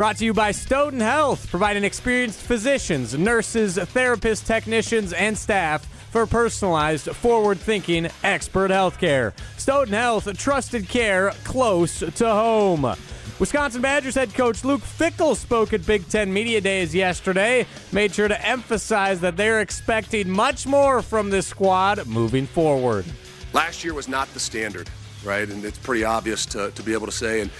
Brought to you by Stoughton Health, providing experienced physicians, nurses, therapists, technicians, and staff for personalized, forward-thinking, expert healthcare. Stoughton Health, trusted care close to home. Wisconsin Badgers head coach Luke Fickell spoke at Big Ten Media Days yesterday, made sure to emphasize that they're expecting much more from this squad moving forward. Last year was not the standard, right? And it's pretty obvious to be able to say.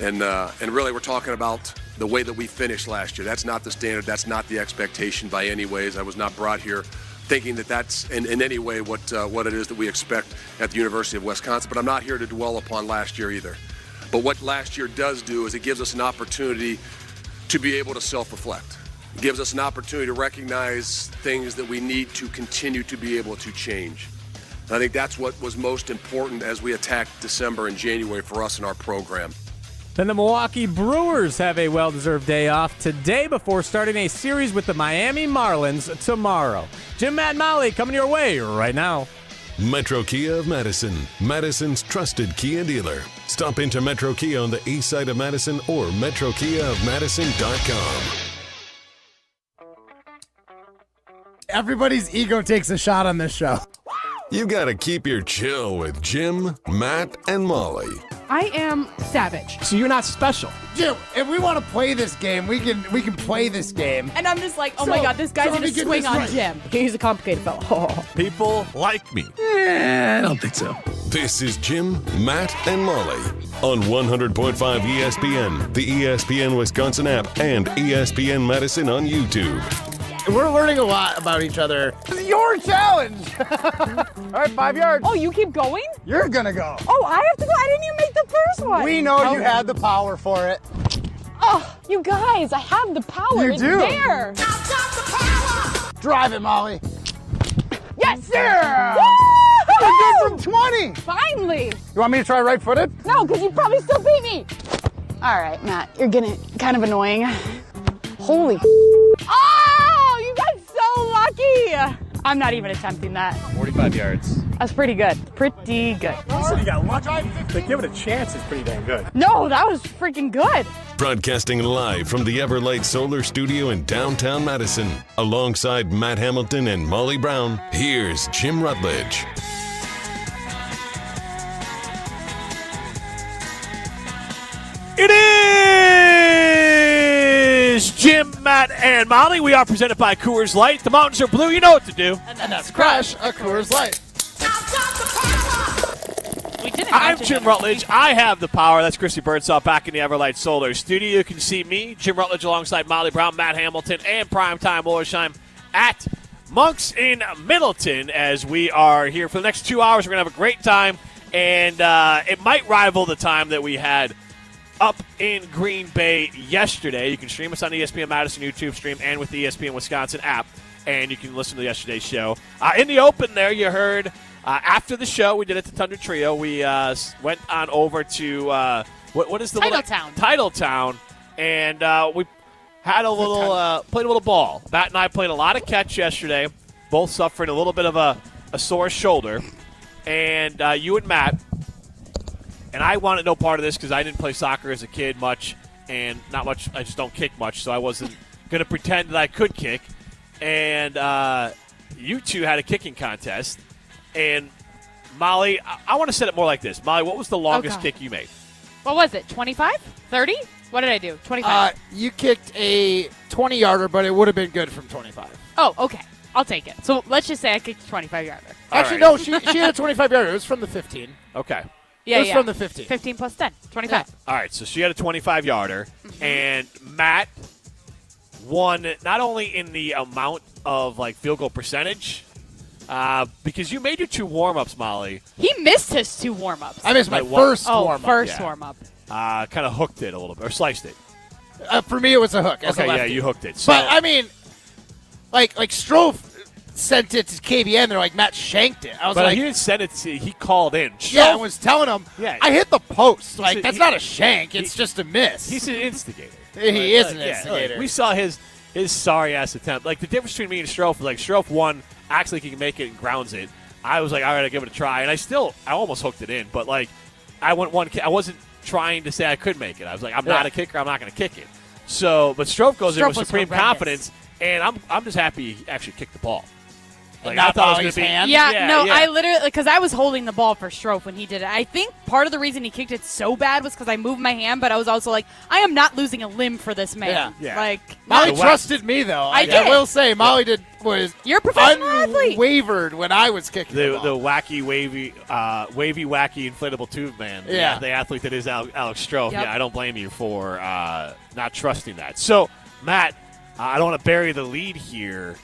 And really, we're talking about the way that we finished last year. That's not the standard. That's not the expectation by any ways. I was not brought here thinking that that's in any way what it is that we expect at the University of Wisconsin. But I'm not here to dwell upon last year either. But what last year does do is it gives us an opportunity to be able to self-reflect. It gives us an opportunity to recognize things that we need to continue to be able to change. And I think that's what was most important as we attacked December and January for us in our program. Then the Milwaukee Brewers have a well-deserved day off today before starting a series with the Miami Marlins tomorrow. Jim, Matt, and Molly coming your way right now. Metro Kia of Madison, Madison's trusted Kia dealer. Stop into Metro Kia on the east side of Madison or metrokiaofmadison.com. Everybody's ego takes a shot on this show. You gotta keep your chill with Jim, Matt, and Molly. I am savage. So you're not special. Jim, if we want to play this game, we can play this game. And I'm just like, oh my God, this guy's going to swing on Jim. He's a complicated fellow. People like me. I don't think so. This is Jim, Matt, and Molly on 100.5 ESPN, the ESPN Wisconsin app, and ESPN Madison on YouTube. We're learning a lot about each other. This is your challenge. All right, 5 yards. Oh, you keep going? You're going to go. Oh, I have to go. I didn't even make the first one. We know you had the power for it. Oh, you guys, I have the power. You do. It's there. I've got the power. Drive it, Molly. Yes, sir. Woo! You're good from 20. Finally. You want me to try right-footed? No, because you probably still beat me. All right, Matt, you're getting kind of annoying. Holy. Oh, you got so lucky. I'm not even attempting that. 45 yards. That's pretty good. Pretty good. You got lucky. But give it a chance is pretty dang good. No, that was freaking good. Broadcasting live from the Everlight Solar Studio in downtown Madison, alongside Matt Hamilton and Molly Brown, here's Jim Rutledge. It is Jim, Matt, and Molly. We are presented by Coors Light. The mountains are blue. You know what to do. And that's crush a Coors Light. I'm Jim Rutledge. I have the power. That's Christy Birdsall back in the Everlight Solar Studio. You can see me, Jim Rutledge, alongside Molly Brown, Matt Hamilton, and Primetime Wollersheim at Monks in Middleton as we are here for the next 2 hours. We're going to have a great time, and it might rival the time that we had up in Green Bay yesterday. You can stream us on the ESPN Madison YouTube stream and with the ESPN Wisconsin app, and you can listen to yesterday's show. In the open there, you heard after the show, we did it to Thunder Trio. We went on over to what is the Titletown, and we had a little played a little ball. Matt and I played a lot of catch yesterday, both suffering a little bit of a sore shoulder, and you and Matt. And I wanted no part of this because I didn't play soccer as a kid much, and not much. I just don't kick much, so I wasn't going to pretend that I could kick. And you two had a kicking contest. And Molly, I want to set it more like this. Molly, what was the longest kick you made? What was it, 25? 30? What did I do, 25? You kicked a 20-yarder, but it would have been good from 25. Oh, okay. I'll take it. So let's just say I kicked a 25-yarder. Actually, no, she had a 25-yarder. It was from the 15. Okay. Yeah, it was from the 15. 15 plus 10, 25. Yeah. All right, so she had a 25-yarder, and Matt won not only in the amount of like field goal percentage, because you made your 2 warm-ups, Molly. He missed his 2 warm-ups. I missed my first warm-up. First warm-up. Kind of hooked it a little bit, or sliced it. For me, it was a hook. Okay, yeah, you hooked it. So, but, I mean, like Strofe sent it to KBN. They're like, Matt shanked it. I was like, he didn't send it to he called in. Yeah, I was telling him, I hit the post. Like, that's not a shank. It's just a miss. He's an instigator. He is an instigator. We saw his sorry-ass attempt. Like, the difference between me and Strofe, like, Strofe won, actually he can make it and grounds it. I was like, all right, I'll give it a try. And I almost hooked it in. But, like, I wasn't trying to say I could make it. I was like, I'm not a kicker. I'm not going to kick it. So, but Strofe goes in Strofe with was supreme horrendous. confidence, and I'm just happy he actually kicked the ball. Like, not I thought it was Molly's gonna be, hand? Yeah, I literally, because I was holding the ball for Strofe when he did it. I think part of the reason he kicked it so bad was because I moved my hand, but I was also like, I am not losing a limb for this man. Yeah. Like, Molly The trusted me, though. I did. will say, Molly was You're a professional athlete. unwavered when I was kicking the the ball. wacky, wavy, wacky inflatable tube man. Yeah. The athlete that is Alex Strofe. Yep. Yeah, I don't blame you for not trusting that. So, Matt, I don't want to bury the lead here.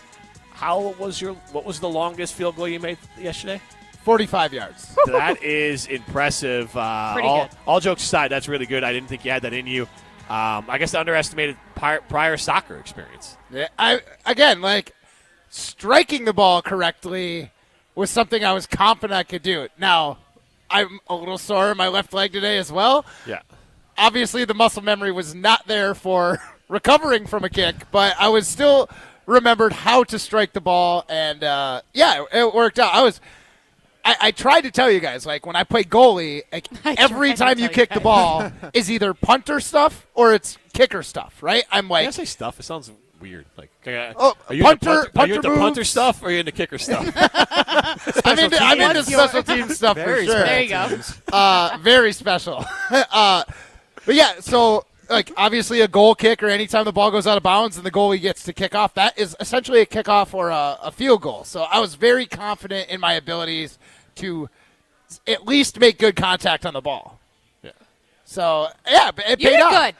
What was the longest field goal you made yesterday? 45 yards. That is impressive. Pretty good. All jokes aside, that's really good. I didn't think you had that in you. I guess I underestimated prior soccer experience. Yeah, striking the ball correctly was something I was confident I could do. Now, I'm a little sore in my left leg today as well. Yeah. Obviously, the muscle memory was not there for recovering from a kick, but I was still remembered how to strike the ball, and it worked out. I tried to tell you guys, like, when I play goalie, like, every tried to time you tell you kick the guys. ball is either punter stuff or it's kicker stuff, right? I'm When I like, say stuff, it sounds weird. Like, Oh, are you punter- into, are you punter into punter moves? stuff or are you into kicker stuff? I'm into What's your- special team stuff for Very sure. There you go. Very special. But yeah, so like obviously a goal kick or anytime the ball goes out of bounds and the goalie gets to kick off, that is essentially a kickoff or a field goal. So I was very confident in my abilities to at least make good contact on the ball. Yeah. So yeah, but it You paid did off. good.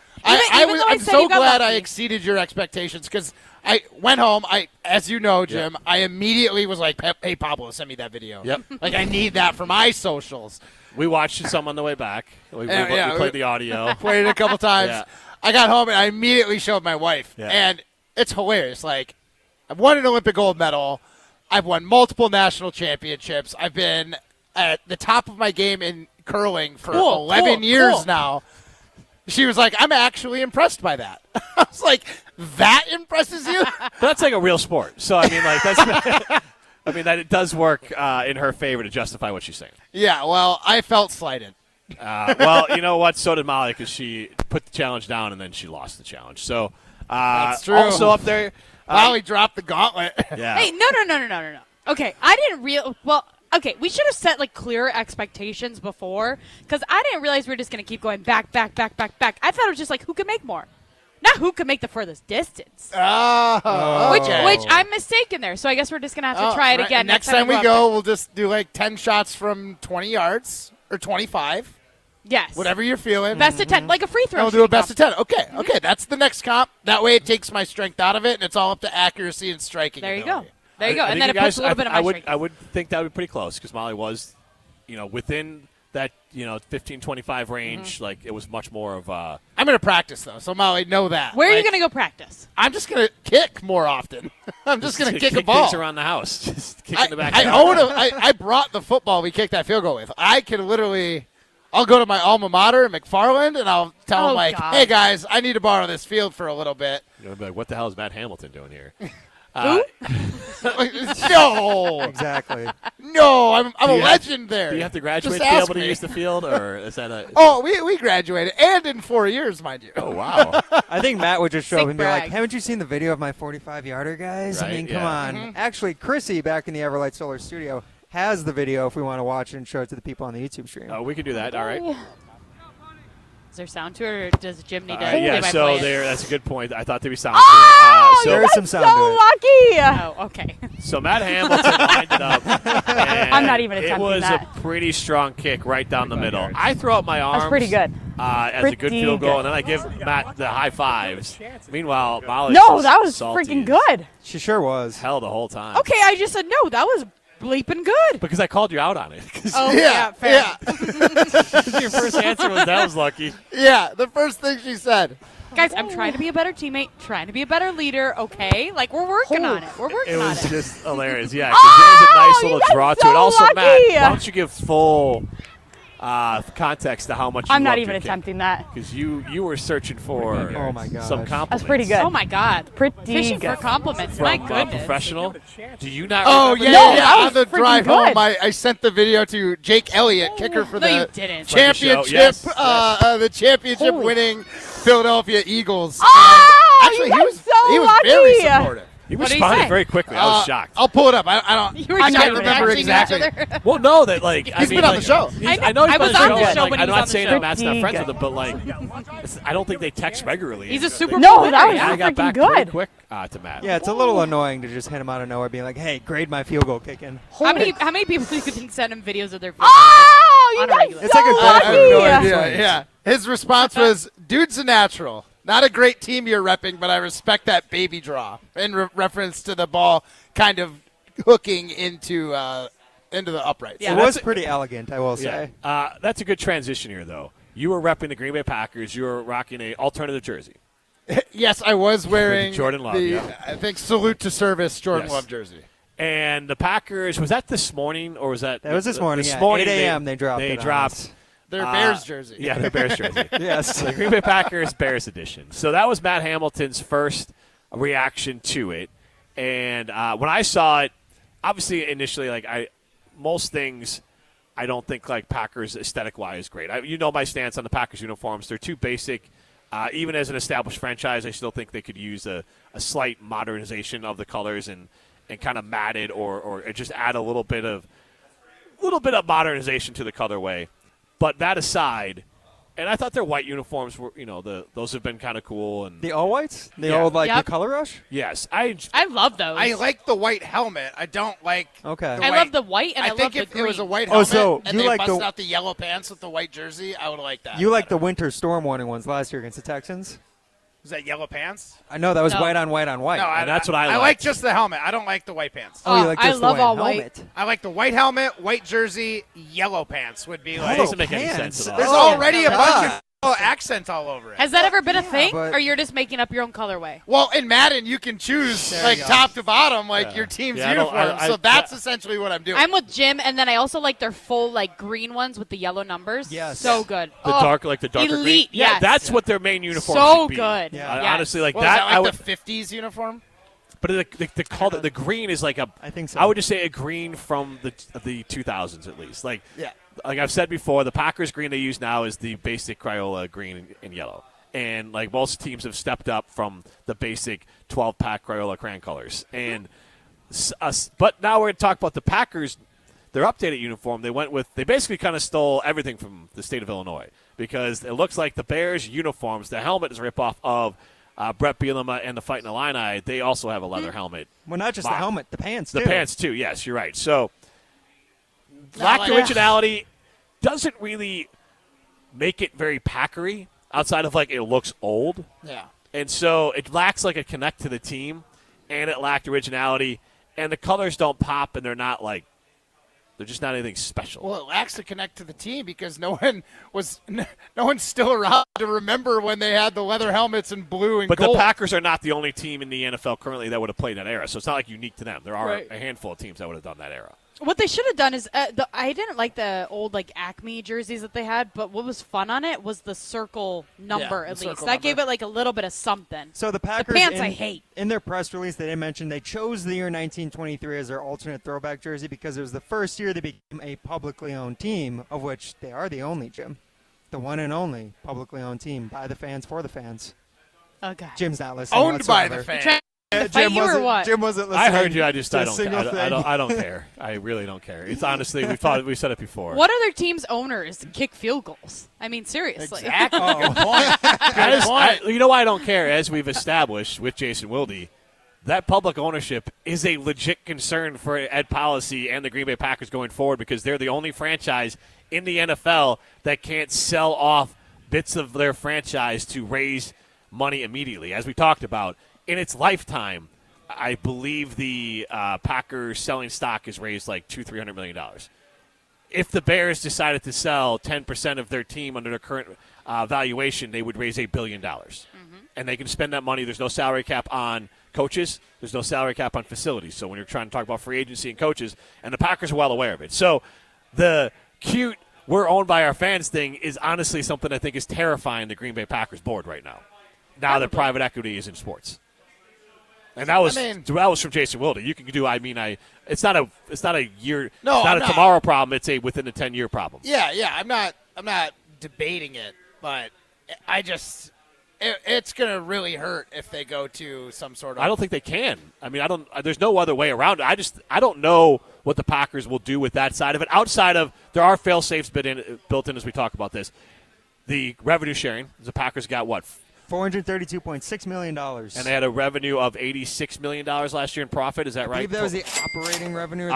Even though I I'm said so you got glad I lucky. exceeded your expectations because I went home. As you know, Jim, I immediately was like, "Hey, Pablo, send me that video." Yep. Like I need that for my socials. We watched some on the way back. We Yeah, played the audio. Played it a couple times. Yeah. I got home and I immediately showed my wife, Yeah. and it's hilarious. Like, I've won an Olympic gold medal. I've won multiple national championships. I've been at the top of my game in curling for 11 years now. She was like, I'm actually impressed by that. I was like, that impresses you? But that's like a real sport. So, I mean, like, that's. I mean, that it does work in her favor to justify what she's saying. Yeah, well, I felt slighted. Well, you know what? So did Molly because she put the challenge down and then she lost the challenge. So, That's true. also up there. Molly dropped the gauntlet. Yeah. Hey, no. Okay, I didn't okay, we should have set like clearer expectations before because I didn't realize we were just going to keep going back. I thought it was just like who could make more, not who could make the furthest distance. Which I'm mistaken there. So I guess we're just going to have to try it right. again. Next time we up go, there. we'll just do like 10 shots from 20 yards or 25, Yes. whatever you're feeling. Best of 10, like a free throw. And we'll do a best of 10. Okay, that's the next comp. That way it takes my strength out of it, and it's all up to accuracy and striking. There you go. ability. There you go. I And think then it you puts a little bit of my strength. I would think that would be pretty close because Molly was, within that, 15-25 range. Like, it was much more of I'm going to practice, though, so Molly, know that. Where are you Like, going to go practice? I'm just going to kick more often. I'm just going to kick a ball. things around the house. Just kick in the back. I brought the football we kicked that field goal with. I can literally, I'll go to my alma mater in McFarland, and I'll tell them, like, God. hey, guys, I need to borrow this field for a little bit. You'll be like, what the hell is Matt Hamilton doing here? No. Exactly. No, I'm a you have- legend there. Do you have to graduate Just to be ask able to me. use the field, or is that a? Oh, we graduated, and in 4 years, mind you. Oh, wow. I think Matt would just show up Sick and be like, brag. haven't you seen the video of my 45-yarder, guys? I Right, mean, come yeah. on. Actually, Chrissy back in the Everlight Solar Studio has the video if we want to watch it and show it to the people on the YouTube stream. We can do that. All right. Is there sound to it, or does Jim need to play Yeah. by So play it? that's a good point. I thought there'd be sound Oh, to There it. is some sound to it. lucky. Oh, okay. So Matt Hamilton lined it up. and I'm not even It attempting was that. a pretty strong kick right down the middle. I throw up my arms. That's pretty good. As a good Pretty field goal, good. and then I give Matt the high fives. Meanwhile, Molly No, that was salty freaking as good. She sure was. hell the whole time. Okay, I just said no. That was bleeping good. Because I called you out on it. 'Cause Oh, Yeah, fair. your first answer was that was lucky. Yeah, the first thing she said. Guys, I'm trying to be a better teammate, trying to be a better leader, okay? Like, we're working on it. We're working It on was it. just hilarious. Yeah, because there's a nice you little got draw to so it. Also, Matt, lucky. why don't you give full context to how much you I'm not loved even your kick? attempting that. Because you were searching for Oh, my God. some compliments. That's pretty good. Oh, my God. Pretty Fishing good. for compliments. From My goodness. professional. Do you not Oh, remember yeah, that? No, yeah. that On was the freaking drive good. home, I sent the video to Jake Elliott, kicker for No, the you didn't. Friend of the show, championship, yes, the championship Holy- winning Philadelphia Eagles. Oh, And actually, you he got was so very lucky. supportive. He What did he responded say? very quickly. I was shocked. I'll pull it up. I don't. You were I shocked can't they remember were texting exactly. each other. Well, no, that like He's been on the show. I know he's I been was on on the the show. show Like, when I'm he was not on the saying show. that Matt's not friends with him, but like, I don't think they text regularly. He's a Super No, Bowl winner. that was yeah. I got freaking back good. pretty quick to Matt. Yeah, it's a little annoying to just hit him out of nowhere, being like, "Hey, grade my field goal kick in." How many people do you think send him videos of their videos? Oh, you On a guys regular. It's like a so golf I have no lucky. idea. Yeah. His response was, "Dude's a natural. Not a great team you're repping, but I respect that baby draw." In reference to the ball kind of hooking into the uprights. Yeah. It was pretty elegant, I will Yeah. say. That's a good transition here, though. You were repping the Green Bay Packers. You were rocking a alternative jersey. Yes, I was wearing Jordan Love, yeah. I think salute to service Jordan Yes. Love jersey. And the Packers, was that this morning or was that? That was this morning. This Yeah, morning 8 a.m. They dropped. They it on dropped. us. Their Bears jersey. Yeah, their Bears jersey. Yes. The Green Bay Packers Bears edition. So that was Matt Hamilton's first reaction to it. And when I saw it, obviously initially, most things I don't think like Packers aesthetic-wise great. You know my stance on the Packers uniforms. They're too basic. Even as an established franchise, I still think they could use a slight modernization of the colors and kind of matted or just add a little bit of modernization to the colorway. But that aside, and I thought their white uniforms were, those have been kind of cool. And The all whites? The Yeah. old, Yep. the color rush? yes, I love those. I like the white helmet. I don't like. Okay. the I white- love the white and I, I love think the if green. it was a white Oh, helmet so and you they like busted the- out the yellow pants with the white jersey, I would like that. You like the winter storm warning ones last year against the Texans? Was that yellow pants? I know that was No. white on white on white. No, and that's what I I like liked. just the helmet. I don't like the white pants. oh, you like I just love the all white white. helmet? I like the white helmet, white jersey, yellow pants would be That like. doesn't make any pants. sense at all. There's Oh, already a God. bunch of accents all over it. Has that ever been a thing, but- or you're just making up your own colorway? Well, in Madden, you can choose There you go. top to bottom, your team's Yeah, I don't- uniform. I- so that's essentially what I'm doing. I'm with Jim, and then I also like their full green ones with the yellow numbers. Yes. So good. The darker green. elite, Yeah, yes. that's what their main uniform So should be. good. Yeah. I Yes. honestly like What that. was I that, would, like the 50s uniform? but the color, the green is like I think so. I would just say a green from the 2000s at least. Like I've said before, the Packers green they use now is the basic Crayola green and yellow. And like most teams have stepped up from the basic 12-pack Crayola crayon colors. And but now we're going to talk about the Packers. Their updated uniform, they basically kind of stole everything from the state of Illinois because it looks like the Bears uniforms. The helmet is a ripoff of Brett Bielema and the Fighting Illini. They also have a leather helmet. Well, not just the helmet, the pants, The too. pants too. Yes, you're right. So lack originality doesn't really make it very Packery outside of it looks old. Yeah. And so it lacks a connect to the team, and it lacked originality, and the colors don't pop, and they're just not anything special. Well, it lacks to connect to the team because no one's still around to remember when they had the leather helmets in blue and But gold. the Packers are not the only team in the NFL currently that would have played that era, so it's not unique to them. There are Right. a handful of teams that would have done that era. What they should have done is, I didn't like the old Acme jerseys that they had, but what was fun on it was the circle number the at least. circle That number. gave it a little bit of something. So the Packers, pants I hate. in their press release, they didn't mention they chose the year 1923 as their alternate throwback jersey because it was the first year they became a publicly owned team, of which they are the only, Jim. The one and only publicly owned team by the fans for the fans. Okay. Jim's not listening. Owned by the whatsoever. fans. Fight you or what? Jim wasn't listening. I heard you. I to a don't. single thing. I don't care. I really don't care. It's honestly we said it before. What other team's owners kick field goals? I mean, seriously. Exactly. Good point. You know why I don't care? As we've established with Jason Wilde, that public ownership is a legit concern for Ed Policy and the Green Bay Packers going forward because they're the only franchise in the NFL that can't sell off bits of their franchise to raise money immediately. As we talked about, in its lifetime, I believe the Packers selling stock has raised $200-300 million. If the Bears decided to sell 10% of their team under their current valuation, they would raise $1 billion. And they can spend that money. There's no salary cap on coaches. There's no salary cap on facilities. So when you're trying to talk about free agency and coaches, and the Packers are well aware of it. So the cute, we're owned by our fans thing is honestly something I think is terrifying the Green Bay Packers board right now. Now that private equity is in sports. And that was from Jason Wilde. You can do. It's not a year. No, it's not I'm a not. tomorrow problem. It's a within a 10-year problem. Yeah. I'm not debating it, but I just it's going to really hurt if they go to some sort of. I don't think they can. I mean, there's no other way around it. I don't know what the Packers will do with that side of it. Outside of, there are fail-safes built in as we talk about this. The revenue sharing, the Packers got what? $432.6 million. And they had a revenue of $86 million last year in profit. Is that right? I believe that was the operating revenue.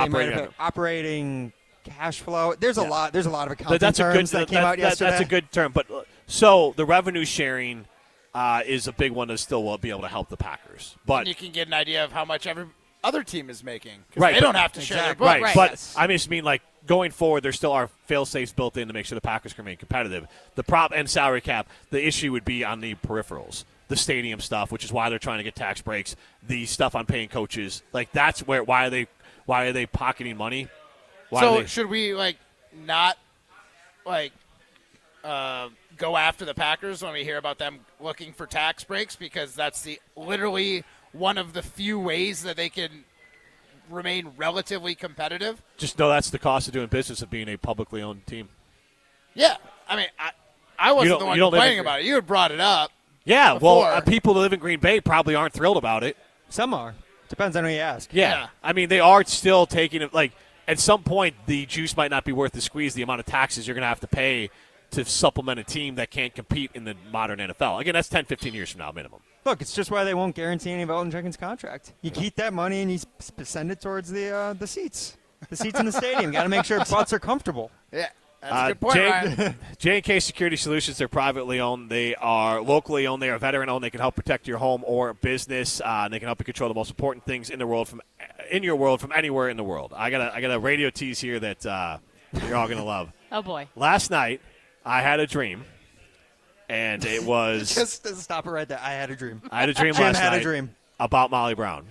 Operating cash flow. There's a lot. There's a lot of accounting terms that came out yesterday. That's a good term. But so the revenue sharing is a big one to still will be able to help the Packers. But and you can get an idea of how much every other team is making. Right. They don't have to share their books. Right. But I just mean like going forward, there still are fail-safes built in to make sure the Packers can remain competitive. The prop and salary cap, the issue would be on the peripherals, the stadium stuff, which is why they're trying to get tax breaks. The stuff on paying coaches, like that's where why are they pocketing money? Should we not go after the Packers when we hear about them looking for tax breaks, because that's literally one of the few ways that they can remain relatively competitive? Just know that's the cost of doing business of being a publicly owned team. Yeah, I mean, I wasn't the one complaining about it. You had brought it up. Yeah, before. well, people that live in Green Bay probably aren't thrilled about it. Some are. Depends on who you ask. Yeah. I mean, they are still taking it. Like, at some point, the juice might not be worth the squeeze, the amount of taxes you're going to have to pay to supplement a team that can't compete in the modern NFL. Again, that's 10, 15 years from now minimum. Look, it's just why they won't guarantee any of Elton Jenkins' contract. You keep that money and you send it towards the seats. The seats in the stadium. Got to make sure butts are comfortable. Yeah. That's a good point, Ryan. J&K Security Solutions, they're privately owned. They are locally owned. They are veteran-owned. They can help protect your home or business. And they can help you control the most important things in your world from anywhere in the world. I got a radio tease here that you're all going to love. Oh, boy. Last night, I had a dream, and it was... Just stop it right there. I had a dream. I had a dream last night about Molly Brown.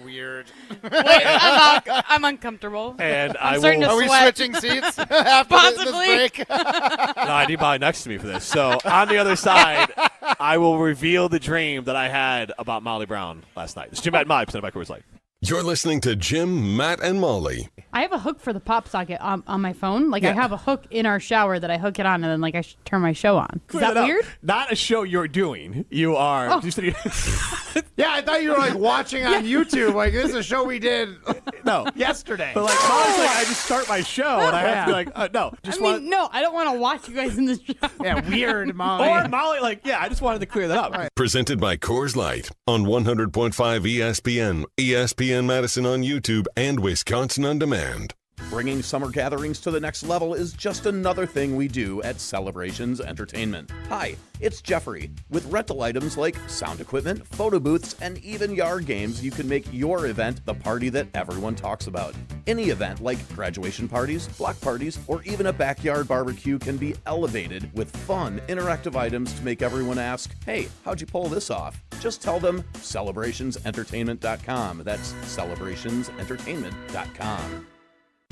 Weird. Wait, I'm uncomfortable. And I'm starting to Are we sweat. switching seats after Possibly. this break? No, I need Molly next to me for this. So on the other side, I will reveal the dream that I had about Molly Brown last night. This is Jim, Matt, and Molly, presented by Coors Light. You're listening to Jim, Matt, and Molly. I have a hook for the pop socket on my phone. I have a hook in our shower that I hook it on, and then I turn my show on. Is that weird? Not a show you're doing. You are. Oh. Yeah, I thought you were watching on YouTube. This is a show we did yesterday. But Molly's I just start my show, and I have to be no. No, I don't want to watch you guys in this show. Yeah, weird, Molly. Or Molly, I just wanted to clear that up. Right. Presented by Coors Light on 100.5 ESPN, ESPN Madison on YouTube, and Wisconsin On Demand. Bringing summer gatherings to the next level is just another thing we do at Celebrations Entertainment. Hi, it's Jeffrey. With rental items like sound equipment, photo booths, and even yard games, you can make your event the party that everyone talks about. Any event like graduation parties, block parties, or even a backyard barbecue can be elevated with fun, interactive items to make everyone ask, hey, how'd you pull this off? Just tell them celebrationsentertainment.com. That's celebrationsentertainment.com.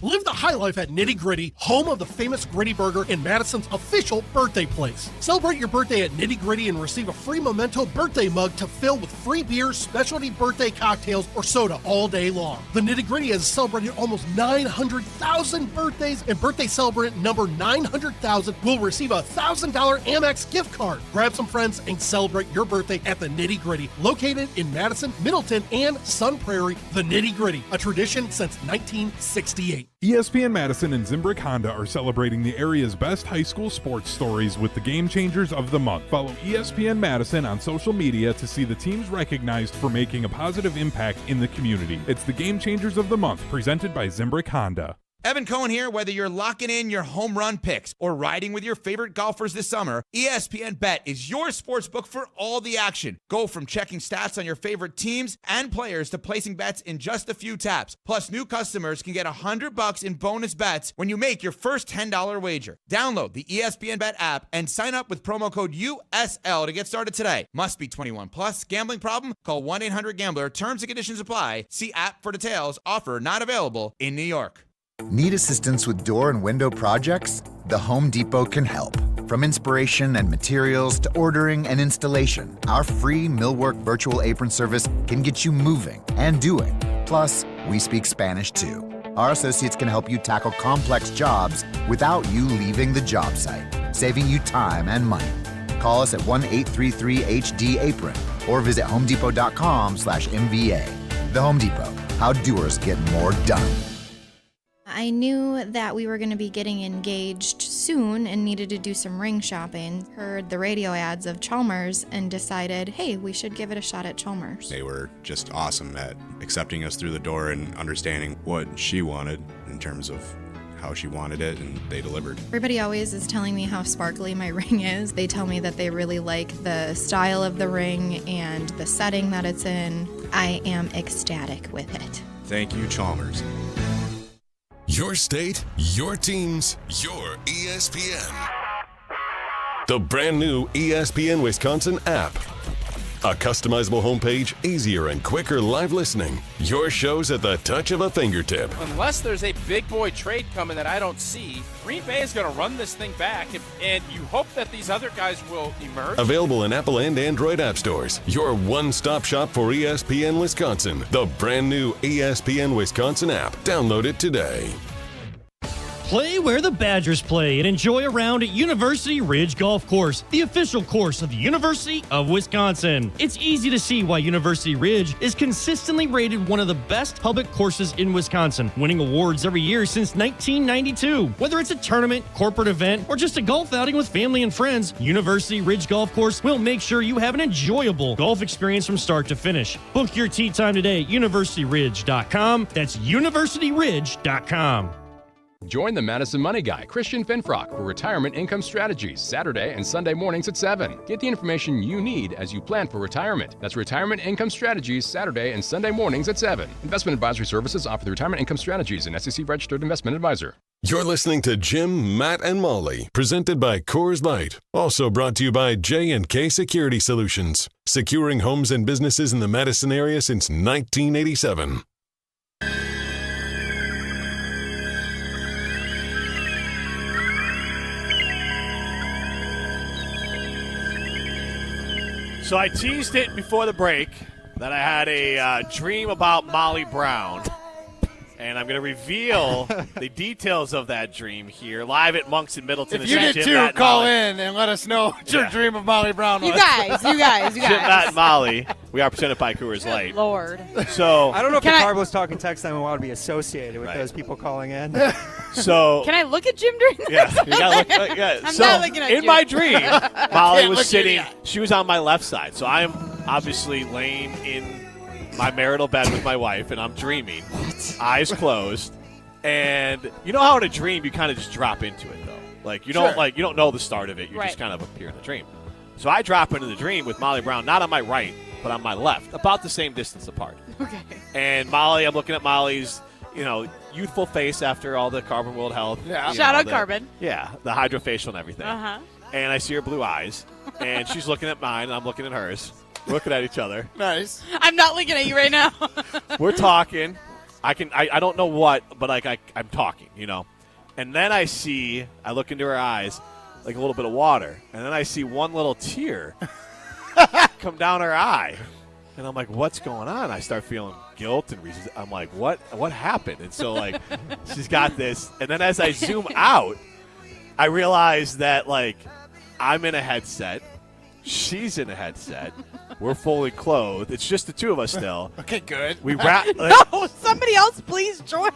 Live the high life at Nitty Gritty, home of the famous Gritty Burger and Madison's official birthday place. Celebrate your birthday at Nitty Gritty and receive a free Memento birthday mug to fill with free beers, specialty birthday cocktails, or soda all day long. The Nitty Gritty has celebrated almost 900,000 birthdays, and birthday celebrant number 900,000 will receive a $1,000 Amex gift card. Grab some friends and celebrate your birthday at the Nitty Gritty, located in Madison, Middleton, and Sun Prairie. The Nitty Gritty, a tradition since 1968. ESPN Madison and Zimbrick Honda are celebrating the area's best high school sports stories with the Game Changers of the Month. Follow ESPN Madison on social media to see the teams recognized for making a positive impact in the community. It's the Game Changers of the Month, presented by Zimbrick Honda. Evan Cohen here. Whether you're locking in your home run picks or riding with your favorite golfers this summer, ESPN Bet is your sports book for all the action. Go from checking stats on your favorite teams and players to placing bets in just a few taps. Plus, new customers can get $100 in bonus bets when you make your first $10 wager. Download the ESPN Bet app and sign up with promo code USL to get started today. Must be 21 plus. Gambling problem? Call 1-800-GAMBLER. Terms and conditions apply. See app for details. Offer not available in New York. Need assistance with door and window projects? The Home Depot can help. From inspiration and materials to ordering and installation, our free Millwork virtual apron service can get you moving and doing. Plus, we speak Spanish too. Our associates can help you tackle complex jobs without you leaving the job site, saving you time and money. Call us at 1-833-HD-APRON or visit homedepot.com/MVA. The Home Depot, how doers get more done. I knew that we were going to be getting engaged soon and needed to do some ring shopping. Heard the radio ads of Chalmers and decided, hey, we should give it a shot at Chalmers. They were just awesome at accepting us through the door and understanding what she wanted in terms of how she wanted it, and they delivered. Everybody always is telling me how sparkly my ring is. They tell me that they really like the style of the ring and the setting that it's in. I am ecstatic with it. Thank you, Chalmers. Your state, your teams, your ESPN. The brand new ESPN Wisconsin app. A customizable homepage, easier and quicker live listening. Your shows at the touch of a fingertip. Unless there's a big boy trade coming that I don't see, Green Bay is going to run this thing back, and you hope that these other guys will emerge. Available in Apple and Android app stores. Your one-stop shop for ESPN Wisconsin. The brand new ESPN Wisconsin app. Download it today. Play where the Badgers play and enjoy a round at University Ridge Golf Course, the official course of the University of Wisconsin. It's easy to see why University Ridge is consistently rated one of the best public courses in Wisconsin, winning awards every year since 1992. Whether it's a tournament, corporate event, or just a golf outing with family and friends, University Ridge Golf Course will make sure you have an enjoyable golf experience from start to finish. Book your tee time today at universityridge.com. That's universityridge.com. Join the Madison Money Guy, Christian Finfrock, for Retirement Income Strategies, Saturday and Sunday mornings at 7. Get the information you need as you plan for retirement. That's Retirement Income Strategies, Saturday and Sunday mornings at 7. Investment advisory services offered through Retirement Income Strategies, an SEC-registered investment advisor. You're listening to Jim, Matt, and Molly, presented by Coors Light. Also brought to you by J&K Security Solutions, securing homes and businesses in the Madison area since 1987. So I teased it before the break that I had a dream about Molly Brown. And I'm going to reveal the details of that dream here, live at Monks in Middleton. If you did too, call in and let us know what your dream of Molly Brown was. You guys. Jim, Matt, and Molly. We are presented by Coors Light. Lord. So I don't know if the Cardinals talking text time will be associated with those people calling in. So Can I look at Jim during this? yeah, you gotta look. I'm so not looking at in Jim. my dream, Molly Can't was look sitting. at you. She was on my left side, so I am obviously laying in my marital bed with my wife, and I'm dreaming, eyes closed. And you know how in a dream you kind of just drop into it, though. Like you don't know the start of it. You just kind of appear in the dream. So I drop into the dream with Molly Brown, not on my right, but on my left, about the same distance apart. Okay. And Molly, I'm looking at Molly's, youthful face after all the Carbon World Health. Yeah. Shout out Carbon. Yeah, the hydrofacial and everything. Uh-huh. And I see her blue eyes, and she's looking at mine, and I'm looking at hers. We're looking at each other. Nice. I'm not looking at you right now. We're talking. I don't know what, but I'm talking, And then I look into her eyes, like a little bit of water, and then I see one little tear come down her eye. And I'm like, what's going on? I start feeling guilt and I'm like, what happened? And so she's got this. And then as I zoom out, I realize that I'm in a headset. She's in a headset. We're fully clothed. It's just the two of us still. Okay, good. We wrap. No, somebody else please join.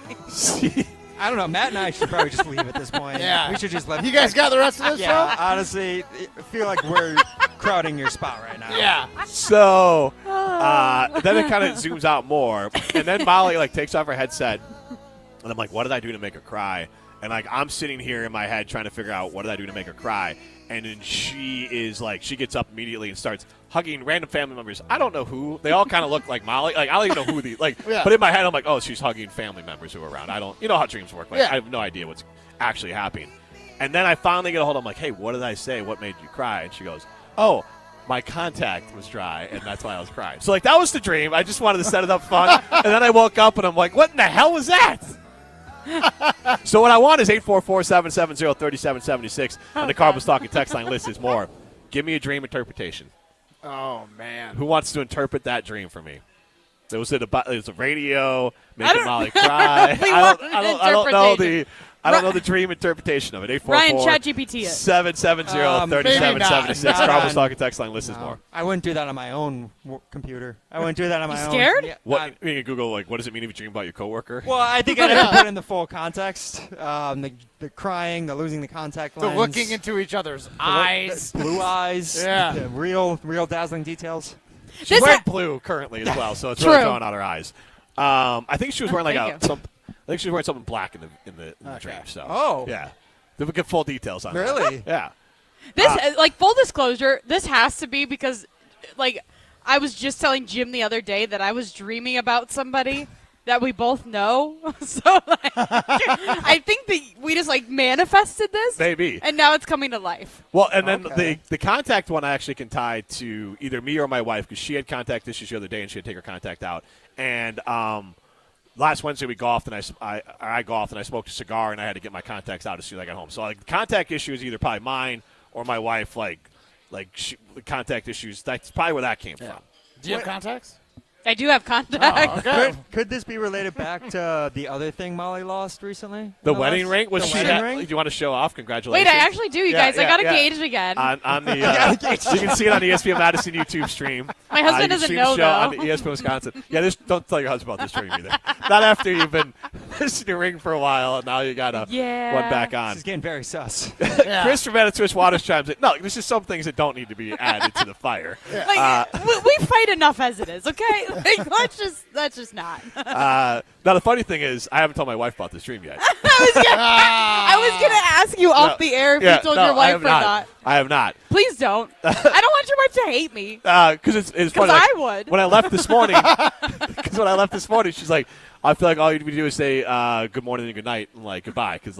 I don't know. Matt and I should probably just leave at this point. Yeah. We should just let You guys got the rest of this show? Honestly, I feel like we're crowding your spot right now. Yeah. So then it kind of zooms out more. And then Molly takes off her headset. And I'm like, what did I do to make her cry? And I'm sitting here in my head trying to figure out what did I do to make her cry. And then she is she gets up immediately and starts hugging random family members. I don't know who. They all kind of look like Molly. I don't even know who Yeah. But in my head, I'm like, oh, she's hugging family members who are around. I don't, you know how dreams work. Yeah. I have no idea what's actually happening. And then I finally get a hold of, I'm like, hey, what did I say? What made you cry? And she goes, oh, my contact was dry, and that's why I was crying. So that was the dream. I just wanted to set it up fun. And then I woke up, and I'm like, what in the hell was that? So what I want is 844-770-3776, and the Cardinals Talking text line list is more. Give me a dream interpretation. Oh, man. Who wants to interpret that dream for me? It was a radio, making Molly cry. I don't know I don't know the dream interpretation of it. 844 Ryan, ChatGPT it. 770-3776. Carlos talking text line. Listens more. I wouldn't do that on my own computer. I wouldn't do that on my own. Scared? Yeah, What you can Google what does it mean if you dream about your coworker? Well, I think I'd have to put in the full context. The crying, the losing the contact The lens. looking into each other's eyes. The blue eyes. Yeah. The real dazzling details. She's wearing blue currently as well, so it's really drawing out her eyes. I think she was wearing I think she was wearing something black in the dream. So yeah, they would get full details on Really? That. Yeah. This, full disclosure, this has to be because, I was just telling Jim the other day that I was dreaming about somebody that we both know. So, I think that we just, manifested this. Maybe. And now it's coming to life. Well, and then the contact one I actually can tie to either me or my wife because she had contact issues the other day and she had to take her contact out. And last Wednesday we golfed and I golfed and I smoked a cigar and I had to get my contacts out as soon as I got home. So the contact issue is either probably mine or my wife. The contact issues. That's probably where that came from. Do you have contacts? I do have contacts. Oh, okay. Could this be related back to the other thing Molly lost recently? The wedding ring? The wedding ring? Do you want to show off? Congratulations. Wait, I actually do, you guys. I got engaged again. On the, you can see it on the ESPN Madison YouTube stream. My husband doesn't know, though. On the ESPN Wisconsin. Yeah, don't tell your husband about this dream either. Not after you've been missing your ring for a while, and now you got one back on. This is getting very sus. Chris from Swiss Waters chimes in. No, this is some things that don't need to be added to the fire. We fight enough as it is, okay? Let's just not. Now, the funny thing is, I haven't told my wife about this dream yet. I was going to ask you off the air if you told your wife or not. I have not. Please don't. I don't want your wife to hate me. Because it's funny. I would. When I left this morning, she's like, I feel like all you need to do is say good morning and good night and goodbye because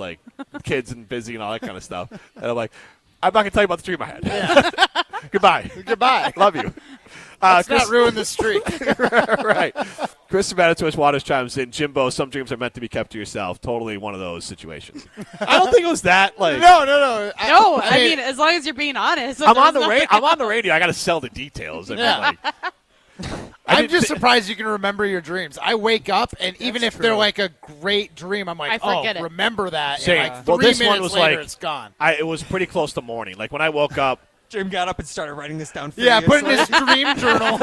kids and busy and all that kind of stuff. And I'm like, I'm not going to tell you about the dream I had. Yeah. Goodbye. Goodbye. Love you. Let's not ruin the streak. Right. Chris from Swiss Waters chimes in. Jimbo, some dreams are meant to be kept to yourself. Totally one of those situations. I don't think it was that. No. I mean, as long as you're being honest. I'm on the radio. I got to sell the details. I'm just surprised you can remember your dreams. I wake up, and even if they're a great dream, I'm like, remember that. Same. And 3 minutes later, it's gone. It was pretty close to morning. When I woke up. Jim got up and started writing this down. Yeah, put in his dream journal.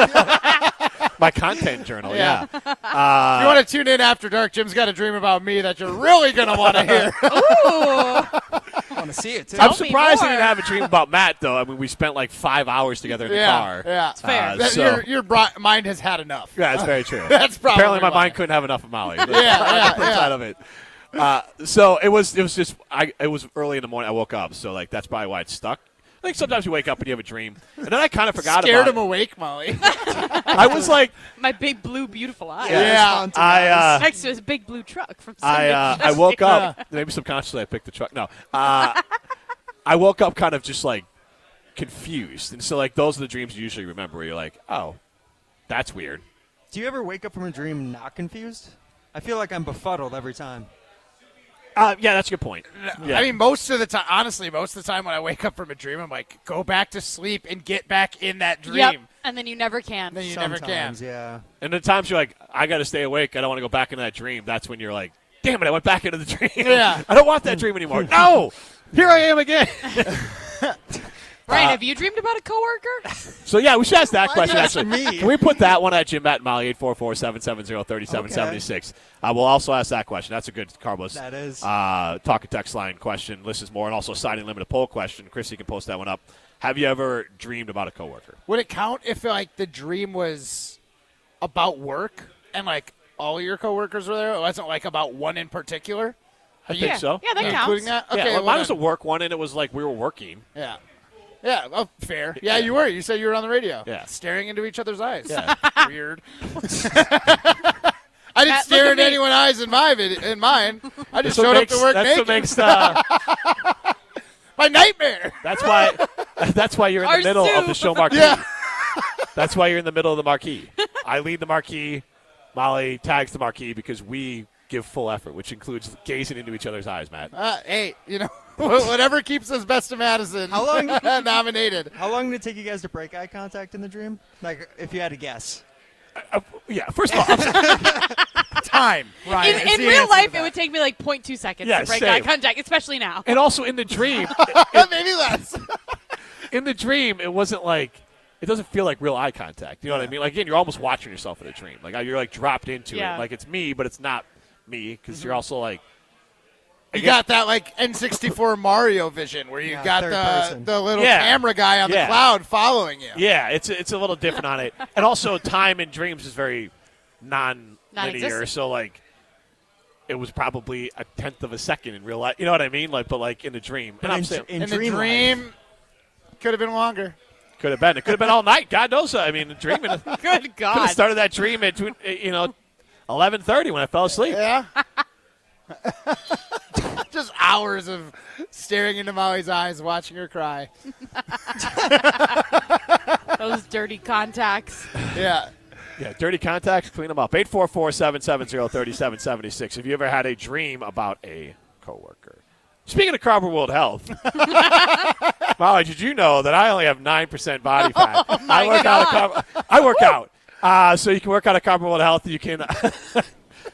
My content journal, yeah. If you want to tune in after dark, Jim's got a dream about me that you're really going to want to hear. Ooh. I want to see it, too. I'm surprised he didn't have a dream about Matt, though. I mean, we spent 5 hours together in the car. Yeah, it's fair. Your mind has had enough. Yeah, that's very true. That's probably Apparently my mind couldn't have enough of Molly. Yeah. Of it. So it was just it was early in the morning. I woke up, so that's probably why it's stuck. I think sometimes you wake up and you have a dream, and then I kind of forgot about it. Scared him awake, Molly. I was like, my big blue beautiful eyes. Yeah. Next to his big blue truck from I woke up. Maybe subconsciously I picked the truck. No, I woke up kind of just confused, and so those are the dreams you usually remember. Where you're like, oh, that's weird. Do you ever wake up from a dream not confused? I feel like I'm befuddled every time. Yeah, that's a good point. Yeah. I mean, most of the time when I wake up from a dream, I'm like, go back to sleep and get back in that dream. Yep. And then you never can. Never can. Yeah. And the times you're like, I got to stay awake. I don't want to go back into that dream. That's when you're like, damn it, I went back into the dream. Yeah. I don't want that dream anymore. No! Here I am again. Ryan, have you dreamed about a coworker? So, yeah, we should ask that question, just actually. me? Can we put that one at Jim, Matt, and Molly, 844-770-3776? We'll also ask that question. That's a good Carlos. That is. Talk and text line question. Listens more, and also signing limited poll question. Chris, you can post that one up. Have you ever dreamed about a coworker? Would it count if the dream was about work and all your coworkers were there? It wasn't about one in particular? I think so. Yeah, that counts. Including that? Okay, yeah, mine was a work one, and it was we were working. Yeah. Yeah, fair. Yeah, you were. You said you were on the radio. Yeah. Staring into each other's eyes. Yeah. Weird. I didn't stare into anyone's eyes in mine. I just showed up to work naked. That's what makes my nightmare. That's why you're in the middle of the show marquee. Yeah. That's why you're in the middle of the marquee. I lead the marquee. Molly tags the marquee because we give full effort, which includes gazing into each other's eyes, Matt. Hey, whatever keeps us best of Madison. How long nominated? How long did it take you guys to break eye contact in the dream? If you had to guess. Yeah, first of all, time. Right. In real life, it would take me like 0.2 seconds to break eye contact, especially now. And also in the dream, maybe less. In the dream, it wasn't like it doesn't feel like real eye contact. You know what I mean? Like again, you're almost watching yourself in a dream. Like you're like dropped into it. Like it's me, but it's not me because you're also like. You got that like N64 Mario vision where you got the little camera guy on the cloud following you. Yeah, it's a little different on it. And also time in dreams is very non-linear. So like it was probably a tenth of a second in real life. You know what I mean? Like but like in the dream. And in the dream could have been longer. Could have been. It could have been all night. God knows. I mean, dreaming. Good God. Could have started that dream at 11:30 when I fell asleep. Yeah. Just hours of staring into Molly's eyes, watching her cry. Those dirty contacts. Yeah. Yeah, dirty contacts, clean them up. 844-770-3776. Have you ever had a dream about a coworker? Speaking of Cropper World Health, Molly, did you know that I only have 9% body fat? Oh my God. I work out. So you can work out at Cropper World Health. You can.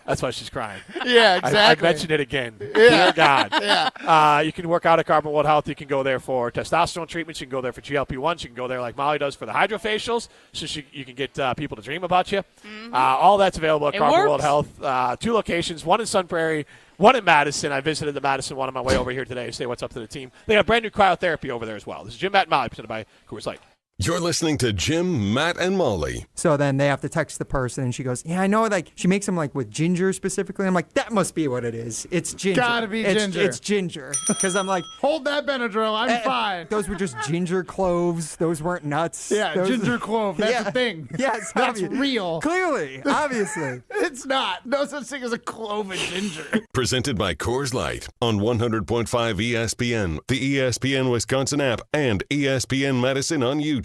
That's why she's crying. Yeah, exactly. I mentioned it again. Yeah. Dear God. Yeah. You can work out at Carbon World Health. You can go there for testosterone treatments. You can go there for GLP-1s. You can go there like Molly does for the hydrofacials, so you can get people to dream about you. Mm-hmm. All that's available at Carbon World works. Health. 2 locations, one in Sun Prairie, one in Madison. I visited the Madison one on my way over here today to say what's up to the team. They have brand new cryotherapy over there as well. This is Jim, Matt, and Molly, presented by Coors Light. You're listening to Jim, Matt, and Molly. So then they have to text the person, and she goes, yeah, I know, like, she makes them, like, with ginger specifically. I'm like, that must be what it is. It's ginger. Gotta be ginger. It's ginger. Because I'm like, hold that Benadryl. I'm fine. Those were just ginger cloves. Those weren't nuts. Yeah, ginger clove. That's a thing. Yes. That's real. Clearly. Obviously. It's not. No such thing as a clove of ginger. Presented by Coors Light on 100.5 ESPN, the ESPN Wisconsin app, and ESPN Madison on YouTube.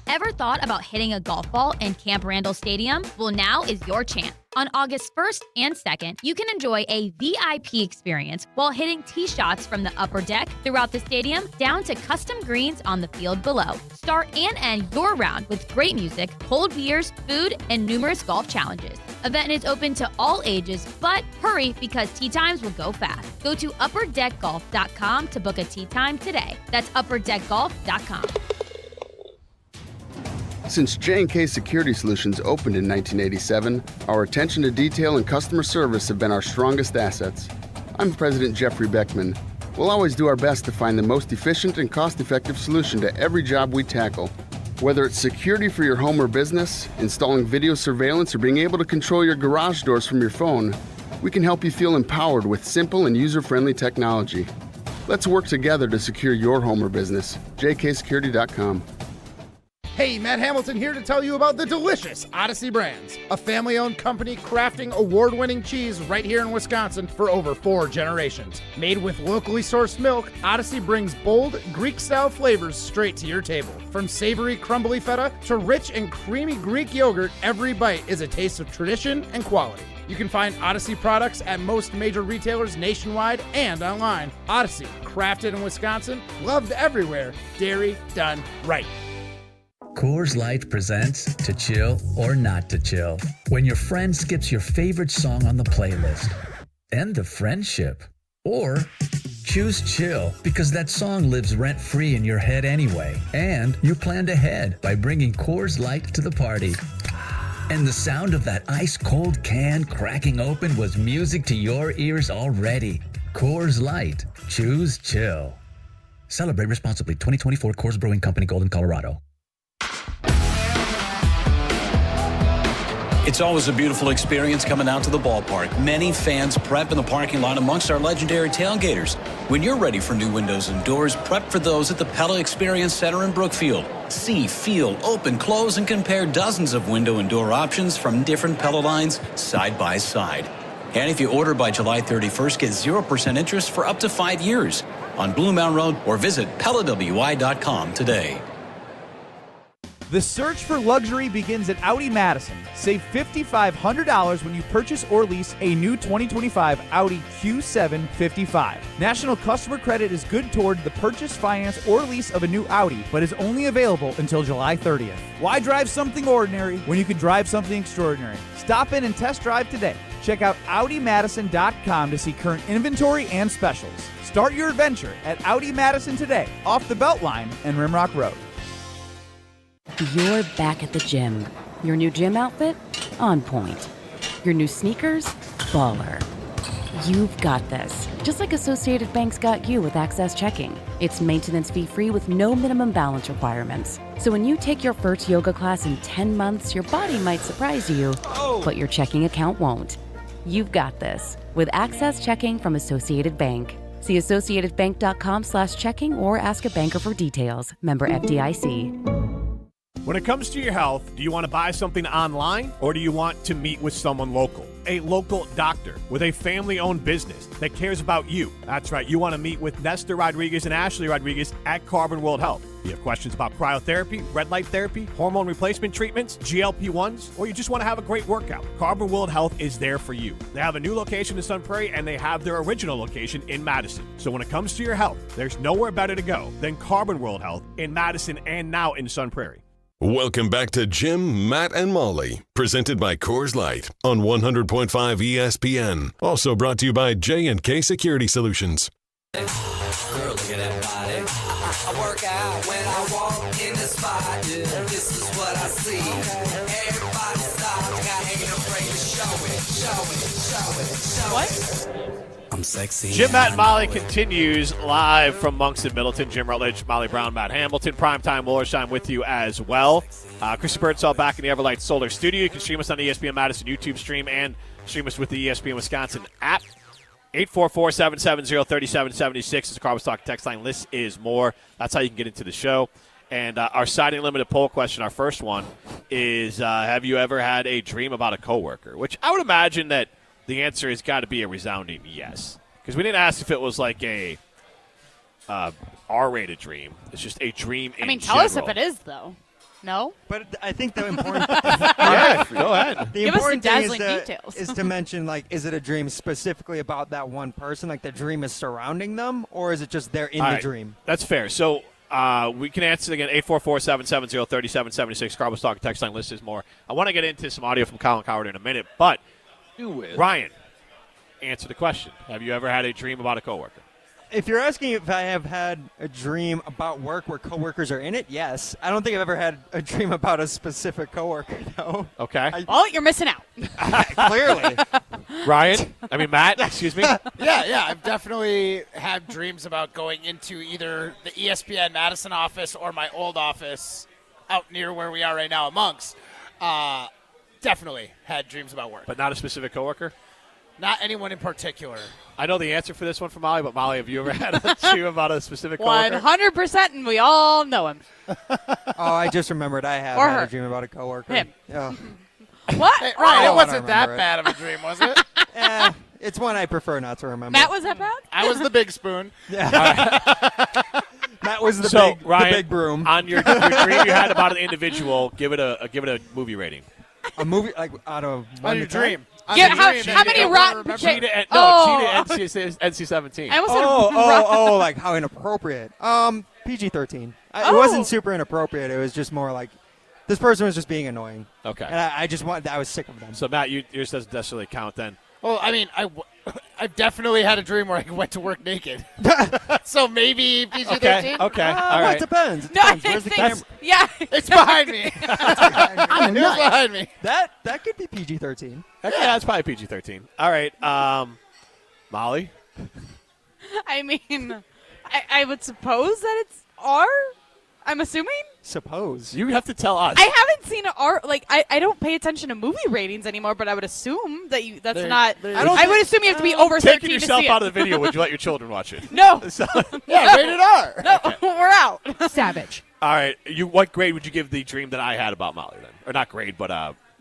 Ever thought about hitting a golf ball in Camp Randall Stadium? Well, now is your chance. On August 1st and 2nd, you can enjoy a VIP experience while hitting tee shots from the upper deck throughout the stadium down to custom greens on the field below. Start and end your round with great music, cold beers, food, and numerous golf challenges. Event is open to all ages, but hurry because tee times will go fast. Go to upperdeckgolf.com to book a tee time today. That's upperdeckgolf.com. Since J&K Security Solutions opened in 1987, our attention to detail and customer service have been our strongest assets. I'm President Jeffrey Beckman. We'll always do our best to find the most efficient and cost-effective solution to every job we tackle. Whether it's security for your home or business, installing video surveillance, or being able to control your garage doors from your phone, we can help you feel empowered with simple and user-friendly technology. Let's work together to secure your home or business. jksecurity.com. Hey, Matt Hamilton here to tell you about the delicious Odyssey Brands, a family-owned company crafting award-winning cheese right here in Wisconsin for over 4 generations. Made with locally sourced milk, Odyssey brings bold, Greek-style flavors straight to your table. From savory, crumbly feta to rich and creamy Greek yogurt, every bite is a taste of tradition and quality. You can find Odyssey products at most major retailers nationwide and online. Odyssey, crafted in Wisconsin, loved everywhere, dairy done right. Coors Light presents To Chill or Not to Chill. When your friend skips your favorite song on the playlist. End the friendship. Or choose chill because that song lives rent-free in your head anyway. And you planned ahead by bringing Coors Light to the party. And the sound of that ice-cold can cracking open was music to your ears already. Coors Light. Choose chill. Celebrate responsibly. 2024 Coors Brewing Company, Golden, Colorado. It's always a beautiful experience coming out to the ballpark. Many fans prep in the parking lot amongst our legendary tailgaters. When you're ready for new windows and doors, prep for those at the Pella Experience Center in Brookfield. See, feel, open, close, and compare dozens of window and door options from different Pella lines side by side. And if you order by July 31st, get 0% interest for up to 5 years on Blue Mountain Road or visit PellaWI.com today. The search for luxury begins at Audi Madison. Save $5,500 when you purchase or lease a new 2025 Audi Q7 55. National customer credit is good toward the purchase, finance, or lease of a new Audi, but is only available until July 30th. Why drive something ordinary when you can drive something extraordinary? Stop in and test drive today. Check out AudiMadison.com to see current inventory and specials. Start your adventure at Audi Madison today, off the Beltline and Rimrock Road. You're back at the gym. Your new gym outfit? On point. Your new sneakers? Baller. You've got this. Just like Associated Bank's got you with Access Checking. It's maintenance fee-free with no minimum balance requirements. So when you take your first yoga class in 10 months, your body might surprise you, but your checking account won't. You've got this with Access Checking from Associated Bank. See associatedbank.com/checking or ask a banker for details. Member FDIC. When it comes to your health, do you want to buy something online or do you want to meet with someone local? A local doctor with a family-owned business that cares about you. That's right, you want to meet with Nestor Rodriguez and Ashley Rodriguez at Carbon World Health. You have questions about cryotherapy, red light therapy, hormone replacement treatments, GLP-1s, or you just want to have a great workout. Carbon World Health is there for you. They have a new location in Sun Prairie and they have their original location in Madison. So when it comes to your health, there's nowhere better to go than Carbon World Health in Madison and now in Sun Prairie. Welcome back to Jim, Matt, and Molly, presented by Coors Light on 100.5 ESPN. Also brought to you by J&K Security Solutions. Girl, look at that body. I work out when I walk in the spot. Yeah, this is what I see. Everybody stop. I ain't afraid to show it. What? I'm sexy. Jim, Matt, and Molly continues live from Monks in Middleton. Jim Rutledge, Molly Brown, Matt Hamilton. Primetime Wollersheim with you as well. Chrissy Birdsall back in the Everlight Solar Studio. You can stream us on the ESPN Madison YouTube stream and stream us with the ESPN Wisconsin app. 844-770-3776 is the Carbon Stock text line. List is more. That's how you can get into the show. And our signing limited poll question, our first one, is have you ever had a dream about a coworker? Which I would imagine that the answer has got to be a resounding yes. Because we didn't ask if it was like a R-rated dream. It's just a dream in general. Tell us if it is, though. No? But I think the important yeah, go ahead. The Give us some important thing dazzling details. is to mention, like, is it a dream specifically about that one person? Like, the dream is surrounding them? Or is it just they're in All the right, dream? That's fair. So we can answer again, 844-770-3776. Carbon Stock text line. List is more. I want to get into some audio from Colin Coward in a minute, but Ryan, answer the question. Have you ever had a dream about a coworker? If you're asking if I have had a dream about work where coworkers are in it, yes. I don't think I've ever had a dream about a specific coworker, though. Okay. You're missing out. Clearly. Matt, excuse me? Yeah, I've definitely had dreams about going into either the ESPN Madison office or my old office out near where we are right now at Monks. Definitely had dreams about work. But not a specific coworker? Not anyone in particular. I know the answer for this one from Molly, but Molly, have you ever had a dream about a specific coworker? 100%, and we all know him. I just remembered I have Or had her. a dream about a coworker. Him. Yeah. What? Hey, Ryan, Oh, it wasn't I don't that remember bad of a dream, was it? It's one I prefer not to remember. Matt, was that bad? I was the big spoon. Yeah. Matt was the Ryan, big broom. On your dream you had about an individual, give it a movie rating. A movie like out of On one your to 10? dream. Yeah, how many rotten potatoes? Cheetah NC-17. I almost said Oh, like how inappropriate. PG-13. It wasn't super inappropriate. It was just more like this person was just being annoying. Okay. And I was sick of them. So, Matt, yours doesn't necessarily count then. Well, I mean, I've definitely had a dream where I went to work naked. So maybe PG-13? Okay. All Well, right. it depends. It No, depends. I Where's the think- camera? yeah. It's behind me. I'm It's behind me. That could be PG-13. Okay, that's probably PG-13. All right. Molly? I mean, I would suppose that it's R. I'm assuming. Suppose. You have to tell us. I haven't seen an R. Like I don't pay attention to movie ratings anymore, but I would assume that that's not. I would assume you have to be over 13 Taking to yourself see out it. of the video, would you let your children watch it? No. Yeah, rated R. No, we're out. Savage. All right. What grade would you give the dream that I had about Molly then? Or not grade, but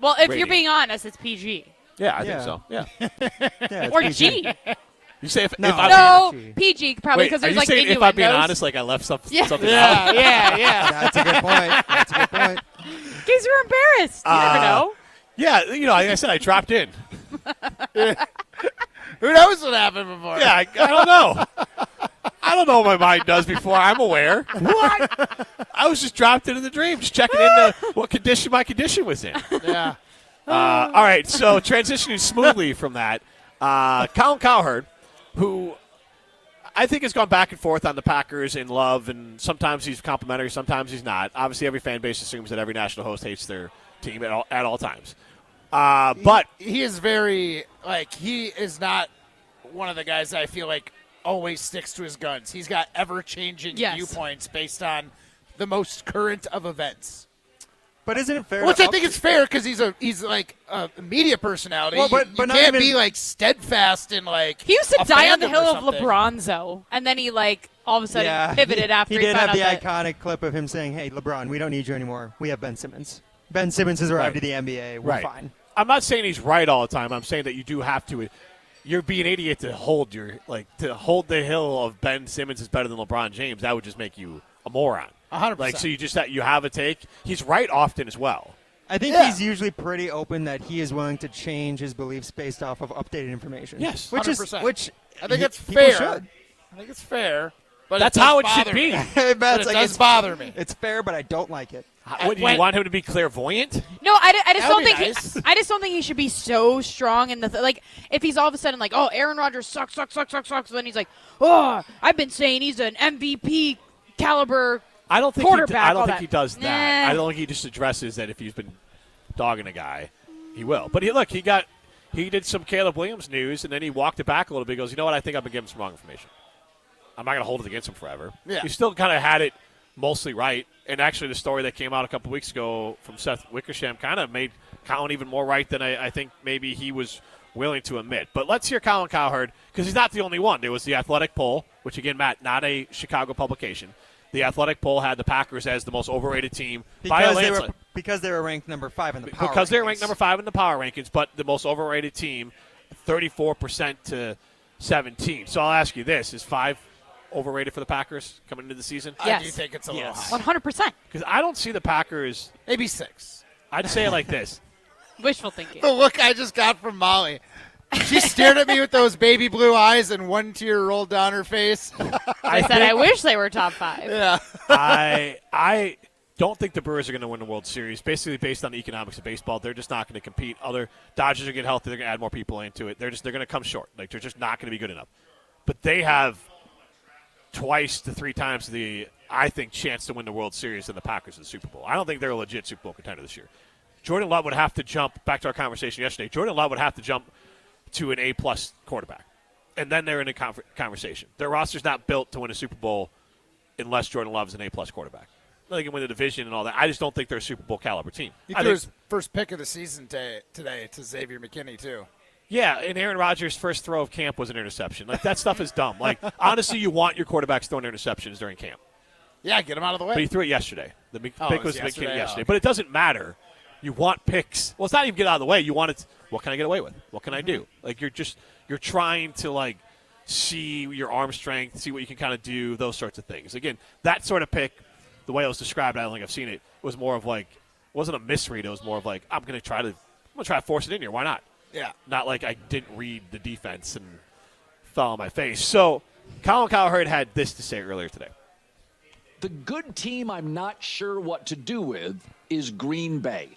Well, if rating. you're being honest, it's PG. Yeah, I think so. Yeah. Yeah, Or it's G. You say if No. if I'm No, PG. PG probably Wait, because are there's you like saying if innuendos. I'm being honest, like I left something Yeah. out? Yeah. That's a good point. That's a good point. case you're embarrassed. You never know. Yeah, like I said, I dropped in. Who knows what happened before? Yeah, I don't know. I don't know what my mind does before I'm aware. What? I was just dropped into the dream, just checking into what condition my condition was in. Yeah. All right, so transitioning smoothly from that, Colin Cowherd, who I think has gone back and forth on the Packers in love, and sometimes he's complimentary, sometimes he's not. Obviously, every fan base assumes that every national host hates their team at all times. But he is very, he is not one of the guys that I feel like always sticks to his guns. He's got ever-changing viewpoints based on the most current of events. But isn't it fair? Which I think is fair because he's like a media personality. Well, but you not can't even- be like steadfast and like. He used to a die on the fandom hill or of something. LeBronzo, and then he all of a sudden pivoted after he did found have the out that iconic clip of him saying, "Hey, LeBron, we don't need you anymore. We have Ben Simmons. Ben Simmons has arrived to the NBA. We're fine." I'm not saying he's right all the time. I'm saying that you do have to. You're being an idiot to hold to hold the hill of Ben Simmons is better than LeBron James. That would just make you a moron. 100%. So you have a take. He's right often as well. I think he's usually pretty open that he is willing to change his beliefs based off of updated information. Yes, which 100%. which I think it's people fair. should. I think it's fair. But That's it does how it bother should be. me. Matt's But it like, does bother me. It's fair, but I don't like it. What, do you want him to be clairvoyant? No, I just That don't would be think nice. I just don't think he should be so strong in the if he's all of a sudden like, oh, Aaron Rodgers sucks, then he's like, oh, I've been saying he's an MVP caliber I don't think quarterback. I don't all think that. he does that. Nah. I don't think he just addresses that if he's been dogging a guy, he will. But he did some Caleb Williams news, and then he walked it back a little bit. He goes, you know what? I think I've been giving some wrong information. I'm not going to hold it against him forever. Yeah. He still kind of had it mostly right. And actually, the story that came out a couple weeks ago from Seth Wickersham kind of made Colin even more right than I think maybe he was willing to admit. But let's hear Colin Cowherd, because he's not the only one. There was the Athletic poll, which, again, Matt, not a Chicago publication. The Athletic poll had the Packers as the most overrated team by a landslide. Because they were ranked number 5 in the power Because they were rankings. ranked number 5 in the power rankings, but the most overrated team, 34% to 17. So I'll ask you this: is 5 overrated for the Packers coming into the season? Yes. I do think it's a little high. 100%. Because I don't see the Packers. Maybe 6. I'd say it like this. Wishful thinking. The look I just got from Molly. She stared at me with those baby blue eyes and one tear rolled down her face. I said I wish they were top 5. Yeah. I don't think the Brewers are going to win the World Series, basically based on the economics of baseball. They're just not going to compete. Other Dodgers are getting healthy. They're going to add more people into it. They're going to come short. They're just not going to be good enough. But they have twice to 3 times the, I think, chance to win the World Series than the Packers in the Super Bowl. I don't think they're a legit Super Bowl contender this year. Jordan Love would have to jump, back to our conversation yesterday, Jordan Love would have to jump to an A-plus quarterback. And then they're in a conversation. Their roster's not built to win a Super Bowl unless Jordan Love's an A-plus quarterback. They can win the division and all that. I just don't think they're a Super Bowl caliber team. He I threw think- his first pick of the season today to Xavier McKinney, too. Yeah, and Aaron Rodgers' first throw of camp was an interception. That stuff is dumb. Honestly, you want your quarterbacks throwing interceptions during camp. Yeah, get him out of the way. But he threw it yesterday. The pick it was was McKinney yesterday. okay. But it doesn't matter. You want picks. Well, it's not even get out of the way. You want it. What can I get away with? What can I do? You're trying to see your arm strength, see what you can kind of do, those sorts of things. Again, that sort of pick, the way it was described, I don't think I've seen it, was more of wasn't a misread. It was more of I'm going to try to force it in here. Why not? Yeah. Not like I didn't read the defense and fell on my face. So Colin Cowherd had this to say earlier today. The good team I'm not sure what to do with is Green Bay.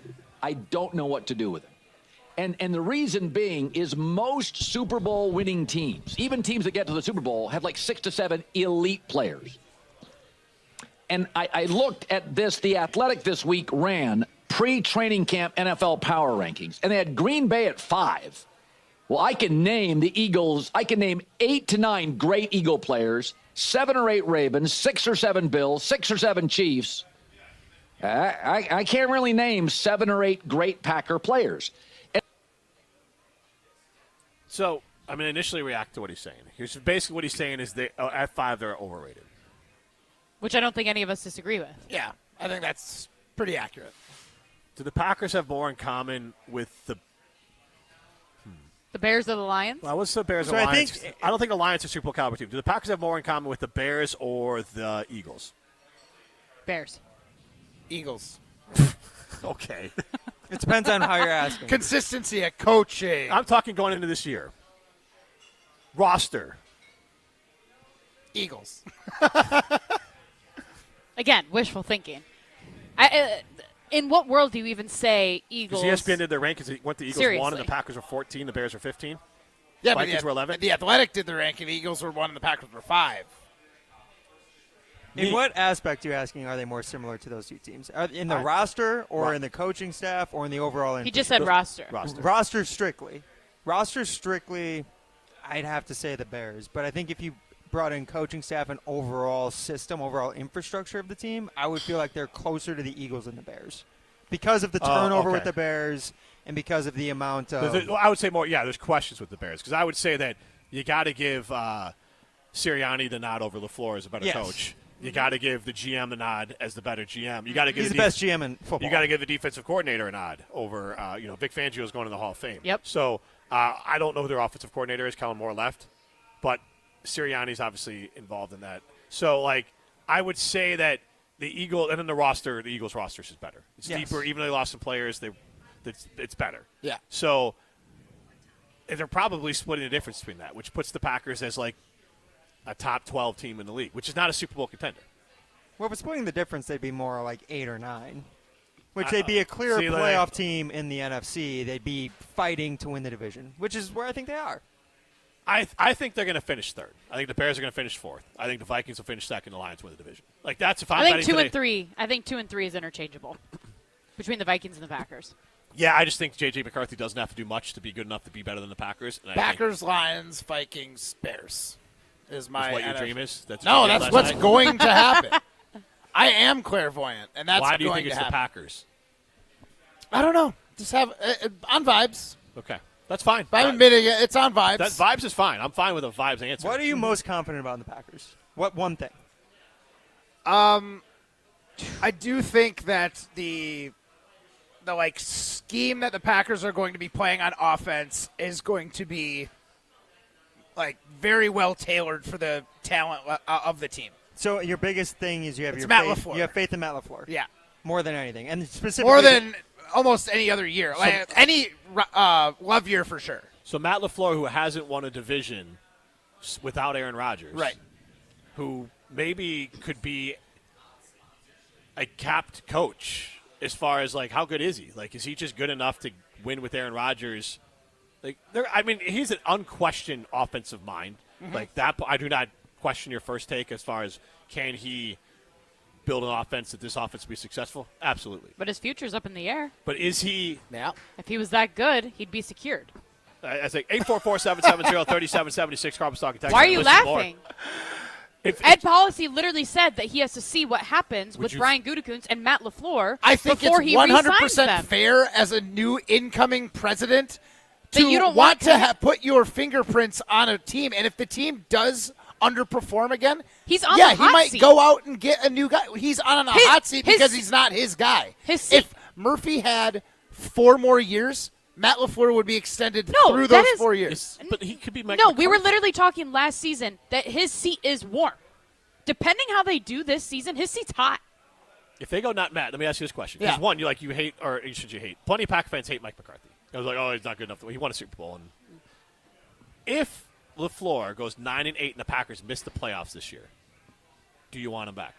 I don't know what to do with it. And the reason being is most Super Bowl winning teams, even teams that get to the Super Bowl, have 6 to 7 elite players. And I looked at this. The Athletic this week ran pre-training camp NFL power rankings, and they had Green Bay at 5. Well, I can name the Eagles. I can name 8 to 9 great Eagle players, 7 or 8 Ravens, 6 or 7 Bills, 6 or 7 Chiefs. I can't really name 7 or 8 great Packer players. So I'm going to initially react to what he's saying. Here's basically what he's saying is at 5 they're overrated. Which I don't think any of us disagree with. Yeah, I think that's pretty accurate. Do the Packers have more in common with the Bears or the Lions? Well, what's the Bears So and I Lions? think- I don't think the Lions are Super Bowl caliber team. Do the Packers have more in common with the Bears or the Eagles? Bears. Eagles. Okay. It depends on how you're asking. Consistency at coaching. I'm talking going into this year. Roster. Eagles. Again, wishful thinking. In what world do you even say Eagles? Because ESPN did their rankings. Went the Eagles 1 and Seriously. the Packers were 14. The Bears were 15. Yeah, Vikings but were 11. The Athletic did the ranking. The Eagles were 1 and the Packers were 5. In what aspect are you asking are they more similar to those two teams? In the roster or in the coaching staff or in the overall He just said roster. Roster strictly. Roster strictly, I'd have to say the Bears. But I think if you brought in coaching staff and overall system, overall infrastructure of the team, I would feel like they're closer to the Eagles than the Bears. Because of the turnover with the Bears and because of the amount of... I would say more, there's questions with the Bears. Because I would say that you got to give Sirianni the nod over LaFleur as a better coach. You got to give the GM the nod as the better GM. You got to give He's the best GM in football. You got to give the defensive coordinator a nod over. Vic Fangio is going to the Hall of Fame. Yep. So I don't know who their offensive coordinator is. Kellen Moore left, but Sirianni's obviously involved in that. So I would say that the Eagles and then the Eagles roster is better. It's deeper. Even though they lost some players, it's better. Yeah. So they're probably splitting the difference between that, which puts the Packers as a top 12 team in the league, which is not a Super Bowl contender. Well, if it's splitting the difference, they'd be more like 8 or 9, which they'd be a clear playoff team in the NFC. They'd be fighting to win the division, which is where I think they are. I think they're going to finish third. I think the Bears are going to finish fourth. I think the Vikings will finish second. The Lions win the division. That's if I'm I think betting 2 today. and 3. I think 2 and 3 is interchangeable between the Vikings and the Packers. Yeah, I just think J.J. McCarthy doesn't have to do much to be good enough to be better than the Packers. And Packers, Lions, Vikings, Bears is my what your dream is? That's what's going to happen. I am clairvoyant, and that's why do you going think to it's happen. the Packers? I don't know. Just have on vibes. Okay, that's fine. But I'm admitting it. It's on vibes. That vibes is fine. I'm fine with a vibes answer. What are you most confident about in the Packers? What one thing? I do think that the scheme that the Packers are going to be playing on offense is going to be very well tailored for the talent of the team. So your biggest thing is you have Matt faith. LaFleur. You have faith in Matt LaFleur. Yeah, more than anything, and specifically more than almost any other year, any love year for sure. So Matt LaFleur, who hasn't won a division without Aaron Rodgers, right? Who maybe could be a capped coach as far as how good is he? Is he just good enough to win with Aaron Rodgers? He's an unquestioned offensive mind. That, I do not question your first take as far as can he build an offense that this offense will be successful? Absolutely. But his future's up in the air. But is he? Yeah. If he was that good, he'd be secured. I think 844-770-3776. Carbon Stock Attack. Why are you laughing? Ed Policy literally said that he has to see what happens with Brian Gutekunst and Matt LaFleur I think before it's he 100% them. fair as a new incoming president That to you don't want want to put your fingerprints on a team. And if the team does underperform again, he's on the hot he might seat. go out and get a new guy. He's on a hot seat because he's not his guy. If Murphy had 4 more years, Matt LaFleur would be extended through those 4 years. But he could be Mike No, we were McCarthy. literally talking last season that his seat is warm. Depending how they do this season, his seat's hot. If they go not Matt, let me ask you this question. Because one, you hate, or should you hate? Plenty of Pack fans hate Mike McCarthy. I was like, he's not good enough. He won a Super Bowl. And if LaFleur goes 9-8 and the Packers miss the playoffs this year, do you want him back?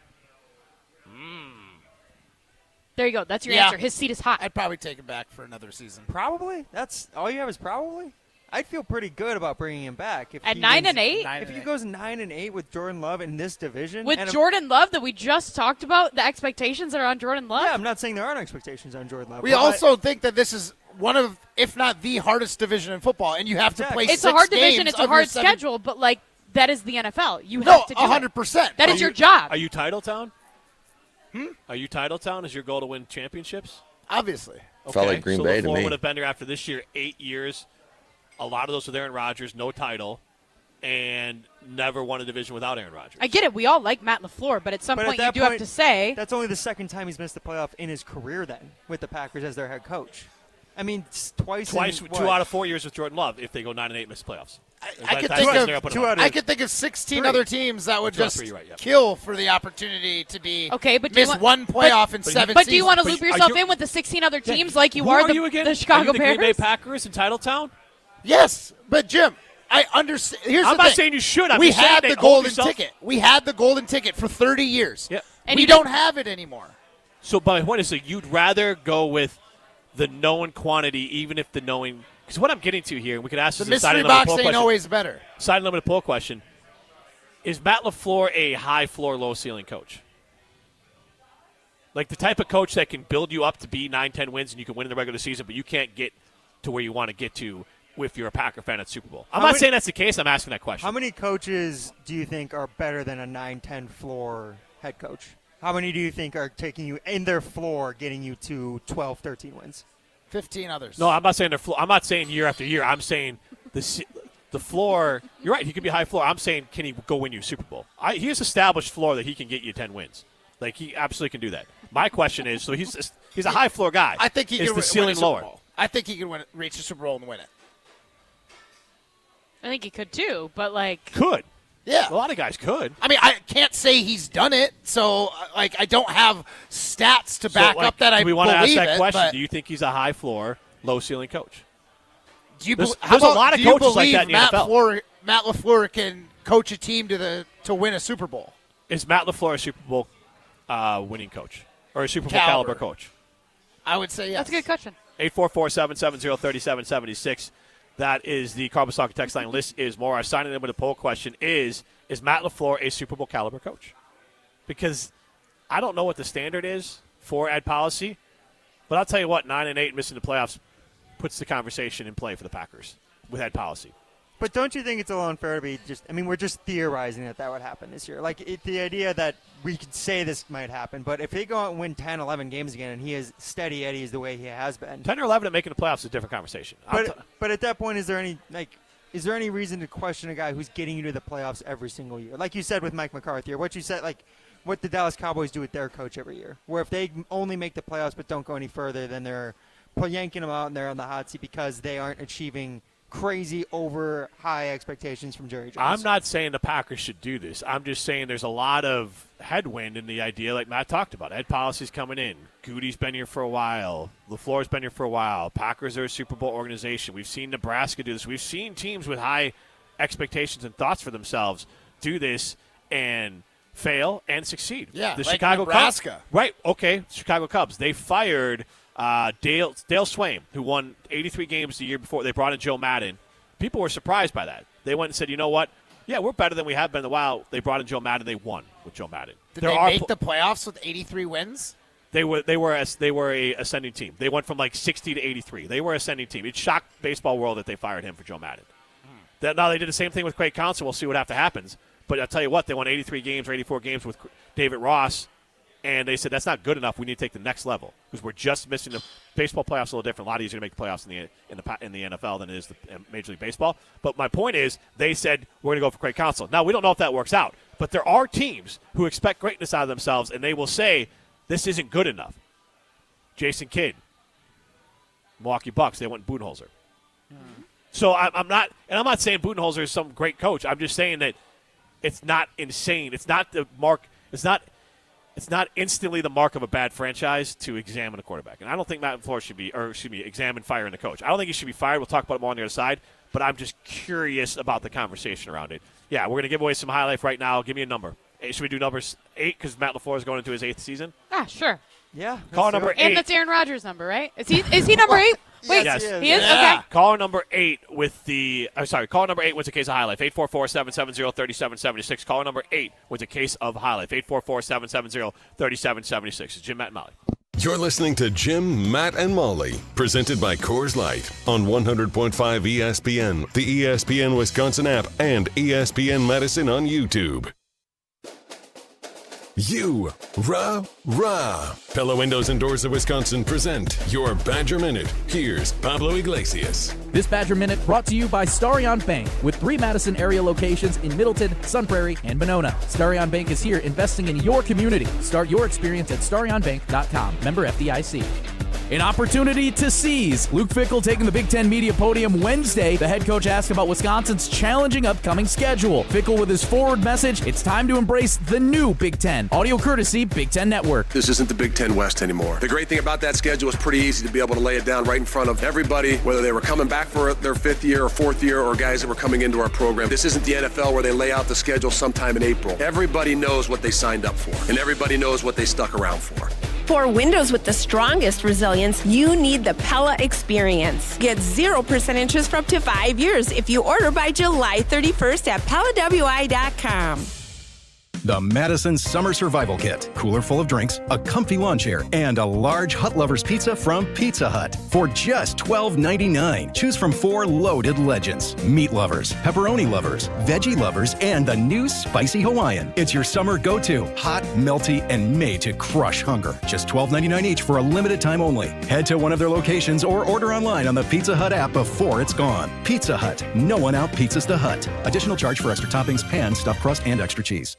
There you go. That's your answer. His seat is hot. I'd probably take him back for another season. Probably. That's all you have is probably. I'd feel pretty good about bringing him back. If At he 9-8? If he goes 9-8 with Jordan Love in this division. With and Jordan Love that we just talked about, the expectations that are on Jordan Love? Yeah, I'm not saying there aren't expectations on Jordan Love. We also think that this is one of, if not the hardest division in football, and you have to play It's 6 a hard division. games It's a of hard your 7 schedule, but that is the NFL. You have to do 100%. That is your job. Are you title town? Are you title town? Is your goal to win championships? Obviously. Okay. Felt like Green Bay to LaFleur me. would have been there after this year, 8 years. A lot of those with Aaron Rodgers, no title, and never won a division without Aaron Rodgers. I get it. We all like Matt LaFleur, but at some point you do have to say. That's only the second time he's missed the playoff in his career then with the Packers as their head coach. I mean, twice, 2 out of 4 years with Jordan Love if they go 9-8 and miss playoffs. I could think of 16 other teams that would just kill for the opportunity to be miss one playoff in 7 seasons. But do you want to loop yourself in with the 16 other teams like you are the Chicago Bears? Green Bay Packers in Titletown? Yes, but Jim, I understand. I'm not saying you should. We had the golden ticket. We had the golden ticket for 30 years. Yeah. And we don't have it anymore. So my point is that you'd rather go with the known quantity, even if the knowing. Because what I'm getting to here, we could ask the this mystery box ain't always better. Side limited poll question: is Matt LaFleur a high floor, low ceiling coach? Like the type of coach that can build you up to be 9-10 wins and you can win in the regular season, but you can't get to where you want to get to if you're a Packer fan at Super Bowl. I'm not saying that's the case. I'm asking that question. How many coaches do you think are better than a 9-10 floor head coach? How many do you think are taking you in their floor, getting you to 12, 13 wins? 15 others. No, I'm not saying I'm not saying year after year. I'm saying the floor. You're right. He could be high floor. I'm saying can he go win you a Super Bowl? He has established floor that he can get you 10 wins. Like he absolutely can do that. My question is, so he's a high floor guy. I think he can the ceiling win a Super lower. Bowl. I think he can reach the Super Bowl and win it. I think he could too, but like could. Yeah, a lot of guys could. I mean, I can't say he's done it, so like I don't have stats to back up that I believe it. We want to ask that question. But do you think he's a high floor, low ceiling coach? There's a lot of coaches like that in the NFL. Matt LaFleur can coach a team to win a Super Bowl. Is Matt LaFleur a Super Bowl winning coach or a Super Bowl caliber coach? I would say yes. That's a good question. 844-770-3776. That is the Carbon Soccer text line. List is more. Our signing in with a poll question is Matt LaFleur a Super Bowl caliber coach? Because I don't know what the standard is for ad policy, but I'll tell you what, 9-8 missing the playoffs puts the conversation in play for the Packers with ad policy. But don't you think it's a little unfair to be we're just theorizing that would happen this year. Like, the idea that we could say this might happen, but if they go out and win 10, 11 games again and he is steady Eddie is the way he has been. 10 or 11 and making the playoffs is a different conversation. But at that point, is there any reason to question a guy who's getting you to the playoffs every single year? Like you said with Mike McCarthy, or what you said, like what the Dallas Cowboys do with their coach every year, where if they only make the playoffs but don't go any further, then they're yanking them out and they're on the hot seat because they aren't achieving crazy over high expectations from Jerry Jones. I'm not saying the Packers should do this. I'm just saying there's a lot of headwind in the idea, like Matt talked about. Ed policy's coming in. Goody's been here for a while. LaFleur's been here for a while. Packers are a Super Bowl organization. We've seen Nebraska do this. We've seen teams with high expectations and thoughts for themselves do this and fail and succeed. Yeah, the like Chicago Nebraska. Cubs. Right, okay, Chicago Cubs. They fired Dale Swaim, who won 83 games the year before. They brought in Joe Madden. People were surprised by that. They went and said, you know what? Yeah, we're better than we have been in a while. They brought in Joe Madden. They won with Joe Madden. Did they make the playoffs with 83 wins? They were a ascending team. They went from like 60 to 83. They were an ascending team. It shocked baseball world that they fired him for Joe Madden. Now they did the same thing with Craig Counsell. We'll see what happens. But I'll tell you what, they won 83 games or 84 games with David Ross. And they said, that's not good enough. We need to take the next level because we're just missing the baseball playoffs. A little different. A lot easier to make the playoffs in the NFL than it is the Major League Baseball. But my point is, they said we're going to go for Craig Counsell. Now we don't know if that works out, but there are teams who expect greatness out of themselves, and they will say this isn't good enough. Jason Kidd, Milwaukee Bucks, they went Budenholzer. So I'm not saying Budenholzer is some great coach. I'm just saying that it's not insane. It's not the mark. It's not instantly the mark of a bad franchise to examine a quarterback. And I don't think Matt LaFleur should be, examine firing the coach. I don't think he should be fired. We'll talk about it more on the other side. But I'm just curious about the conversation around it. Yeah, we're going to give away some highlight right now. Give me a number. Should we do numbers 8 because Matt LaFleur is going into his 8th season? Sure. Yeah. Call number 8. And that's Aaron Rodgers' number, right? Is he number 8? Wait, yes. He is? Okay. Caller number 8 with the caller number 8 wins a case of High Life. 844-770-3776. Caller number 8 wins a case of High Life. 844-770-3776. It's Jim, Matt, and Molly. You're listening to Jim, Matt, and Molly, presented by Coors Light on 100.5 ESPN, the ESPN Wisconsin app, and ESPN Medicine on YouTube. Rah. Pella Windows and Doors of Wisconsin present your Badger Minute. Here's Pablo Iglesias. This Badger Minute brought to you by Starion Bank with 3 Madison area locations in Middleton, Sun Prairie, and Monona. Starion Bank is here investing in your community. Start your experience at starionbank.com. Member FDIC. An opportunity to seize. Luke Fickell taking the Big Ten media podium Wednesday. The head coach asked about Wisconsin's challenging upcoming schedule. Fickell with his forward message, it's time to embrace the new Big Ten. Audio courtesy Big Ten Network. This isn't the Big Ten West anymore. The great thing about that schedule is pretty easy to be able to lay it down right in front of everybody, whether they were coming back for their 5th year or 4th year or guys that were coming into our program. This isn't the NFL where they lay out the schedule sometime in April. Everybody knows what they signed up for, and everybody knows what they stuck around for. For windows with the strongest resilience, you need the Pella Experience. Get 0% interest for up to 5 years if you order by July 31st at PellaWI.com. The Madison Summer Survival Kit. Cooler full of drinks, a comfy lawn chair, and a large Hut Lovers pizza from Pizza Hut for just $12.99. Choose from 4 loaded legends. Meat lovers, pepperoni lovers, veggie lovers, and the new Spicy Hawaiian. It's your summer go-to. Hot, melty, and made to crush hunger. Just $12.99 each for a limited time only. Head to one of their locations or order online on the Pizza Hut app before it's gone. Pizza Hut. No one out-pizzas the Hut. Additional charge for extra toppings, pan, stuffed crust, and extra cheese.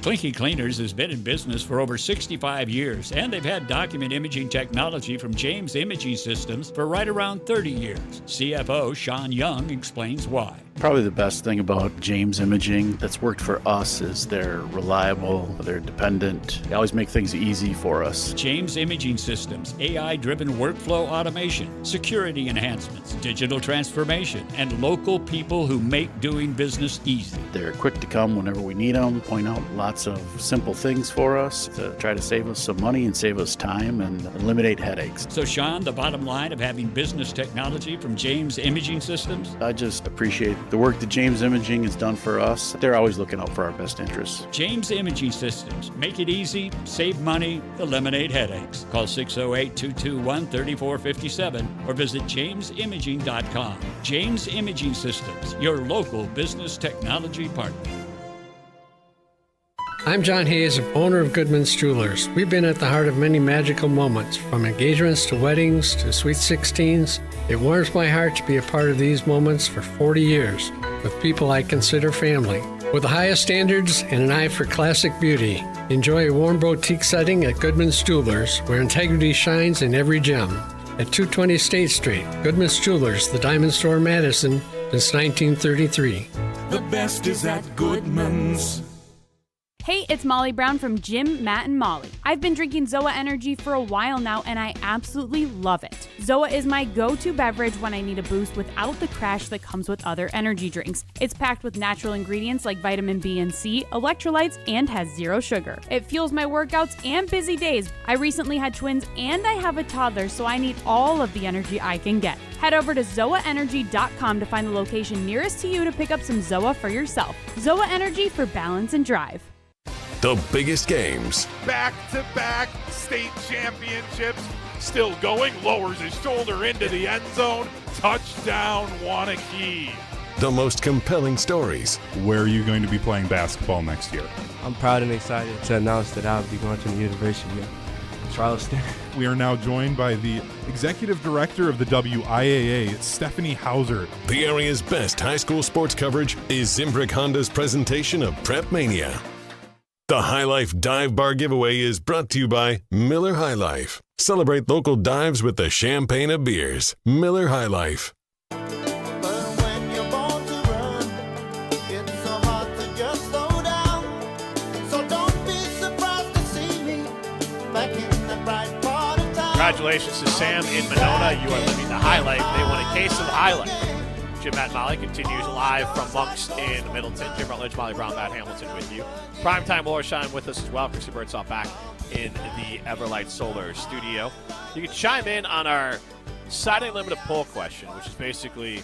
Clinky Cleaners has been in business for over 65 years, and they've had document imaging technology from James Imaging Systems for right around 30 years. CFO Sean Young explains why. Probably the best thing about James Imaging that's worked for us is they're reliable, they're dependent, they always make things easy for us. James Imaging Systems, AI-driven workflow automation, security enhancements, digital transformation, and local people who make doing business easy. They're quick to come whenever we need them, point out lots of simple things for us to try to save us some money and save us time and eliminate headaches. So Sean, the bottom line of having business technology from James Imaging Systems? I just appreciate the work that James Imaging has done for us. They're always looking out for our best interests. James Imaging Systems. Make it easy, save money, eliminate headaches. Call 608-221-3457 or visit jamesimaging.com. James Imaging Systems, your local business technology partner. I'm John Hayes, owner of Goodman's Jewelers. We've been at the heart of many magical moments, from engagements to weddings to sweet 16s. It warms my heart to be a part of these moments for 40 years with people I consider family. With the highest standards and an eye for classic beauty, enjoy a warm boutique setting at Goodman's Jewelers, where integrity shines in every gem. At 220 State Street, Goodman's Jewelers, the Diamond Store, Madison, since 1933. The best is at Goodman's. Hey, it's Molly Brown from Jim, Matt, and Molly. I've been drinking ZOA Energy for a while now, and I absolutely love it. ZOA is my go-to beverage when I need a boost without the crash that comes with other energy drinks. It's packed with natural ingredients like vitamin B and C, electrolytes, and has 0 sugar. It fuels my workouts and busy days. I recently had twins, and I have a toddler, so I need all of the energy I can get. Head over to ZOAEnergy.com to find the location nearest to you to pick up some ZOA for yourself. ZOA Energy for balance and drive. The biggest games. Back-to-back state championships. Still going, lowers his shoulder into the end zone. Touchdown, Wanakee. The most compelling stories. Where are you going to be playing basketball next year? I'm proud and excited to announce that I'll be going to the University of Charleston. We are now joined by the Executive Director of the WIAA, Stephanie Hauser. The area's best high school sports coverage is Zimbrick Honda's presentation of Prep Mania. The High Life Dive Bar giveaway is brought to you by Miller High Life. Celebrate local dives with the champagne of beers. Miller High Life. Congratulations to Sam in Monona. You are living the High Life. They won a case of the High Life. Jim, Matt, and Molly continues live from Monks in Middleton. Jim Rutledge, Molly Brown, Matt Hamilton with you. Primetime Wollersheim with us as well. Chrissy Birdsall back in the Everlight Solar studio. You can chime in on our Saturday Limited poll question, which is basically,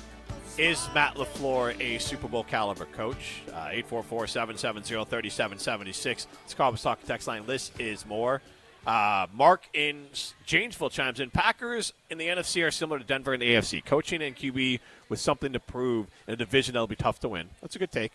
is Matt LaFleur a Super Bowl caliber coach? 844-770-3776. It's Columbus Talk text line. This is more. Mark in Janesville chimes in. Packers in the NFC are similar to Denver in the AFC. Coaching and QB with something to prove in a division that'll be tough to win. That's a good take.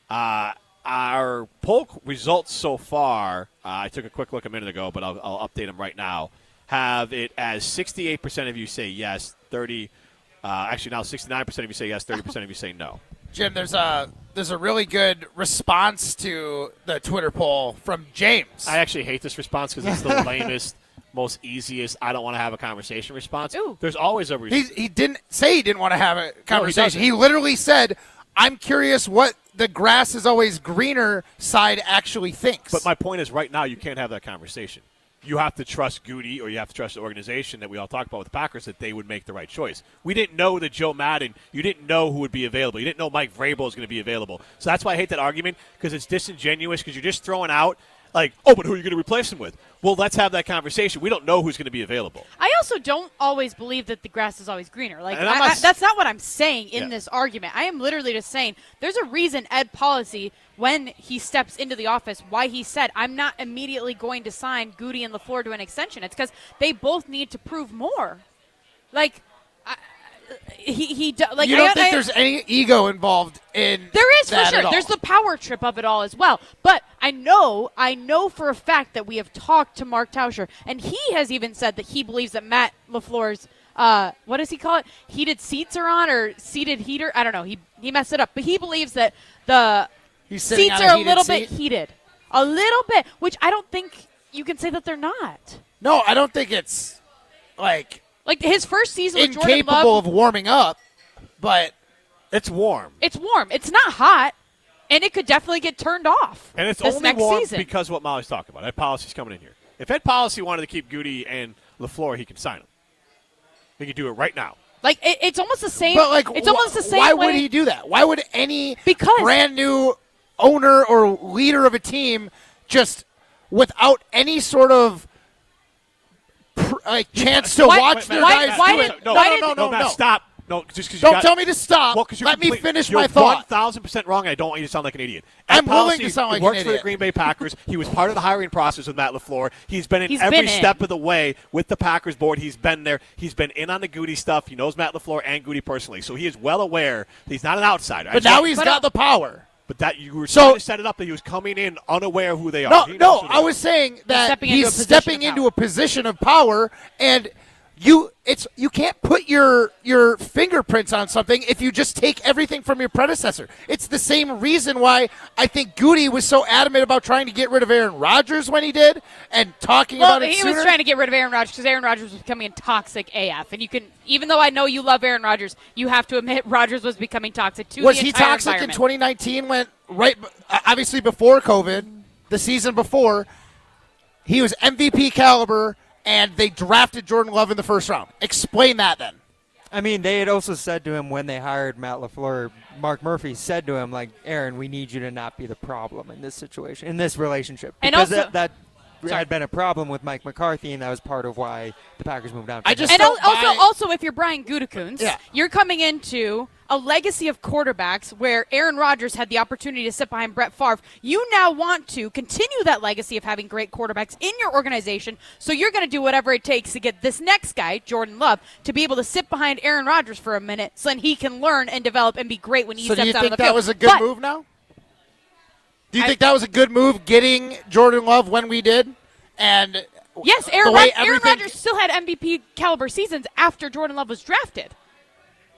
Our poll results so far, I took a quick look a minute ago, but I'll update them right now, have it as 68% of you say yes, 69% of you say yes, 30% of you say no. Jim, there's a really good response to the Twitter poll from James. I actually hate this response because it's the lamest, most easiest, I don't want to have a conversation response. There's always a reason. He didn't say he didn't want to have a conversation. doesn't. He literally said, I'm curious what the grass is always greener side actually thinks. But my point is, right now, you can't have that conversation. You have to trust Goody, or you have to trust the organization that we all talked about with the Packers, that they would make the right choice. We didn't know that Joe Madden, you didn't know who would be available. You didn't know Mike Vrabel was going to be available. So that's why I hate that argument, because it's disingenuous, because you're just throwing out, like, oh, but who are you going to replace him with? Well, let's have that conversation. We don't know who's going to be available. I also don't always believe that the grass is always greener. Like, And I'm not that's not what I'm saying in Yeah. this argument. I am literally just saying there's a reason Ed Policy, when he steps into the office, why he said, I'm not immediately going to sign Goody and LaFleur to an extension. It's because they both need to prove more. Like, you don't think there's any ego involved in there is, that for sure. at all? There's the power trip of it all as well. But I know for a fact that we have talked to Mark Tauscher, and he has even said that he believes that Matt LaFleur's what does he call it? Heated seats are on, or seated heater? I don't know. He messed it up. But he believes that the sitting seats on a are a heated little seat? bit heated. A little bit, which I don't think you can say that they're not. No, I don't think it's like his first season with Jordan incapable Love. of warming up, but it's warm. It's warm. It's not hot, and it could definitely get turned off. And it's this only next warm season. because of what Molly's talking about. Ed Policy's coming in here. If Ed Policy wanted to keep Goody and LaFleur, he can sign them. He could do it right now. Like it's almost the same. But like, it's almost the same. Why way. would he do that? Why would any Because brand new owner or leader of a team just without any sort of chance to watch their guys do it? No, Matt, stop. No, just because don't tell me to stop. Well, Let me finish my thought. 1,000% wrong. I don't want you to sound like an idiot. I'm Ed willing Policy to sound like an works for the idiot. Green Bay Packers. He was part of the hiring process with Matt LaFleur. He's been in He's every been in. step of the way with the Packers board. He's been there. He's been in on the Goody stuff. He knows Matt LaFleur and Goody personally, so he is well aware that he's not an outsider. But now he's got the power. But that you were trying to set it up that he was coming in unaware of who they are. No, He knows no, who they I are. was saying that He's he's stepping into a position of power, and you can't put your fingerprints on something if you just take everything from your predecessor. It's the same reason why I think Goody was so adamant about trying to get rid of Aaron Rodgers when he did, and talking about it he sooner. was trying to get rid of Aaron Rodgers because Aaron Rodgers was becoming toxic AF. And you can, even though I know you love Aaron Rodgers, you have to admit Rodgers was becoming toxic too. Was he toxic in 2019? When obviously before COVID, the season before, he was MVP caliber, and they drafted Jordan Love in the first round. Explain that then. I mean, they had also said to him when they hired Matt LaFleur, Mark Murphy said to him, like, Aaron, we need you to not be the problem in this situation, in this relationship. And Because also- that had been a problem with Mike McCarthy, and that was part of why the Packers moved on. Also, if you're Brian Gutekunst, you're coming into a legacy of quarterbacks where Aaron Rodgers had the opportunity to sit behind Brett Favre. You now want to continue that legacy of having great quarterbacks in your organization, so you're going to do whatever it takes to get this next guy, Jordan Love, to be able to sit behind Aaron Rodgers for a minute so then he can learn and develop and be great when he So steps do you out think on the that field. was a good move now? Do you think that was a good move, getting Jordan Love when we did? And Yes, Aaron Rodgers still had MVP caliber seasons after Jordan Love was drafted.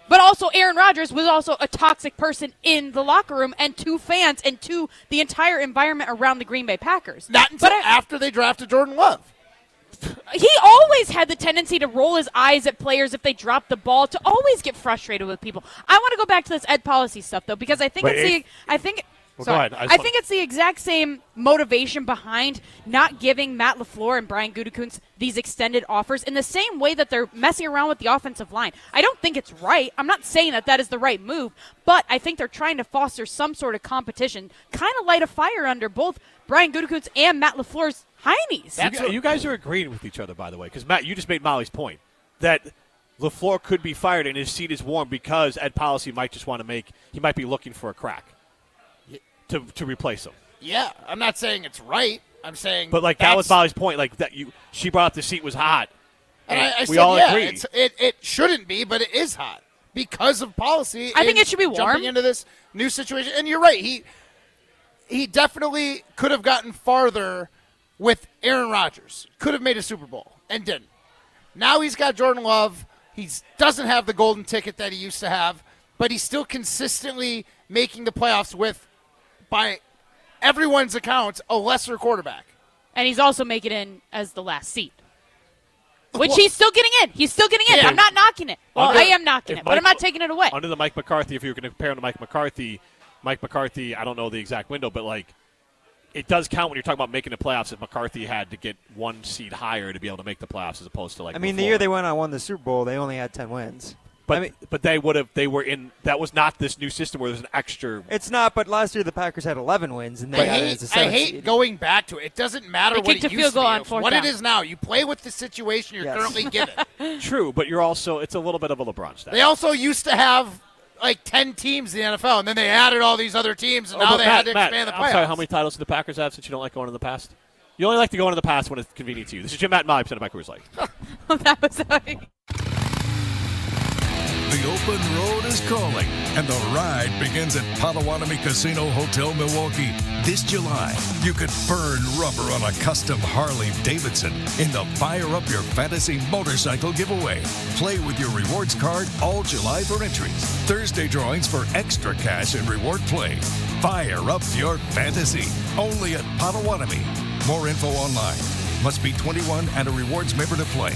But also, Aaron Rodgers was also a toxic person in the locker room and to fans and to the entire environment around the Green Bay Packers. Not until after they drafted Jordan Love. He always had the tendency to roll his eyes at players if they dropped the ball, to always get frustrated with people. I want to go back to this Ed Policy stuff, though, because I think Wait, go ahead. I think it's the exact same motivation behind not giving Matt LaFleur and Brian Gutekunst these extended offers in the same way that they're messing around with the offensive line. I don't think it's right. I'm not saying that is the right move, but I think they're trying to foster some sort of competition, kind of light a fire under both Brian Gutekunst and Matt LaFleur's heinies. You guys are agreeing with each other, by the way, because, Matt, you just made Molly's point that LaFleur could be fired and his seat is warm because Ed Policy might just want to he might be looking for a crack to replace him. Yeah, I'm not saying it's right. I'm saying, But that was Molly's point. She brought up the seat was hot, and I we said, all yeah, agree. it shouldn't be, but it is hot because of policy. I think in it should be warm. Jumping into this new situation, and you're right. He definitely could have gotten farther with Aaron Rodgers. Could have made a Super Bowl and didn't. Now he's got Jordan Love. He doesn't have the golden ticket that he used to have, but he's still consistently making the playoffs with, by everyone's account, a lesser quarterback. And he's also making it in as the last seed. Which he's still getting in. He's still getting in. Yeah. I'm not knocking it. Well, I am knocking it, but I'm not taking it away. Under the Mike McCarthy, if you were going to compare him to Mike McCarthy, I don't know the exact window, but like it does count when you're talking about making the playoffs. If McCarthy had to get one seed higher to be able to make the playoffs, as opposed to like. I mean, before. the year they went on and won the Super Bowl, they only had 10 wins. But they were in. That was not this new system where there's an extra. It's not. But last year the Packers had 11 wins, and they got it as a 7th I hate seed. going back to it. It doesn't matter They what kicked it a used field to goal be. on It's fourth what down. it is now. You play with the situation you're currently given. True, but you're also. It's a little bit of a LeBron stat. They also used to have like 10 teams in the NFL, and then they added all these other teams, and now they had to expand the playoffs. I'm sorry, how many titles do the Packers have since you don't like going in the past? You only like to go into the past when it's convenient to you. This is Jim, Matt, and Molly, presented by Coors Light. That was The open road is calling, and the ride begins at Potawatomi Casino Hotel Milwaukee. This July, you could burn rubber on a custom Harley-Davidson in the Fire Up Your Fantasy motorcycle giveaway. Play with your rewards card all July for entries. Thursday drawings for extra cash and reward play. Fire up your fantasy, only at Potawatomi. More info online. Must be 21 and a rewards member to play.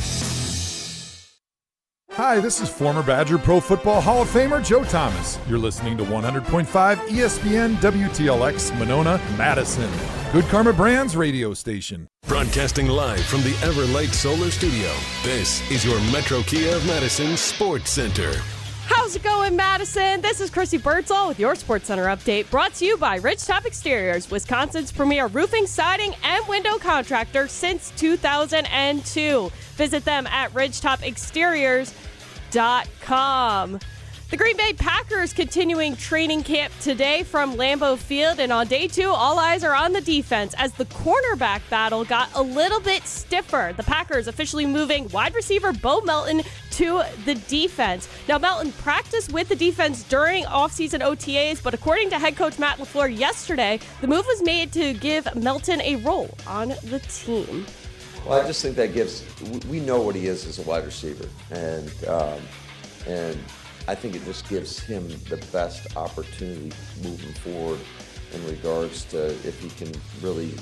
Hi, this is former Badger Pro Football Hall of Famer Joe Thomas. You're listening to 100.5 ESPN WTLX Monona, Madison. Good Karma Brands radio station. Broadcasting live from the Everlight Solar Studio, this is your Metro Kia of Madison Sports Center. How's it going, Madison? This is Chrissy Birdsall with your Sports Center update, brought to you by Ridgetop Exteriors, Wisconsin's premier roofing, siding, and window contractor since 2002. Visit them at ridgetopexteriors.com. The Green Bay Packers continuing training camp today from Lambeau Field, and on day 2, all eyes are on the defense as the cornerback battle got a little bit stiffer. The Packers officially moving wide receiver Bo Melton to the defense. Now, Melton practiced with the defense during offseason OTAs, but according to head coach Matt LaFleur yesterday, the move was made to give Melton a role on the team. Well, I just think that we know what he is as a wide receiver, and I think it just gives him the best opportunity moving forward in regards to if he can really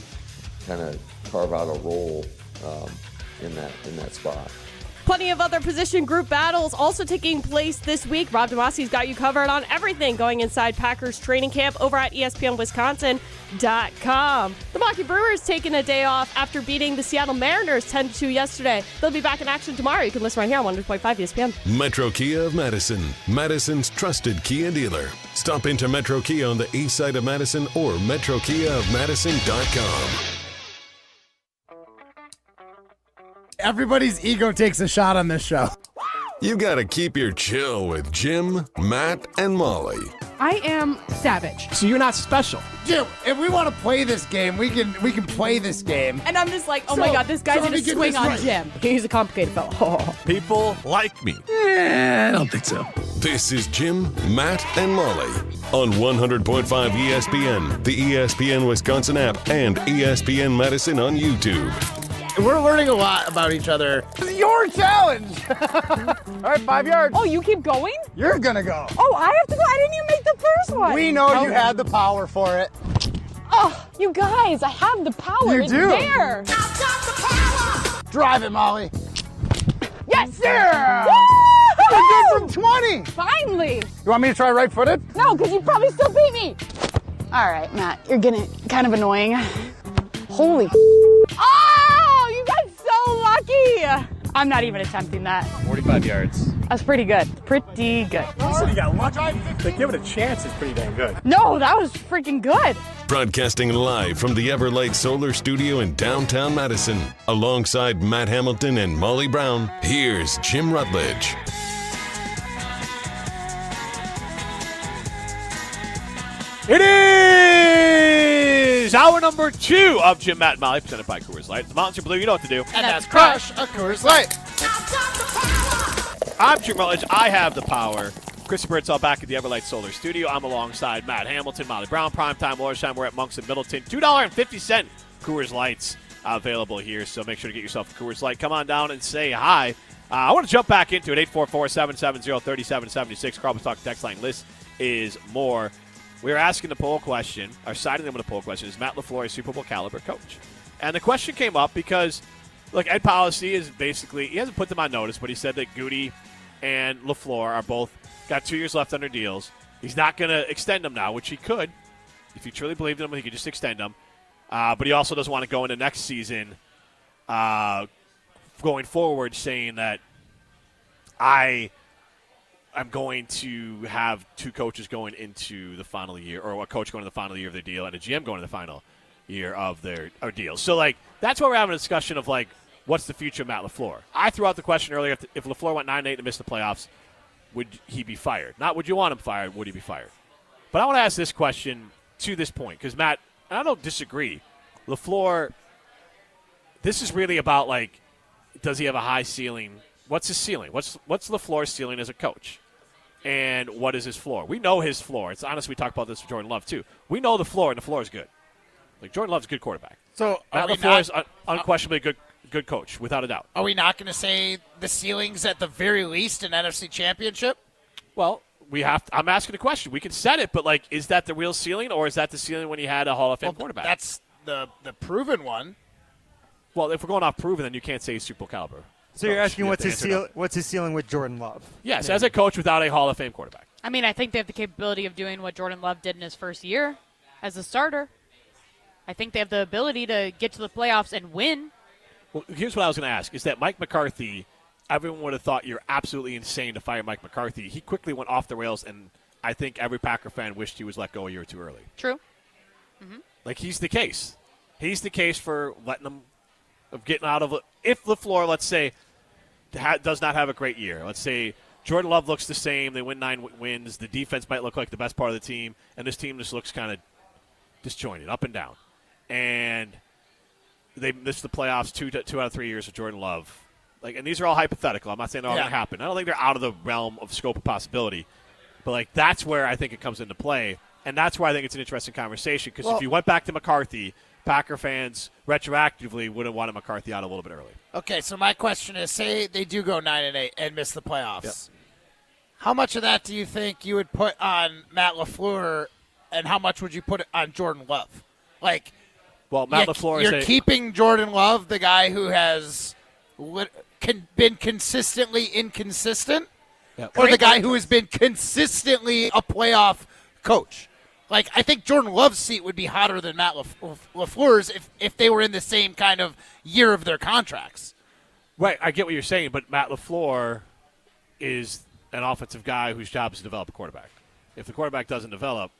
kind of carve out a role in that spot. Plenty of other position group battles also taking place this week. Rob DeMassi's got you covered on everything going inside Packers training camp over at ESPNWisconsin.com. The Milwaukee Brewers taking a day off after beating the Seattle Mariners 10-2 yesterday. They'll be back in action tomorrow. You can listen right here on 100.5 ESPN. Metro Kia of Madison, Madison's trusted Kia dealer. Stop into Metro Kia on the east side of Madison or metrokiaofmadison.com. Everybody's ego takes a shot on this show. You gotta keep your chill with Jim, Matt, and Molly. I am savage. So you're not special. Jim, if we want to play this game, we can play this game. And I'm just like, oh my God, this guy's let going me to get swing this on right. Jim. He's a complicated fellow. People like me. I don't think so. This is Jim, Matt, and Molly on 100.5 ESPN, the ESPN Wisconsin app, and ESPN Madison on YouTube. We're learning a lot about each other. Your challenge. All right, 5 yards. Oh, you keep going? You're going to go. Oh, I have to go. I didn't even make the first one. We know you had the power for it. Oh, you guys, I have the power. You it's do. there. Drive it, Molly. Yes, sir. Yeah. Woo-hoo! You're good from 20. Finally. You want me to try right-footed? No, because you probably still beat me. All right, Matt, you're getting kind of annoying. Holy. Oh, you got so lucky. I'm not even attempting that. 45 yards. That's pretty good. Pretty good. So you got lucky. To give it a chance is pretty dang good. No, that was freaking good. Broadcasting live from the Everlight Solar Studio in downtown Madison, alongside Matt Hamilton and Molly Brown, here's Jim Rutledge. It is hour number 2 of Jim, Matt, and Molly, presented by Coors Light. The mountains are blue, you know what to do. And that's crush a Coors Light. I'm Jim Rutledge. I have the power. Chrissy Birdsall back at the Everlight Solar Studio. I'm alongside Matt Hamilton, Molly Brown, Primetime Lorshine. We're at Monks in Middleton. $2.50 Coors Lights available here, so make sure to get yourself a Coors Light. Come on down and say hi. I want to jump back into it. 844-770-3776. Crawford Talk text line list is more. We were asking the poll question, or siding them with the poll question, is Matt LaFleur a Super Bowl caliber coach? And the question came up because Look, Ed Policy is basically, he hasn't put them on notice, but he said that Goody and LaFleur are both got 2 years left under deals. He's not going to extend them now, which he could. If he truly believed in them, he could just extend them. But he also doesn't want to go into next season going forward saying that I'm going to have two coaches going into the final year, or a coach going to the final year of their deal and a GM going to the final year of their deal. So, like, that's why we're having a discussion of, like, what's the future of Matt LaFleur? I threw out the question earlier, if LaFleur went 9-8 and missed the playoffs, would he be fired? Not would you want him fired, would he be fired? But I want to ask this question to this point, because, Matt, and I don't disagree, LaFleur, this is really about, like, does he have a high ceiling? What's his ceiling? What's LaFleur's ceiling as a coach? And what is his floor? We know his floor. It's honest, we talked about this with Jordan Love, too. We know the floor, and the floor is good. Like, Jordan Love's a good quarterback. So Matt LaFleur is unquestionably a good coach, without a doubt. Are we not going to say the ceiling's at the very least an NFC championship? Well, we have to, I'm asking a question. We can set it, but, like, is that the real ceiling, or is that the ceiling when he had a Hall of Fame quarterback? That's the proven one. Well, if we're going off proven, then you can't say he's Super Bowl caliber. So you're asking what's his ceiling with Jordan Love? Yes, as a coach without a Hall of Fame quarterback. I mean, I think they have the capability of doing what Jordan Love did in his first year as a starter. I think they have the ability to get to the playoffs and win. Well, here's what I was going to ask, is that Mike McCarthy, everyone would have thought you're absolutely insane to fire Mike McCarthy. He quickly went off the rails, and I think every Packer fan wished he was let go a year or two early. True. Mm-hmm. Like, he's the case. He's the case for letting them, of getting out of it. If LaFleur, let's say, does not have a great year, let's say Jordan Love looks the same, they win 9 wins, the defense might look like the best part of the team, and this team just looks kind of disjointed, up and down. And they missed the playoffs 2 out of 3 years with Jordan Love. Like, and these are all hypothetical. I'm not saying they're all going to happen. I don't think they're out of the realm of scope of possibility. But, like, that's where I think it comes into play. And that's why I think it's an interesting conversation. Because if you went back to McCarthy, Packer fans retroactively would have wanted McCarthy out a little bit early. Okay, so my question is, say they do go 9-8 and miss the playoffs. Yep. How much of that do you think you would put on Matt LaFleur, and how much would you put on Jordan Love? Like, well, Matt LaFleur you're keeping Jordan Love, the guy who has been consistently inconsistent, or the guy who has been consistently a playoff coach. Like, I think Jordan Love's seat would be hotter than Matt LaFleur's if they were in the same kind of year of their contracts. Right, I get what you're saying, but Matt LaFleur is an offensive guy whose job is to develop a quarterback. If the quarterback doesn't develop,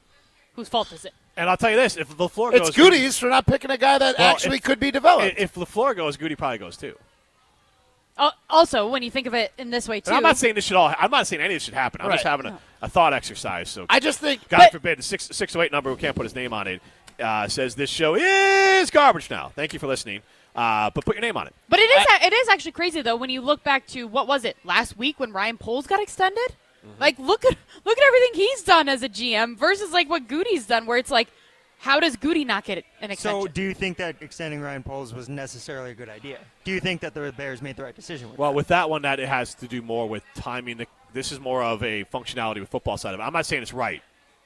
whose fault is it? And I'll tell you this: if LaFleur goes, it's Goody's for not picking a guy that actually could be developed. If LaFleur goes, Goody probably goes too. Also, when you think of it in this way too, and I'm not saying this should all. I'm not saying any of this should happen. I'm just having a thought exercise. So I just think, God forbid, the 608 number, who can't put his name on it, says this show is garbage now. Thank you for listening, but put your name on it. But it is actually crazy though when you look back to what was it last week when Ryan Poles got extended. Mm-hmm. Like look at everything he's done as a GM versus like what Goody's done, where it's like, how does Goody not get an extension? So do you think that extending Ryan Poles was necessarily a good idea? Do you think that the Bears made the right decision with with that one, that it has to do more with timing. This is more of a functionality with football side of it. I'm not saying it's right,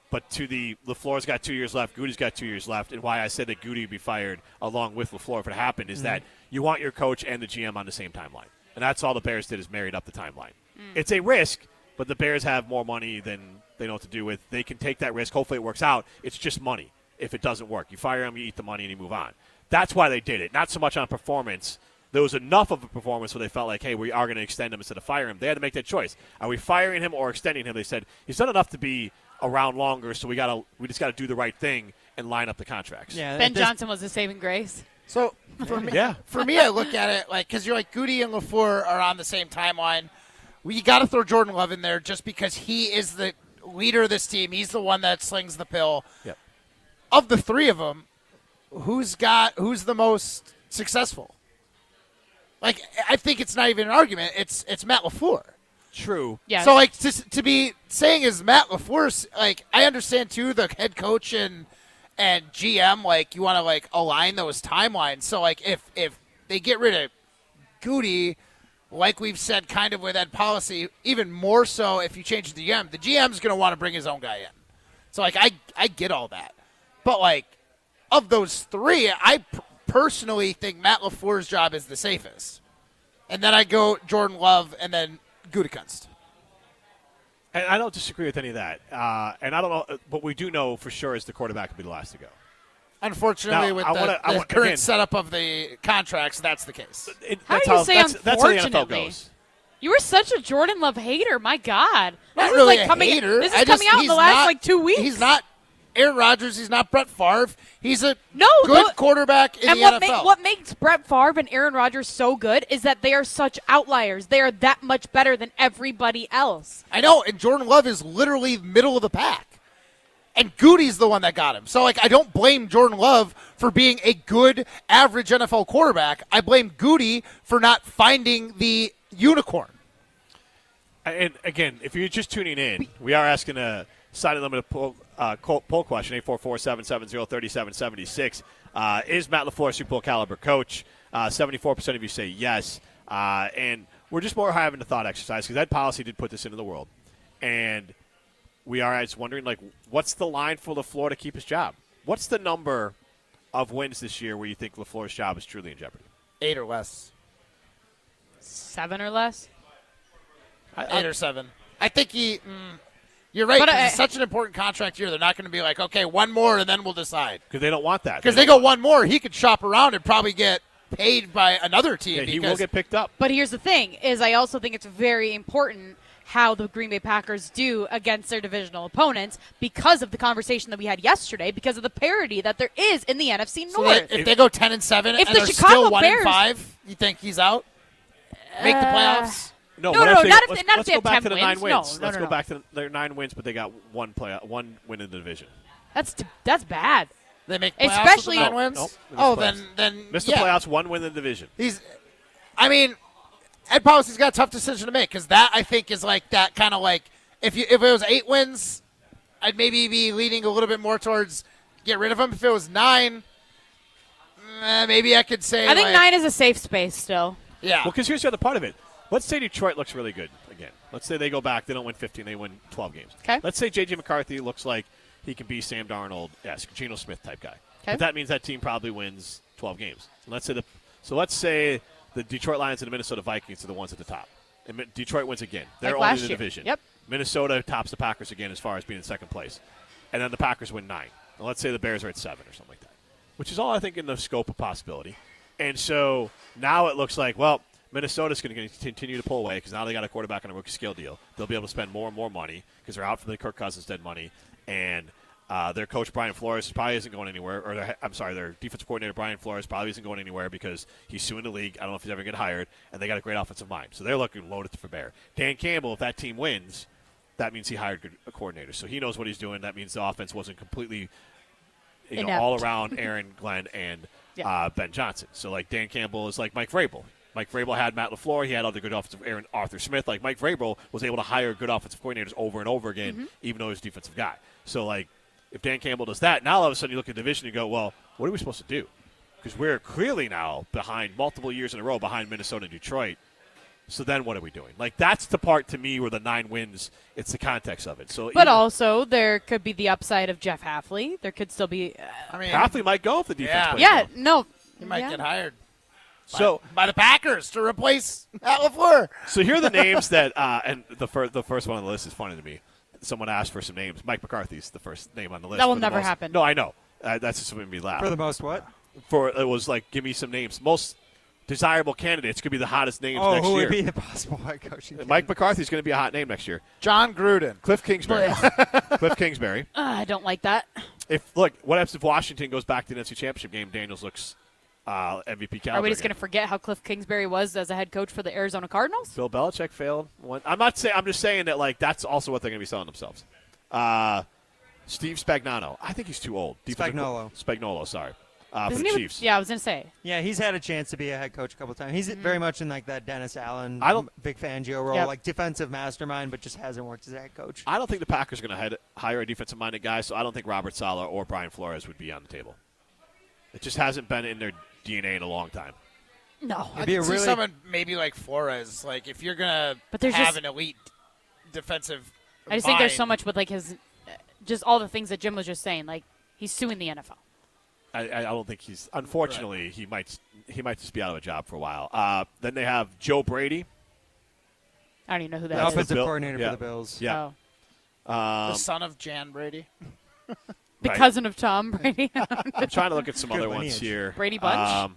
but LaFleur's got 2 years left, Goody's got 2 years left, and why I said that Goody would be fired along with LaFleur if it happened is that you want your coach and the GM on the same timeline. And that's all the Bears did is married up the timeline. It's a risk, but the Bears have more money than they know what to do with. They can take that risk. Hopefully it works out. It's just money. If it doesn't work, you fire him, you eat the money, and you move on. That's why they did it. Not so much on performance. There was enough of a performance where they felt like, hey, we are going to extend him instead of fire him. They had to make that choice. Are we firing him or extending him? They said he's done enough to be around longer, so we just got to do the right thing and line up the contracts. Yeah, Ben Johnson was the saving grace. So for me, I look at it like, because you're like Goody and LaFleur are on the same timeline. We got to throw Jordan Love in there just because he is the leader of this team. He's the one that slings the pill. Yep. Of the three of them, who's the most successful? Like, I think it's not even an argument. It's Matt LaFleur. True. Yeah. So, like, to be saying is Matt LaFleur, like, I understand, too, the head coach and GM, like, you want to, like, align those timelines. So, like, if they get rid of Goody, like we've said kind of with that policy, even more so if you change the GM is going to want to bring his own guy in. So, like, I get all that. But, like, of those three, I personally think Matt LaFleur's job is the safest. And then I go Jordan Love and then Gutekunst. And I don't disagree with any of that. And I don't know, but we do know for sure is the quarterback will be the last to go. Unfortunately, Now, with I the current again, setup of the contracts, that's the case. How do you say that's how the NFL unfortunately? goes. You were such a Jordan Love hater. My God. Not This is really like a coming, hater. This is coming out in the last 2 weeks. He's not Aaron Rodgers. He's not Brett Favre. He's a good quarterback in and the NFL. what makes Brett Favre and Aaron Rodgers so good is that they are such outliers. They are that much better than everybody else. I know, and Jordan Love is literally middle of the pack. And Goody's the one that got him. So, I don't blame Jordan Love for being a good, average NFL quarterback. I blame Goody for not finding the unicorn. And, again, if you're just tuning in, we are asking a silent limited poll question, 844-770-3776. Is Matt LaFleur a Super Bowl caliber coach? 74% of you say yes. And we're just more having a thought exercise because Ed Policy did put this into the world. And we are just wondering, what's the line for LaFleur to keep his job? What's the number of wins this year where you think LaFleur's job is truly in jeopardy? 8 or less. 7 or less? 8 or 7. I think you're right. But It's such an important contract year. They're not going to be like, okay, one more and then we'll decide. Because they don't want that. Because they go one more, he could shop around and probably get paid by another team. Yeah, he will get picked up. But here's the thing, is I also think it's very important how the Green Bay Packers do against their divisional opponents because of the conversation that we had yesterday, because of the parity that there is in the NFC North. So if they go 10-7 and the they're Chicago still 1-5, you think he's out? Make the playoffs? No, let's if they go have back 10 to the wins. 9 wins. No, Let's no. go back to their 9 wins, but they got one win in the division. That's bad. They make playoffs Especially with the 9 wins? Nope. Oh, then missed the yeah. playoffs, 1 win in the division. Ed Policy's got a tough decision to make because that, I think, is like that kind of like if it was 8 wins, I'd maybe be leaning a little bit more towards get rid of him. If it was 9, maybe I could say I think 9 is a safe space still. Yeah. Well, because here's the other part of it. Let's say Detroit looks really good again. Let's say they go back. They don't win 15. They win 12 games. Okay. Let's say J.J. McCarthy looks like he can be Sam Darnold-esque, Geno Smith type guy. Okay. But that means that team probably wins 12 games. And let's say the Detroit Lions and the Minnesota Vikings are the ones at the top. And Detroit wins again. They're Like only last in the year. division. Yep. Minnesota tops the Packers again as far as being in second place. And then the Packers win 9. And let's say the Bears are at 7 or something like that, which is all I think in the scope of possibility. And so now it looks like, well, Minnesota's going to continue to pull away because now they got a quarterback on a rookie scale deal. They'll be able to spend more and more money because they're out for the Kirk Cousins dead money. And their coach, Brian Flores, probably isn't going anywhere. Or their defensive coordinator, Brian Flores, probably isn't going anywhere because he's suing the league. I don't know if he's ever going to get hired. And they got a great offensive mind. So they're looking loaded for bear. Dan Campbell, if that team wins, that means he hired a coordinator. So he knows what he's doing. That means the offense wasn't completely all around Aaron, Glenn, and Ben Johnson. So, Dan Campbell is like Mike Vrabel. Mike Vrabel had Matt LaFleur. He had other good offensive Arthur Smith. Mike Vrabel was able to hire good offensive coordinators over and over again, even though he was a defensive guy. So, if Dan Campbell does that, now all of a sudden you look at the division and go, well, what are we supposed to do? Because we're clearly now behind multiple years in a row behind Minnesota and Detroit. So then what are we doing? That's the part to me where the 9 wins, it's the context of it. So, But also, there could be the upside of Jeff Hafley. There could still be. Hafley might go if the defense plays Yeah, well. no. He might get hired. So by the Packers to replace Matt LaFleur. So here are the names that, and the first one on the list is funny to me. Someone asked for some names. Mike McCarthy's the first name on the list. That will never happen. No, I know. That's just something to be laugh. For the most what? It was give me some names. Most desirable candidates could be the hottest names next year. Who would be the possible head coach? Mike McCarthy's going to be a hot name next year. John Gruden. Cliff Kingsbury. Cliff Kingsbury. I don't like that. What happens if Washington goes back to the NFC Championship game? Daniels looks MVP caliber. Are we just going to forget how Cliff Kingsbury was as a head coach for the Arizona Cardinals? Bill Belichick failed. I'm not saying. I'm just saying that that's also what they're going to be selling themselves. Steve Spagnuolo. I think he's too old. Spagnuolo. Sorry. For the Chiefs. Yeah, I was going to say. Yeah, he's had a chance to be a head coach a couple times. He's very much in that Dennis Allen, Vic Fangio role, defensive mastermind, but just hasn't worked as a head coach. I don't think the Packers are going to hire a defensive-minded guy, so I don't think Robert Saleh or Brian Flores would be on the table. It just hasn't been in their DNA in a long time. No. I could see someone maybe like Flores. If you're going to have an elite defensive I just think there's so much with his just all the things that Jim was just saying. He's suing the NFL. I don't think he's. Unfortunately, he might just be out of a job for a while. Then they have Joe Brady. I don't even know who that The is. offensive coordinator for the Bills. Yeah. The son of Jan Brady. The cousin of Tom Brady. I'm trying to look at some Good other lineage. ones here. Brady Bunch.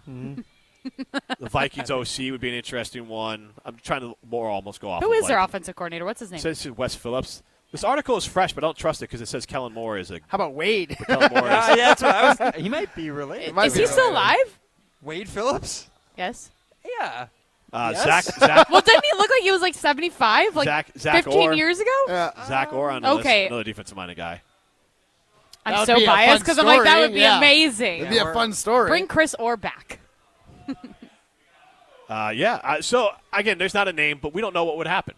The Vikings OC would be an interesting one. I'm trying to almost go off. Who of is their like- offensive coordinator? What's his name? So this is Wes Phillips. This article is fresh, but I don't trust it because it says Kellen Moore is a. How about Wade? Kellen Moore is, Yeah, that's what I was. He might be related. Is he still alive? Wade Phillips? Yes. Yeah. Zach. Well, didn't he look like he was like 75, like Zach 15 Orr. years ago? Zach Orr on the Okay. list. Another defensive-minded guy. I'm That would so be a biased fun because I'm like, that story, would be yeah. amazing. It'd be a fun story. Bring Chris Orr back. So, again, there's not a name, but we don't know what would happen.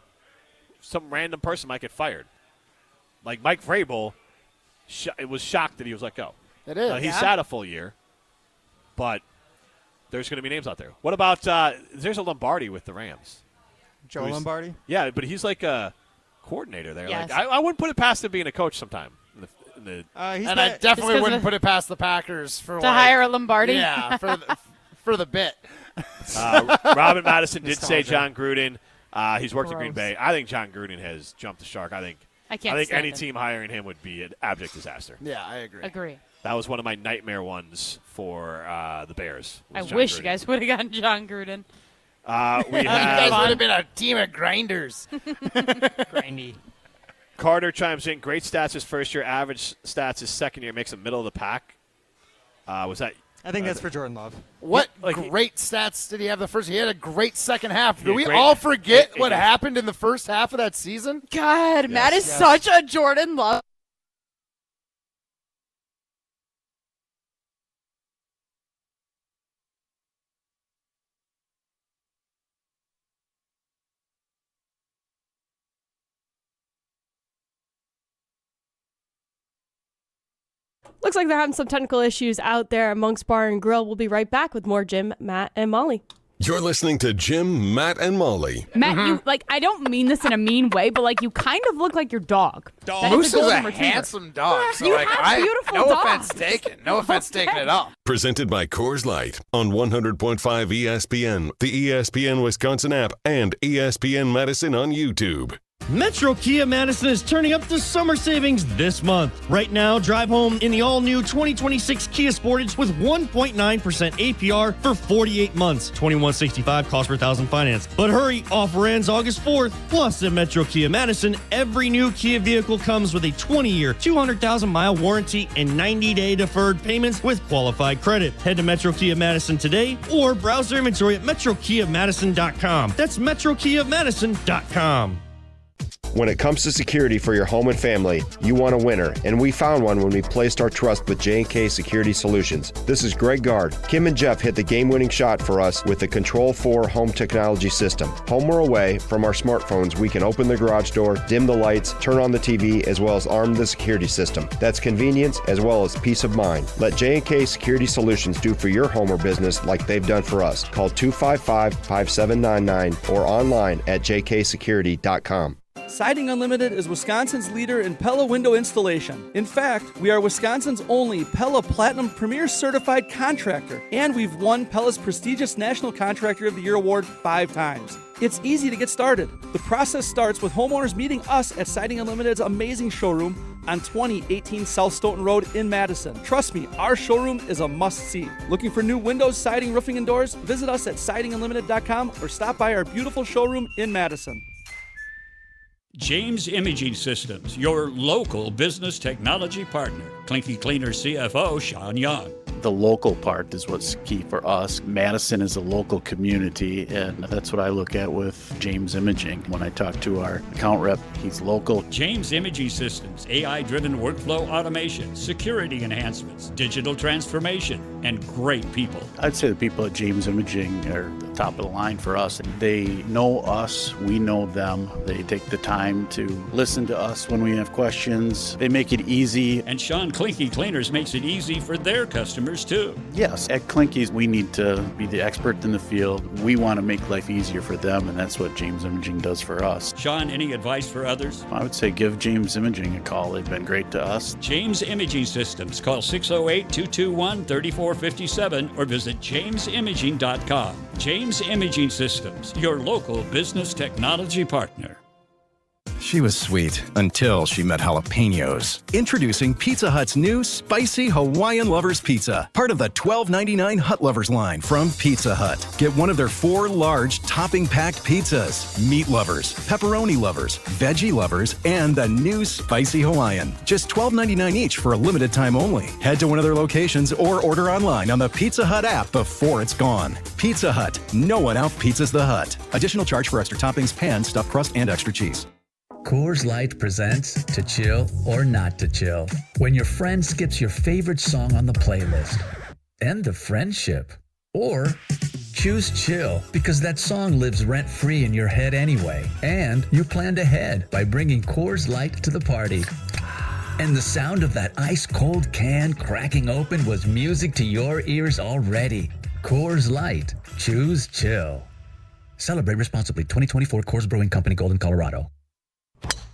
Some random person might get fired. Like Mike Vrabel, it was shocked that he was let go. It is. He sat a full year, but there's going to be names out there. What about there's a Lombardi with the Rams. Joe Lombardi? Yeah, but he's like a coordinator there. Yes. Like I wouldn't put it past him being a coach sometime. And I definitely wouldn't put it past the Packers for to hire a Lombardi. Yeah, for the bit. Robin Madison did say John Gruden. He's worked at Green Bay. I think John Gruden has jumped the shark. I think stand any him. team hiring him would be an abject disaster. Yeah, I agree. Agree. That was one of my nightmare ones for the Bears. I was John wish Gruden. you guys would have gotten John Gruden. We You guys have would have been a team of grinders. Grindy. Carter chimes in. Great stats his first year. Average stats his second year. Makes him middle of the pack. Was that? I think that's for Jordan Love. What great stats did he have the first? He had a great second half. Do we great- all forget what happened in the first half of that season? God, Matt is such a Jordan Love. Looks like they're having some technical issues out there at Monk's Bar and Grill. We'll be right back with more Jim, Matt, and Molly. You're listening to Jim, Matt, and Molly. Matt, you I don't mean this in a mean way, but you kind of look like your dog. Moose is a handsome dog. So You have beautiful no dogs. offense taken. No offense taken at all. Presented by Coors Light on 100.5 ESPN, the ESPN Wisconsin app, and ESPN Madison on YouTube. Metro Kia Madison is turning up the summer savings this month. Right now, drive home in the all-new 2026 Kia Sportage with 1.9% APR for 48 months. $2,165 cost per thousand finance. But hurry, offer ends August 4th. Plus, at Metro Kia Madison, every new Kia vehicle comes with a 20-year, 200,000-mile warranty and 90-day deferred payments with qualified credit. Head to Metro Kia Madison today or browse their inventory at metrokiamadison.com. That's metrokiamadison.com. When it comes to security for your home and family, you want a winner, and we found one when we placed our trust with J&K Security Solutions. This is Greg Gard. Kim and Jeff hit the game-winning shot for us with the Control 4 home technology system. Home or away, from our smartphones, we can open the garage door, dim the lights, turn on the TV, as well as arm the security system. That's convenience as well as peace of mind. Let J&K Security Solutions do for your home or business like they've done for us. Call 255-5799 or online at jksecurity.com. Siding Unlimited is Wisconsin's leader in Pella window installation. In fact, we are Wisconsin's only Pella Platinum Premier Certified contractor, and we've won Pella's prestigious National Contractor of the Year award 5 times. It's easy to get started. The process starts with homeowners meeting us at Siding Unlimited's amazing showroom on 2018 South Stoughton Road in Madison. Trust me, our showroom is a must-see. Looking for new windows, siding, roofing, and doors? Visit us at sidingunlimited.com or stop by our beautiful showroom in Madison. James Imaging Systems, your local business technology partner. Clinky Cleaner CFO Sean Young. The local part is what's key for us. Madison is a local community, and that's what I look at with James Imaging. When I talk to our account rep, he's local. James Imaging Systems, AI-driven workflow automation, security enhancements, digital transformation, and great people. I'd say the people at James Imaging are the top of the line for us. They know us, we know them. They take the time to listen to us when we have questions. They make it easy. And Sean Clinky Cleaners makes it easy for their customers, too. Yes, at Clinky's, we need to be the expert in the field. We want to make life easier for them, and that's what James Imaging does for us. Sean, any advice for others? I would say give James Imaging a call. They've been great to us. James Imaging Systems. Call 608-221-3457 or visit jamesimaging.com. James Imaging Systems, your local business technology partner. She was sweet until she met jalapenos. Introducing Pizza Hut's new Spicy Hawaiian Lovers Pizza, part of the $12.99 Hut Lovers line from Pizza Hut. Get one of their 4 large topping-packed pizzas. Meat lovers, pepperoni lovers, veggie lovers, and the new Spicy Hawaiian. Just $12.99 each for a limited time only. Head to one of their locations or order online on the Pizza Hut app before it's gone. Pizza Hut. No one out-pizzas the Hut. Additional charge for extra toppings, pan, stuffed crust, and extra cheese. Coors Light presents To Chill or Not to Chill. When your friend skips your favorite song on the playlist. End the friendship. Or choose chill because that song lives rent-free in your head anyway. And you planned ahead by bringing Coors Light to the party. And the sound of that ice-cold can cracking open was music to your ears already. Coors Light. Choose chill. Celebrate responsibly. 2024 Coors Brewing Company, Golden, Colorado.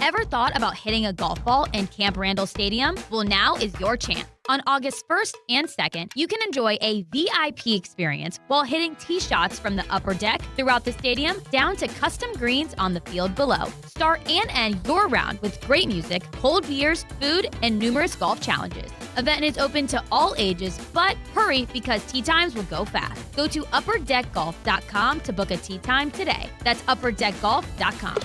Ever thought about hitting a golf ball in Camp Randall Stadium? Well, now is your chance. On August 1st and 2nd, you can enjoy a VIP experience while hitting tee shots from the upper deck throughout the stadium down to custom greens on the field below. Start and end your round with great music, cold beers, food, and numerous golf challenges. Event is open to all ages, but hurry because tee times will go fast. Go to upperdeckgolf.com to book a tee time today. That's upperdeckgolf.com.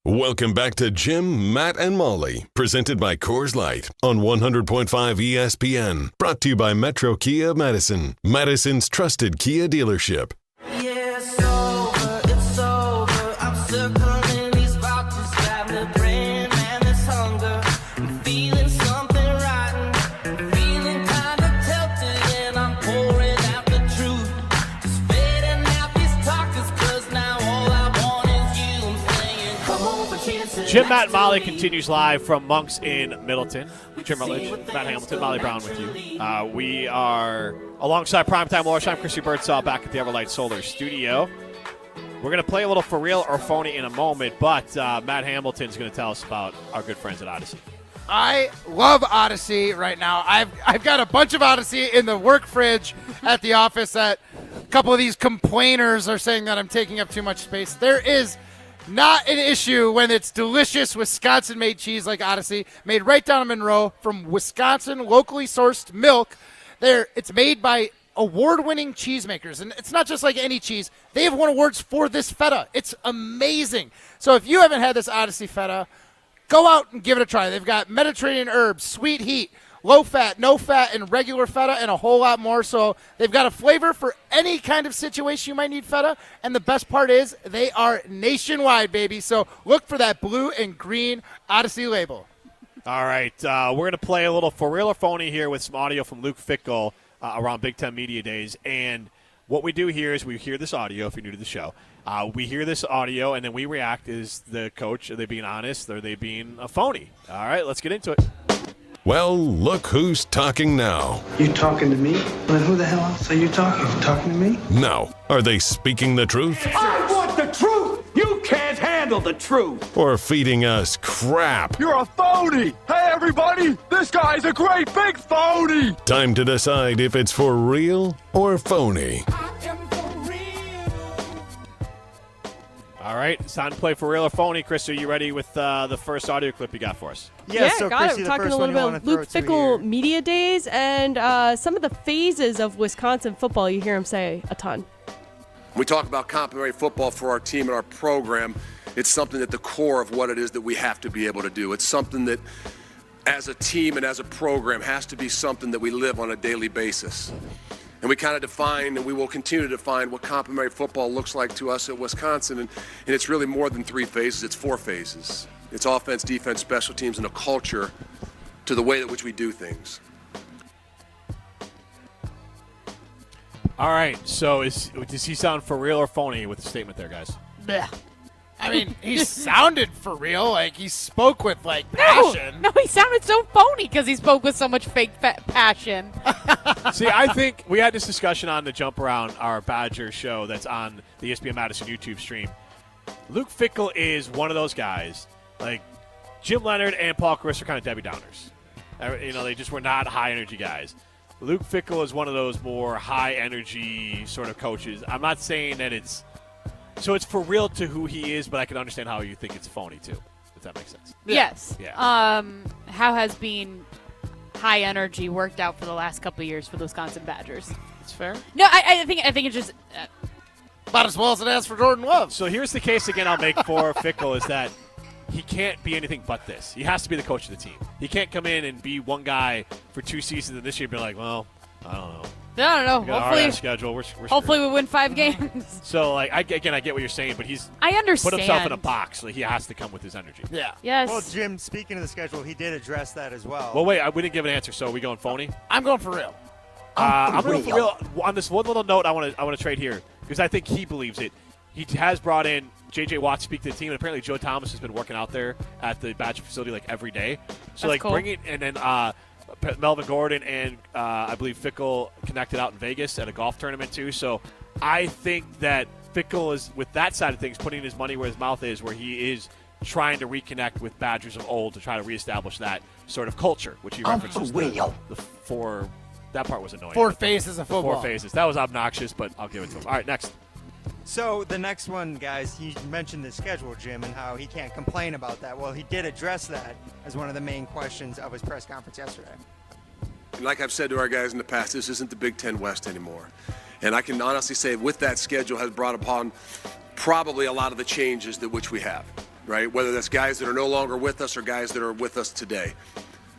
Welcome back to Jim, Matt, and Molly, presented by Coors Light on 100.5 ESPN. Brought to you by Metro Kia Madison, Madison's trusted Kia dealership. Yeah, it's over, I'm circling these boxes, grabbing a brand, man, this hunger. I'm feeling something rotten, feeling kind of tilted, and I'm pouring out the truth. Just fading out these talkers, cause now all I want is you. I'm saying, come on for chances. Jim, Matt, and Molly continues live from Monks in Middleton. Jim Rutledge, Matt Hamilton, Molly Brown with you. We are alongside Primetime Lorsheim, Chrissy Birdsall back at the Everlight Solar Studio. We're going to play a little for real or phony in a moment, but Matt Hamilton's going to tell us about our good friends at Odyssey. I love Odyssey right now. I've got a bunch of Odyssey in the work fridge at the office that a couple of these complainers are saying that I'm taking up too much space. There is not an issue when it's delicious Wisconsin-made cheese like Odyssey, made right down in Monroe from Wisconsin, locally sourced milk. It's made by award-winning cheesemakers, and it's not just like any cheese. They have won awards for this feta. It's amazing. So if you haven't had this Odyssey feta, go out and give it a try. They've got Mediterranean herbs, sweet heat, low fat, no fat, and regular feta, and a whole lot more. So they've got a flavor for any kind of situation you might need feta. And the best part is they are nationwide, baby. So look for that blue and green Odyssey label. All right, we're going to play a little for real or phony here with some audio from Luke Fickell around Big Ten Media Days. And what we do here is we hear this audio, if you're new to the show. We hear this audio, and then we react. Is the coach, are they being honest? Are they being a phony? All right, let's get into it. Well, look who's talking now. You talking to me? Then who the hell else are you talking to? Talking to me? Now, are they speaking the truth? I want the truth! You can't handle the truth! Or feeding us crap? You're a phony! Hey, everybody! This guy's a great big phony! Time to decide if it's for real or phony. All right, it's time to play for real or phony. Chris, are you ready with the first audio clip you got for us? Yeah, so got Chrissy, it. We're talking a little bit about Luke Fickell Media Days and some of the phases of Wisconsin football. You hear him say a ton. We talk about complementary football for our team and our program. It's something at the core of what it is that we have to be able to do. It's something that, as a team and as a program, has to be something that we live on a daily basis. And we kind of define, and we will continue to define, what complementary football looks like to us at Wisconsin. And it's really more than 3 phases, it's 4 phases. It's offense, defense, special teams, and a culture to the way in which we do things. All right, so does he sound for real or phony with the statement there, guys? Blech. I mean, he sounded for real. Like, he spoke with, like, passion. No, he sounded so phony because he spoke with so much fake passion. See, I think we had this discussion on the Jump Around, our Badger show that's on the ESPN Madison YouTube stream. Luke Fickell is one of those guys. Like, Jim Leonard and Paul Chris are kind of Debbie Downers. They just were not high-energy guys. Luke Fickell is one of those more high-energy sort of coaches. I'm not saying that it's for real to who he is, but I can understand how you think it's phony, too, if that makes sense. Yes. Yeah. How has being high energy worked out for the last couple of years for the Wisconsin Badgers? It's fair. No, I think it's just about as well as it has for Jordan Love. So here's the case again I'll make for Fickell is that he can't be anything but this. He has to be the coach of the team. He can't come in and be one guy for 2 seasons and this year be like, well, I don't know. I don't know. Hopefully, schedule. We're hopefully we win 5 games. So, like, I get what you're saying, but I understand. Put himself in a box. Like, he has to come with his energy. Yeah. Yes. Well, Jim, speaking of the schedule, he did address that as well. Well, wait, we didn't give an answer. So, are we going phony? I'm going for real. I'm going for real. On this one little note, I want to trade here because I think he believes it. He has brought in J.J. Watt to speak to the team, and apparently Joe Thomas has been working out there at the Badger facility like every day. So, That's cool. bring it, and then Melvin Gordon and I believe Fickell connected out in Vegas at a golf tournament too. So I think that Fickell is, with that side of things, putting his money where his mouth is, where he is trying to reconnect with Badgers of old to try to reestablish that sort of culture, which he references. The 4, that part was annoying. 4 phases of football. 4 phases. That was obnoxious, but I'll give it to him. All right, next. So the next one, guys, he mentioned the schedule, Jim, and how he can't complain about that. Well, he did address that as one of the main questions of his press conference yesterday. And like I've said to our guys in the past, this isn't the Big Ten West anymore. And I can honestly say with that schedule has brought upon probably a lot of the changes that which we have, right? Whether that's guys that are no longer with us or guys that are with us today.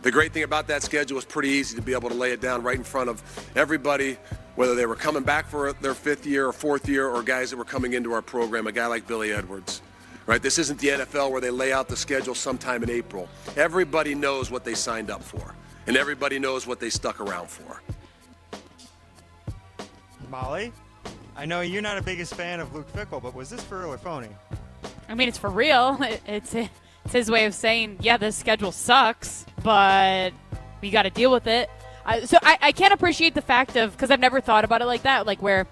The great thing about that schedule is pretty easy to be able to lay it down right in front of everybody, whether they were coming back for their 5th year or 4th year or guys that were coming into our program, a guy like Billy Edwards. Right? This isn't the NFL where they lay out the schedule sometime in April. Everybody knows what they signed up for, and everybody knows what they stuck around for. Molly, I know you're not a biggest fan of Luke Fickell, but was this for real or phony? I mean, it's for real. It's his way of saying, yeah, this schedule sucks, but we got to deal with it. So I can't appreciate the fact of, because I've never thought about it like that, like where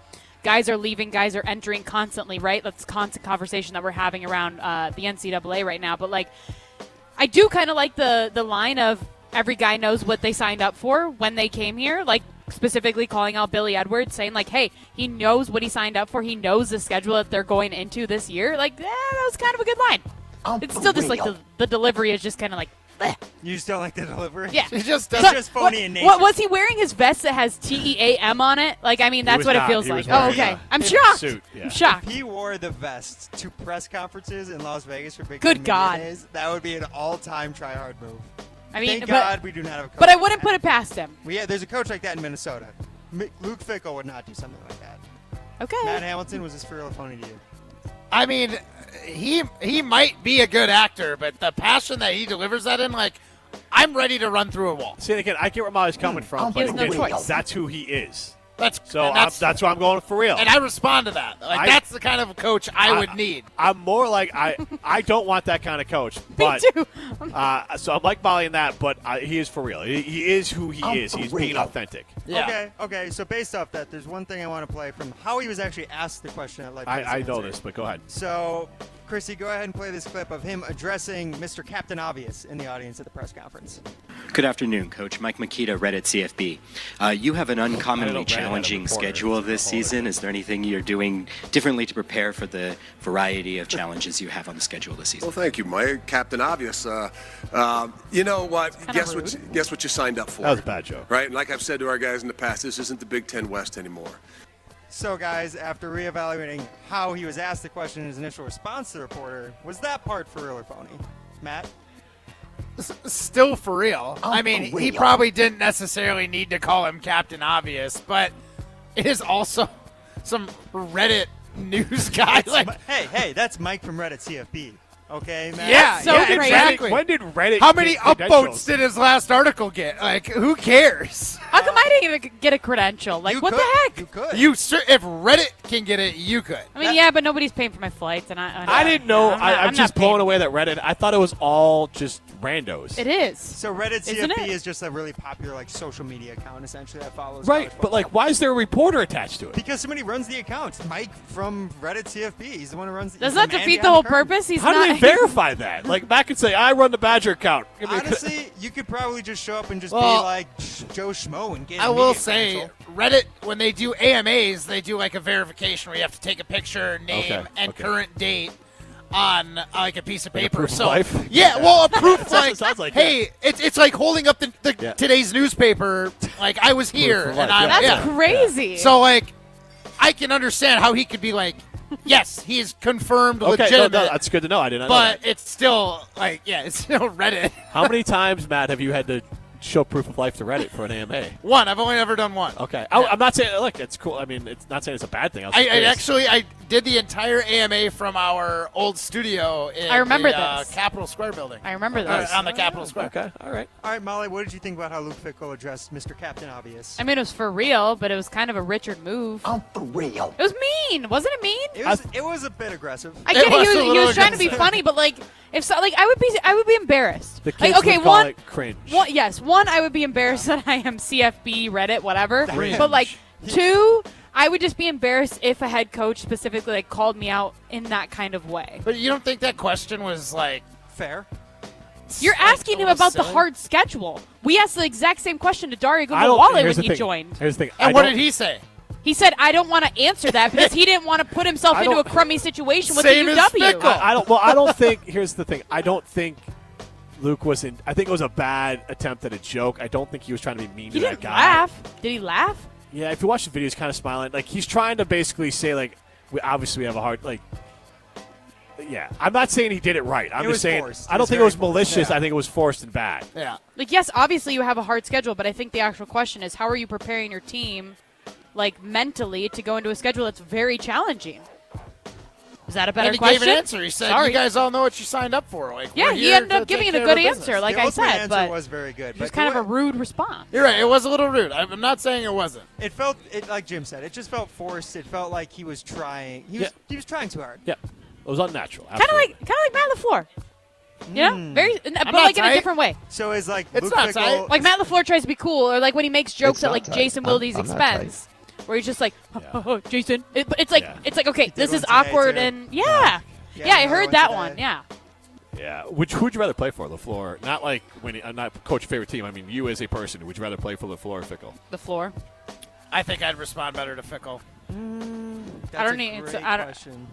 guys are leaving, guys are entering constantly, right? That's constant conversation that we're having around the NCAA right now. But, like, I do kind of like the line of every guy knows what they signed up for when they came here, like specifically calling out Billy Edwards, saying, like, hey, he knows what he signed up for. He knows the schedule that they're going into this year. Like, that was kind of a good line. It's still just like the delivery is just kind of like, bleh. You just don't like the delivery? Yeah. It's just phony in nature. What was he wearing his vest that has TEAM on it? Like, I mean, that's what it feels like. Oh, okay. I'm shocked. Suit, yeah. I'm shocked. If he wore the vest to press conferences in Las Vegas for Big Good Ten God. Media Days, that would be an all-time try-hard move. I mean, Thank God we do not have a coach. But I wouldn't put it past him. Yeah, there's a coach like that in Minnesota. Luke Fickell would not do something like that. Okay. Matt Hamilton, was this for real or phony to you? I mean, he might be a good actor, but the passion that he delivers that in, like, I'm ready to run through a wall. See, again, I get where Molly's coming from, but no again, choice. that's who he is. That's why I'm going for real. And I respond to that. Like, that's the kind of coach I would need. I'm more like I don't want that kind of coach. But, Me too. so I'm like Molly in that, but he is for real. He is who he is. He's being authentic. Yeah. Okay. So based off that, there's one thing I want to play from how he was actually asked the question at Light. I know this, but go ahead. So, Chrissy, go ahead and play this clip of him addressing Mr. Captain Obvious in the audience at the press conference. Good afternoon, Coach. Mike Makita, Reddit CFB. You have an uncommonly challenging schedule this season. Is there anything you're doing differently to prepare for the variety of challenges you have on the schedule this season? Well, thank you, Mike. Captain Obvious. You know what? Guess what you signed up for. That was a bad joke. Right? And like I've said to our guys in the past, this isn't the Big Ten West anymore. So, guys, after reevaluating how he was asked the question in his initial response to the reporter, was that part for real or phony? Matt? Still for real. I mean, he probably didn't necessarily need to call him Captain Obvious, but it is also some Reddit news guy. Hey, that's Mike from Reddit CFB. Okay, man. Yeah, so yeah, crazy. exactly. When did Reddit? How many get upvotes credentials? did his last article get? Like, who cares? How come I didn't even get a credential? Like, You what could. the heck? You could. If Reddit can get it, you could. I mean, yeah, but nobody's paying for my flights, and I didn't know. I'm just blown away that Reddit. I thought it was all just randos. It is. So Reddit Isn't CFB it? is just a really popular like social media account essentially that follows. Right, college but football. like, why is there a reporter attached to it? Because somebody runs the account. Mike from Reddit CFB. He's the one who runs. Does he's that the man defeat the behind whole curtain. purpose? He's How not. do they verify that? Like, Matt could say, I run the Badger account. Give me a Honestly, you could probably just show up and just Well, be like Joe Schmo and get. I a will media say, credential. Reddit, when they do AMAs, they do like a verification where you have to take a picture, name, and current date on like a piece of Like a paper. proof of So life? yeah, well, a proof That's what like, it sounds like, hey, it's like holding up the today's newspaper. Like I was here, Proof of and life, I That's crazy. So like, I can understand how he could be like, yes, he is confirmed Okay, legitimate. no, that's good to know. I didn't know But that. it's still like, yeah, it's still Reddit. How many times, Matt, have you had to show proof of life to Reddit for an AMA? One. I've only ever done one. Okay. I'm not saying, look, it's cool. I mean, it's not saying it's a bad thing. I did the entire AMA from our old studio in I remember the this. Capitol Square building. I remember this. On the Capitol Square. Okay, all right. All right, Molly, what did you think about how Luke Fickell addressed Mr. Captain Obvious? I mean, it was for real, but it was kind of a Richard move. I'm for real. It was mean, wasn't it mean? It was a bit aggressive. I get it. was a He little was trying to be aggressive. funny, but like, if so, like, I would be embarrassed. The kids Like, okay, would call one, it cringe. one, I would be embarrassed that I am CFB, Reddit, whatever. Cringe. But like, two, I would just be embarrassed if a head coach specifically like called me out in that kind of way. But you don't think that question was like fair? You're asking him little about the silly. hard schedule. We asked the exact same question to Dario I don't- Gumawale here's when the he thing. joined. Here's the thing. And I what don't- did he say? He said, I don't want to answer that because he didn't want to put himself I into a don't- crummy situation with Same the as UW. Fickell. I don't. Well, I don't think. Here's the thing. I don't think Luke was in. I think it was a bad attempt at a joke. I don't think he was trying to be mean He to that didn't guy. laugh. Did he laugh? Yeah, if you watch the video, he's kind of smiling. Like he's trying to basically say, like, we obviously have a hard. Like, yeah, I'm not saying he did it right. I'm It just was saying forced. I It don't was think it was very forced. malicious. Yeah. I think it was forced and bad. Yeah. Like, yes, obviously you have a hard schedule, but I think the actual question is, how are you preparing your team, like, mentally to go into a schedule that's very challenging? Is that a better And he question? gave an answer. He said, Sorry. "You guys all know what you signed up for." Like, Yeah, we're he here ended to up giving take it a care of good our answer, business. like The I ultimate said, answer but was very good. it was but kind the of a rude response. You're right. It was a little rude. I'm not saying it wasn't. It felt like Jim said. It just felt forced. It felt like he was trying. He was trying too hard. Yeah, it was unnatural. Kind of like Matt LaFleur. You know, very, but not like in a tight. different way. So is like It's Luke not Fickell. tight. Like Matt LaFleur tries to be cool, or like when he makes jokes It's at not like tight. Jason I'm Wilde's not expense, where he's just like, oh, Jason. But it's like Yeah. it's like okay, this one is today, awkward, too. and yeah, Yeah, I another heard one that today. one. Yeah, Yeah. Who'd you rather play for, LaFleur? Not like I'm not coach your favorite team. I mean, you as a person. Would you rather play for LaFleur or Fickell? the floor. I think I'd respond better to Fickell. That's I don't a need- great it's- I don't- question.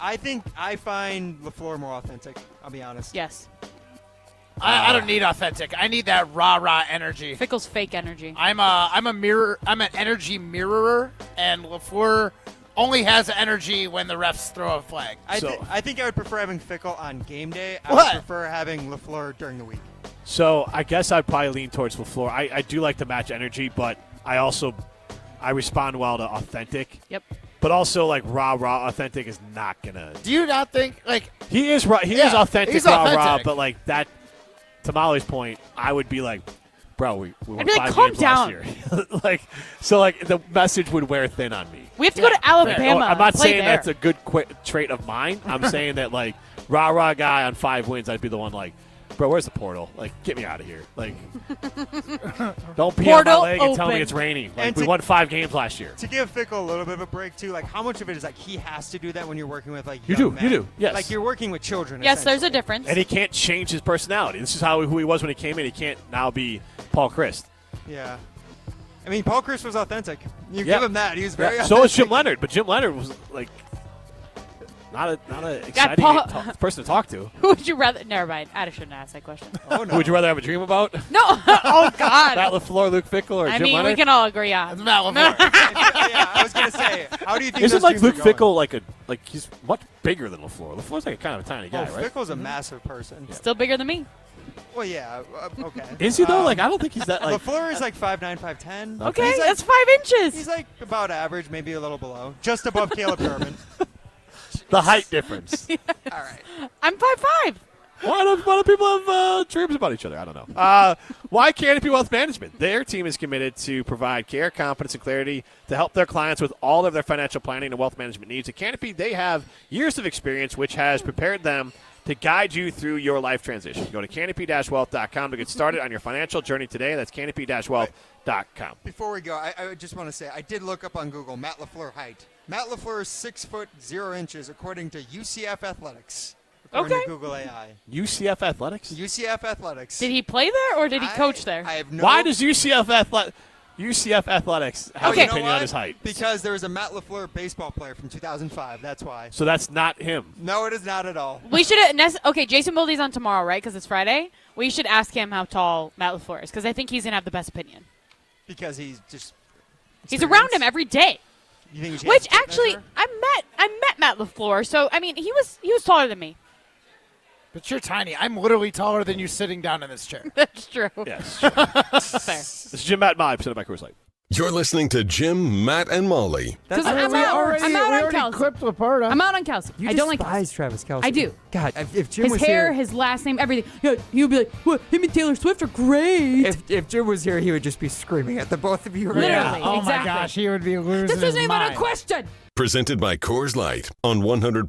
I think I find LaFleur more authentic. I'll be honest. Yes, I don't need authentic. I need that rah energy. Fickle's fake energy. I'm a mirror. I'm an energy mirrorer, and LaFleur only has energy when the refs throw a flag. I So- think I would prefer having Fickell on game day. I What? would prefer having LaFleur during the week. So I guess I'd probably lean towards LaFleur. I do like to match energy, but I respond well to authentic. Yep. But also like rah authentic is not gonna. Do you not think like He is right. He is Yeah, authentic he's rah. authentic. But like that, to Molly's point, I would be like, bro, we won I'd be like, 5 calm games last down. year. like the message would wear thin on me. We have to go to Alabama. I'm not and play saying there. that's a good trait of mine. I'm saying that like rah guy on 5 wins, I'd be the one like, bro, where's the portal? Like, get me out of here. Like, don't pee on my Portal leg and tell me open. it's raining. Like, And we to- won 5 games last year. To give Fickell a little bit of a break too, like how much of it is like he has to do that when you're working with like You young do, you men? do, yes. Like you're working with children. Yes, there's a essentially. difference. And he can't change his personality. This is who he was when he came in. He can't now be Paul Christ. Yeah. I mean, Paul Chris was authentic. You Yeah. give him that. He was very. Yeah. So was Jim authentic. Leonard, but Jim Leonard was like not a exciting Paul- person to talk to. Who would you rather? Never mind. I shouldn't ask that question. Oh no. Who would you rather have a dream about? No. Oh God. Matt LaFleur, Luke Fickell, or I Jim mean, Leonard? we can all agree on. it's Matt LaFleur? Yeah, I was gonna say. How do you think? Isn't those like teams Luke are going? Fickell like he's much bigger than LaFleur? LaFleur's like kind of a tiny guy, Oh, right? Fickell's a massive person. Still bigger than me. Well, yeah. Okay. Is he though? Like I don't think he's that like. LaFleur is like 5'9", 5'10". Okay, He's like, that's 5 inches. He's like about average, maybe a little below, just above Caleb German. The height difference. All right. I'm 5'5". Why do people have dreams about each other? I don't know. Why Canopy Wealth Management? Their team is committed to provide care, confidence, and clarity to help their clients with all of their financial planning and wealth management needs. At Canopy, they have years of experience, which has prepared them to guide you through your life transition. Go to canopy-wealth.com to get started on your financial journey today. That's canopy-wealth.com. Before we go, I just want to say, I did look up on Google Matt LaFleur height. Matt LaFleur is 6 foot 0 inches, according to UCF Athletics. According to Google AI. UCF Athletics? UCF Athletics. Did he play there or did he coach there? I have no. Why does UCF Athletics have an opinion on his height? Because there was a Matt LaFleur baseball player from 2005. That's why. So that's not him. No, it is not at all. We should okay, Jason Boldy's on tomorrow, right? Because it's Friday. We should ask him how tall Matt LaFleur is because I think he's going to have the best opinion. Because he's just. He's around him every day. You think Which actually, I met Matt LaFleur, so I mean he was taller than me. But you're tiny. I'm literally taller than you sitting down in this chair. That's true. Yes. Fair. This is Jim, Matt, and Molly, presented by Coors Light. You're listening to Jim, Matt, and Molly. I'm out on Kelsey. Clipped Laporta. I'm out on Kelsey. You I don't like despise Travis Kelce. I do. God, if Jim his was hair, here, his last name, everything. He would be like, "What? Him and Taylor Swift are great." if Jim was here, he would just be screaming at the both of you. Right Literally, now. Oh exactly. my gosh, he would be losing This his wasn't even mind. a question. Presented by Coors Light on 100.5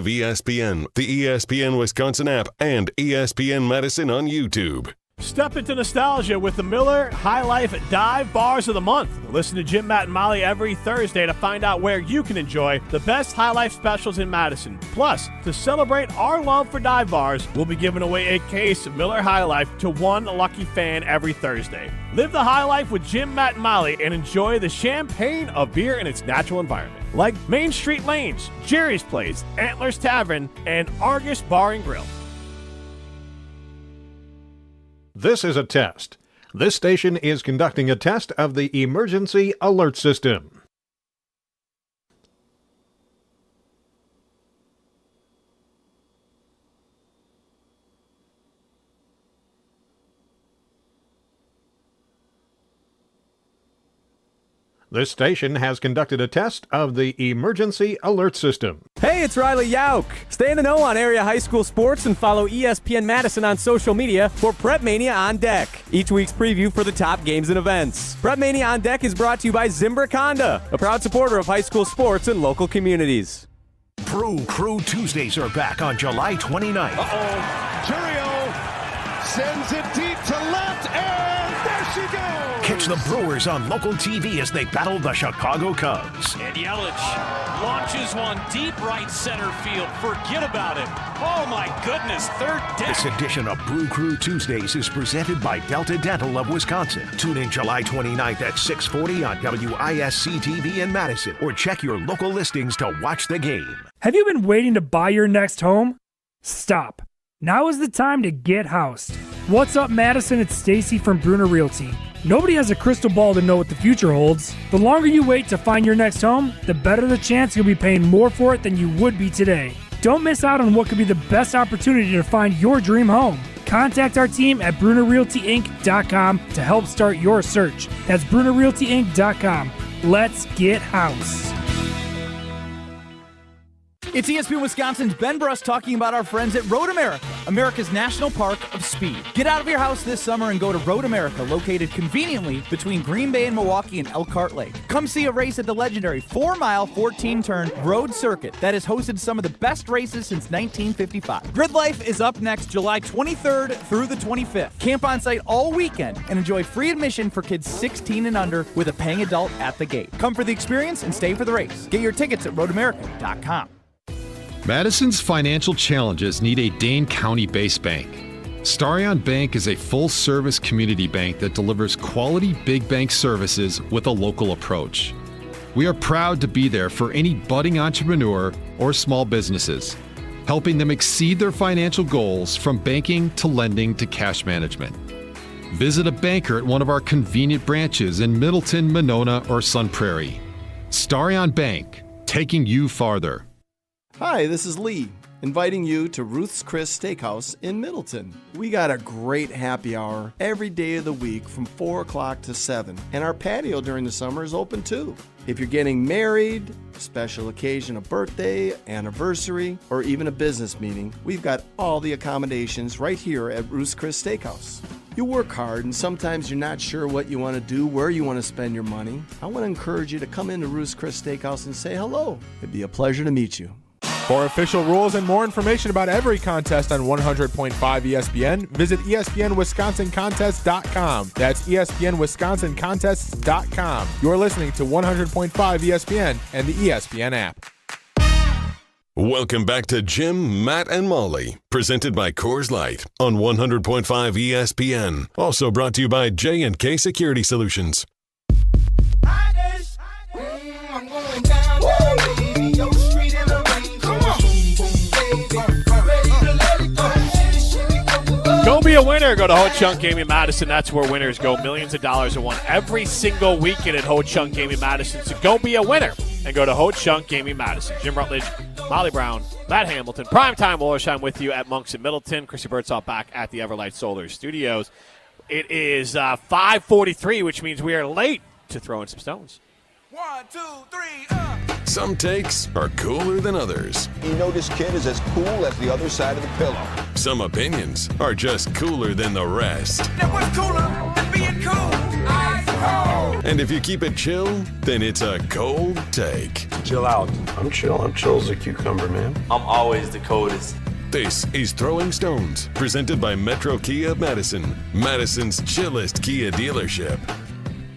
ESPN, the ESPN Wisconsin app, and ESPN Madison on YouTube. Step into nostalgia with the Miller High Life Dive Bars of the Month. Listen to Jim, Matt, and Molly every Thursday to find out where you can enjoy the best High Life specials in Madison. Plus, to celebrate our love for dive bars, we'll be giving away a case of Miller High Life to one lucky fan every Thursday. Live the High Life with Jim, Matt, and Molly and enjoy the champagne of beer in its natural environment. Like Main Street Lanes, Jerry's Place, Antlers Tavern, and Argus Bar and Grill. This is a test. This station is conducting a test of the emergency alert system. This station has conducted a test of the emergency alert system. Hey, it's Riley Yauk. Stay in the know on area high school sports and follow ESPN Madison on social media for Prep Mania on Deck, each week's preview for the top games and events. Prep Mania on Deck is brought to you by Zimbrick Honda, a proud supporter of high school sports and local communities. Brew Crew Tuesdays are back on July 29th. Turio sends it deep to left, and there she goes. Catch the Brewers on local TV as they battle the Chicago Cubs. And Yelich launches one deep right center field. Forget about it. Oh, my goodness. Third deck. This edition of Brew Crew Tuesdays is presented by Delta Dental of Wisconsin. Tune in July 29th at 6:40 on WISC TV in Madison, or check your local listings to watch the game. Have you been waiting to buy your next home? Stop. Now is the time to get housed. What's up, Madison? It's Stacy from Bruner Realty. Nobody has a crystal ball to know what the future holds. The longer you wait to find your next home, the better the chance you'll be paying more for it than you would be today. Don't miss out on what could be the best opportunity to find your dream home. Contact our team at BrunerRealtyInc.com to help start your search. That's BrunerRealtyInc.com. Let's get house. It's ESPN Wisconsin's Ben Bruss talking about our friends at Road America, America's National Park of Speed. Get out of your house this summer and go to Road America, located conveniently between Green Bay and Milwaukee and Elkhart Lake. Come see a race at the legendary 4-mile, 14-turn road circuit that has hosted some of the best races since 1955. Grid Life is up next July 23rd through the 25th. Camp on site all weekend and enjoy free admission for kids 16 and under with a paying adult at the gate. Come for the experience and stay for the race. Get your tickets at roadamerica.com. Madison's financial challenges need a Dane County-based bank. Starion Bank is a full-service community bank that delivers quality big bank services with a local approach. We are proud to be there for any budding entrepreneur or small businesses, helping them exceed their financial goals from banking to lending to cash management. Visit a banker at one of our convenient branches in Middleton, Monona, or Sun Prairie. Starion Bank, taking you farther. Hi, this is Lee. inviting you to Ruth's Chris Steakhouse in Middleton. We got a great happy hour every day of the week from 4 o'clock to 7, and our patio during the summer is open too. If you're getting married, special occasion, a birthday, anniversary, or even a business meeting, we've got all the accommodations right here at Ruth's Chris Steakhouse. You work hard and sometimes you're not sure what you want to do, where you want to spend your money. I want to encourage you to come into Ruth's Chris Steakhouse and say hello. It'd be a pleasure to meet you. For official rules and more information about every contest on 100.5 ESPN, visit ESPNWisconsinContests.com. That's ESPNWisconsinContests.com. You're listening to 100.5 ESPN and the ESPN app. Welcome back to Jim, Matt, and Molly, presented by Coors Light on 100.5 ESPN. Also brought to you by J&K Security Solutions. I'm going down, baby. Your street in the rain. Come on. Go be a winner. Go to Ho Chunk Gaming Madison. That's where winners go. Millions of dollars are won every single weekend at Ho Chunk Gaming Madison. So go be a winner and go to Ho Chunk Gaming Madison. Jim Rutledge, Molly Brown, Matt Hamilton, Primetime Wallershine with you at Monks in Middleton. Chrissy Birdsall back at the Everlight Solar Studios. It is 5:43, which means we are late to throw in some stones. 1, 2, 3, Some takes are cooler than others. You know this kid is as cool as the other side of the pillow. Some opinions are just cooler than the rest. Now what's cooler than being cool? Ice cold. And if you keep it chill, then it's a cold take. Chill out. I'm chill. I'm chill as a cucumber, man. I'm always the coldest. This is Throwing Stones, presented by Metro Kia of Madison, Madison's chillest Kia dealership.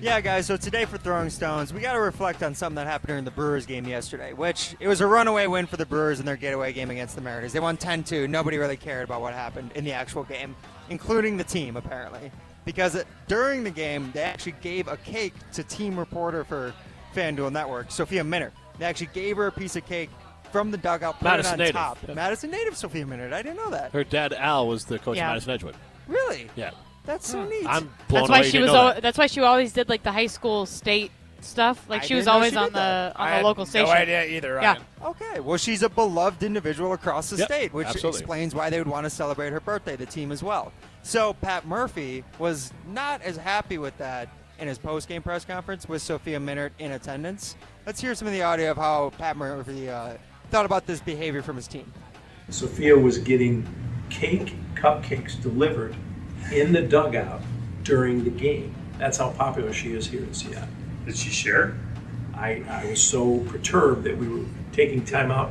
Yeah, guys, so today for Throwing Stones, we got to reflect on something that happened during the Brewers game yesterday, which it was a runaway win for the Brewers in their getaway game against the Mariners. They won 10-2. Nobody really cared about what happened in the actual game, including the team, apparently. Because during the game, they actually gave a cake to team reporter for FanDuel Network, Sophia Minnaert. They actually gave her a piece of cake from the dugout, put Madison it on native. top. Yeah. Madison native Sophia Minnaert. I didn't know that. Her dad, Al, was the coach of Madison Edgewood. Really? Yeah. That's so neat. I'm blown That's why away she you was. didn't know that. That's why she always did like the high school state stuff. Like I she was didn't know always she on did that. the local station. No idea either. Yeah. Ryan. Okay, well, she's a beloved individual across the Yep, state, which absolutely. explains why they would want to celebrate her birthday, the team as well. So Pat Murphy was not as happy with that in his post-game press conference with Sophia Minnaert in attendance. Let's hear some of the audio of how Pat Murphy thought about this behavior from his team. Sophia was getting cupcakes delivered in the dugout during the game. That's how popular she is here in Seattle. Did she share? I was so perturbed that we were taking time out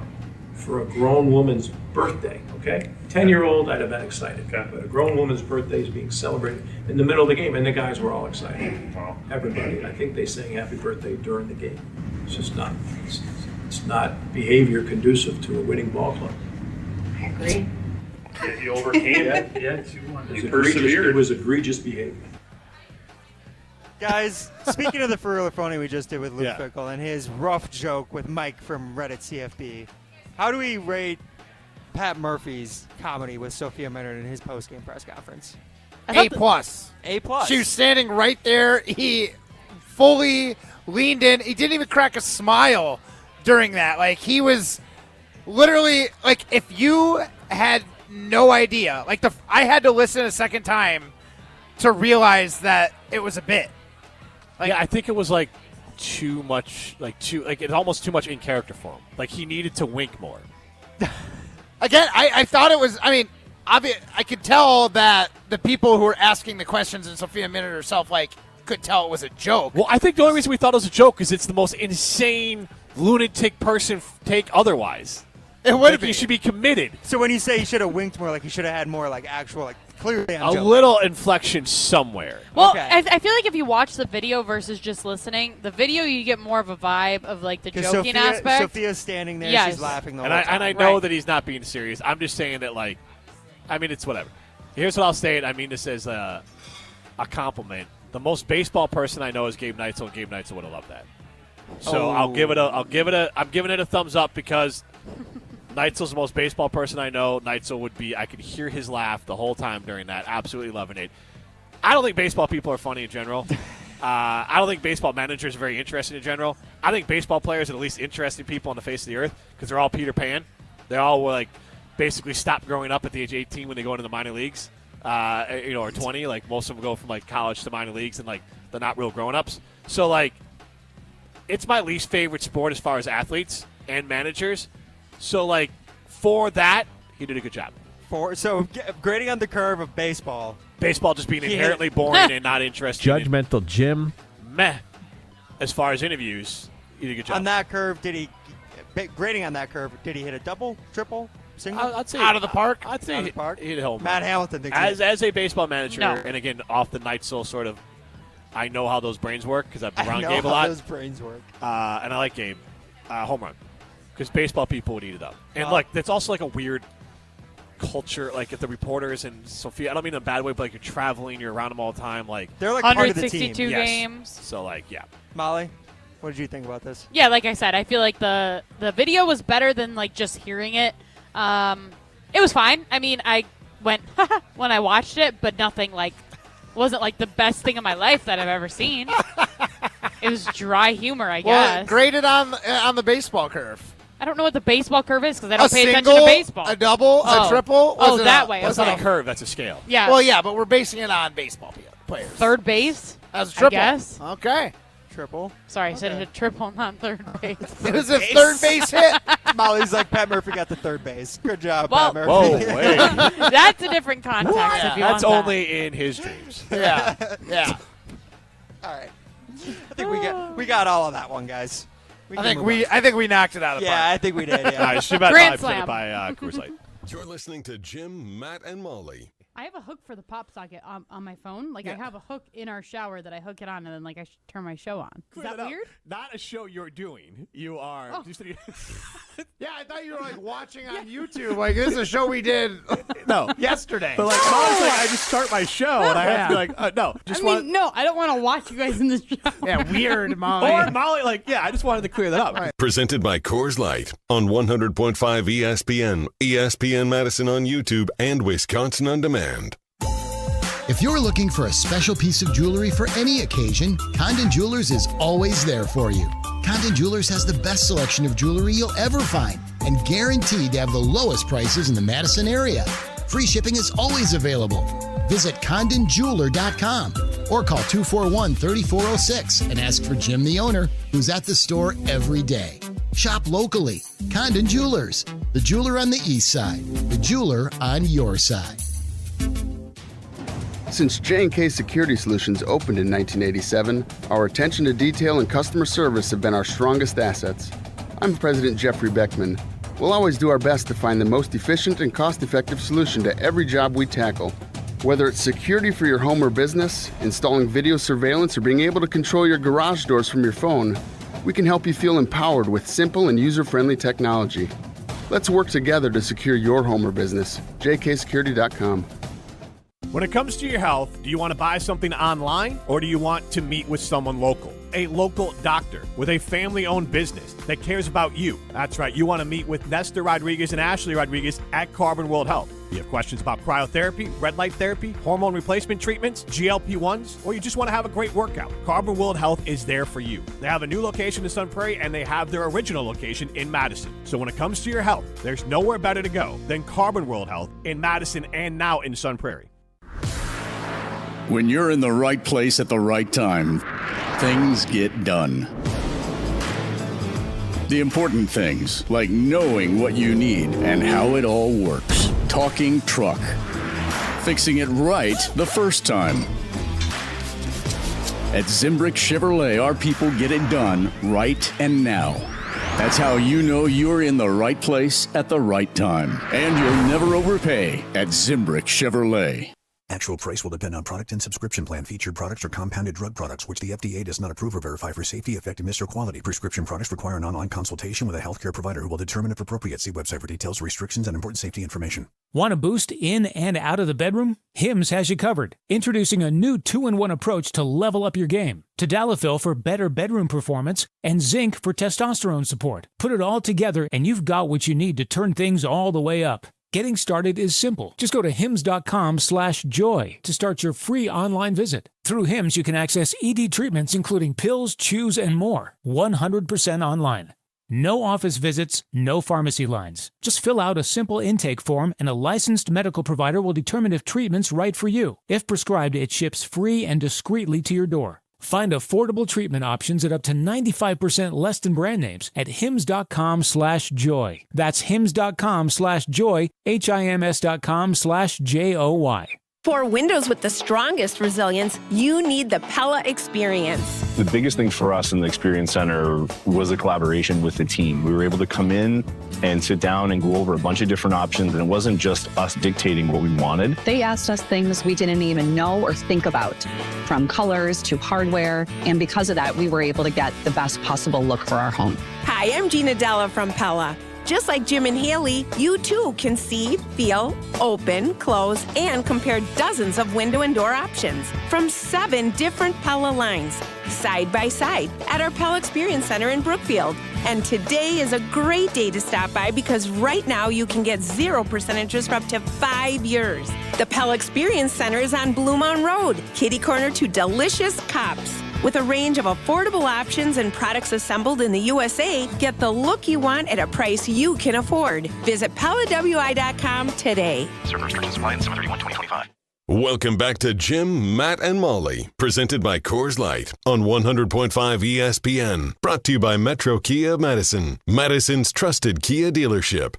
for a grown woman's birthday, okay? 10-year-old, I'd have been excited. Okay. But a grown woman's birthday is being celebrated in the middle of the game, and the guys were all excited. Wow. Everybody. I think they sang happy birthday during the game. It's just not, it's not behavior conducive to a winning ball club. I agree. Yeah, you overcame it. Yeah, you persevered. It was egregious behavior. Guys, speaking of the Ferrell phony we just did with Luke Yeah. Fickle and his rough joke with Mike from Reddit CFB, how do we rate Pat Murphy's comedy with Sophia Minnaert in his post-game press conference? A plus. A plus. She was standing right there. He fully leaned in. He didn't even crack a smile during that. Like, he was literally, like, if you had no idea, like, I had to listen a second time to realize that it was a bit. Like, Yeah, I think it was like too much, it's almost too much in character for him. Like he needed to wink more. Again, I thought it was, I mean, I could tell that the people who were asking the questions and Sophia Minnaert herself, like, could tell it was a joke. Well, I think the only reason we thought it was a joke is it's the most insane lunatic person take otherwise. It would be. You should be committed. So when you say he should have winked more, like he should have had more, like, actual, like, clearly A little inflection somewhere. Well, Okay. I feel like if you watch the video versus just listening, the video you get more of a vibe of like the joking aspect. Sophia's standing there, Yes. she's laughing the And whole I time. know that he's not being serious. I'm just saying that, like, I mean, it's whatever. Here's what I'll say, and I mean this as a compliment. The most baseball person I know is Gabe Neitzel, and Gabe Neitzel would have loved that. So I'm giving it a thumbs up because Neitzel's the most baseball person I know. Neitzel would be, I could hear his laugh the whole time during that. Absolutely loving it. I don't think baseball people are funny in general. I don't think baseball managers are very interesting in general. I think baseball players are the least interesting people on the face of the earth because they're all Peter Pan. They're all like basically stop growing up at the age of 18 when they go into the minor leagues, or 20. Like most of them go from like college to minor leagues, and like they're not real grown-ups. So like, it's my least favorite sport as far as athletes and managers. So like, for that, he did a good job. So grading on the curve of baseball. Baseball just being inherently boring and not interesting. Judgmental Jim. Meh. As far as interviews, he did a good job. On that curve, grading on that curve, did he hit a double, triple, single? I'd say out of the park. I'd say Out of the park? he hit a home Matt run. Hamilton thinks as a baseball manager, No. and again off the night still sort of. I know how those brains work because I've been I around know Gabe a how lot. those brains work. And I like Gabe. Home run. Because baseball people would eat it up. And, Wow. like, that's also, like, a weird culture. Like, if the reporters and Sophia, I don't mean in a bad way, but, like, you're traveling, you're around them all the time. Like, They're like part of the 162 team. Yes. games. So, like, yeah. Molly, what did you think about this? Yeah, like I said, I feel like the video was better than like just hearing it. It was fine. I mean, I went when I watched it, but nothing like wasn't like the best thing in my life that I've ever seen. It was dry humor, I Well, guess. graded on the baseball curve. I don't know what the baseball curve is because I don't A pay single, attention to baseball. a double, Oh. a triple. Oh, Was it that way. That's Okay. not a curve. That's a scale. Yeah. Well, yeah, but we're basing it on baseball players. Third base. As a triple. I guess. Okay. Triple. Sorry, I said it a triple, not third base. It was a third base hit. Molly's like, Pat Murphy got the third base. Good job, Well- Pat Murphy. Whoa, wait. That's a different context. If you That's want only in his dreams. Yeah. Yeah. All right. I think we got all of that one, guys. I think we knocked it out of the park. Yeah, I think we did. Yeah. Nice. About Grand 5% slam. by Coors Light. You're listening to Jim, Matt, and Molly. I have a hook for the pop socket on my phone. Like, I have a hook in our shower that I hook it on, and then, like, I turn my show on. Is that weird? Not a show you're doing. You are. Oh. Yeah, I thought you were like watching on YouTube. Like, this is a show we did No. yesterday. But, like, Molly's like, I just start my show, and I have to be like, no. Just No, I don't want to watch you guys in the show. Yeah, weird, Molly. Or Molly, like, yeah, I just wanted to clear that up. Presented by Coors Light on 100.5 ESPN, ESPN Madison on YouTube, and Wisconsin On Demand. If you're looking for a special piece of jewelry for any occasion, Condon Jewelers is always there for you. Condon Jewelers has the best selection of jewelry you'll ever find and guaranteed to have the lowest prices in the Madison area. Free shipping is always available. Visit CondonJeweler.com or call 241-3406 and ask for Jim, the owner, who's at the store every day. Shop locally. Condon Jewelers, the jeweler on the east side, the jeweler on your side. Since J&K Security Solutions opened in 1987, our attention to detail and customer service have been our strongest assets. I'm President Jeffrey Beckman. We'll always do our best to find the most efficient and cost-effective solution to every job we tackle. Whether it's security for your home or business, installing video surveillance, or being able to control your garage doors from your phone, we can help you feel empowered with simple and user-friendly technology. Let's work together to secure your home or business. jksecurity.com. When it comes to your health, do you want to buy something online or do you want to meet with someone local? A local doctor with a family-owned business that cares about you. That's right, you want to meet with Nestor Rodriguez and Ashley Rodriguez at Carbon World Health. You have questions about cryotherapy, red light therapy, hormone replacement treatments, GLP-1s, or you just want to have a great workout. Carbon World Health is there for you. They have a new location in Sun Prairie and they have their original location in Madison. So when it comes to your health, there's nowhere better to go than Carbon World Health in Madison and now in Sun Prairie. When you're in the right place at the right time, things get done. The important things, like knowing what you need and how it all works. Talking truck. Fixing it right the first time. At Zimbrick Chevrolet, our people get it done right and now. That's how you know you're in the right place at the right time. And you'll never overpay at Zimbrick Chevrolet. Actual price will depend on product and subscription plan. Featured products are compounded drug products, which the FDA does not approve or verify for safety, effectiveness, or quality. Prescription products require an online consultation with a healthcare provider who will determine if appropriate. See website for details, restrictions, and important safety information. Want a boost in and out of the bedroom? Hims has you covered. Introducing a new 2-in-1 approach to level up your game. Tadalafil for better bedroom performance and zinc for testosterone support. Put it all together and you've got what you need to turn things all the way up. Getting started is simple. Just go to hims.com/joy to start your free online visit. Through Hims, you can access ED treatments including pills, chews, and more. 100% online. No office visits, no pharmacy lines. Just fill out a simple intake form and a licensed medical provider will determine if treatment's right for you. If prescribed, it ships free and discreetly to your door. Find affordable treatment options at up to 95% less than brand names at hims.com/joy. That's hims.com/joy, HIMS.com/JOY. For windows with the strongest resilience, you need the Pella Experience. The biggest thing for us in the Experience Center was the collaboration with the team. We were able to come in and sit down and go over a bunch of different options, and it wasn't just us dictating what we wanted. They asked us things we didn't even know or think about, from colors to hardware, and because of that, we were able to get the best possible look for our home. Hi, I'm Gina Della from Pella. Just like Jim and Haley, you too can see, feel, open, close, and compare dozens of window and door options from 7 different Pella lines, side by side, at our Pella Experience Center in Brookfield. And today is a great day to stop by because right now you can get 0% interest for up to 5 years. The Pella Experience Center is on Blue Mountain Road, kitty corner to delicious cups. With a range of affordable options and products assembled in the USA, get the look you want at a price you can afford. Visit PellaWI.com today. Certain restrictions apply in 7/31/2025. Welcome back to Jim, Matt, and Molly, presented by Coors Light on 100.5 ESPN. Brought to you by Metro Kia Madison, Madison's trusted Kia dealership.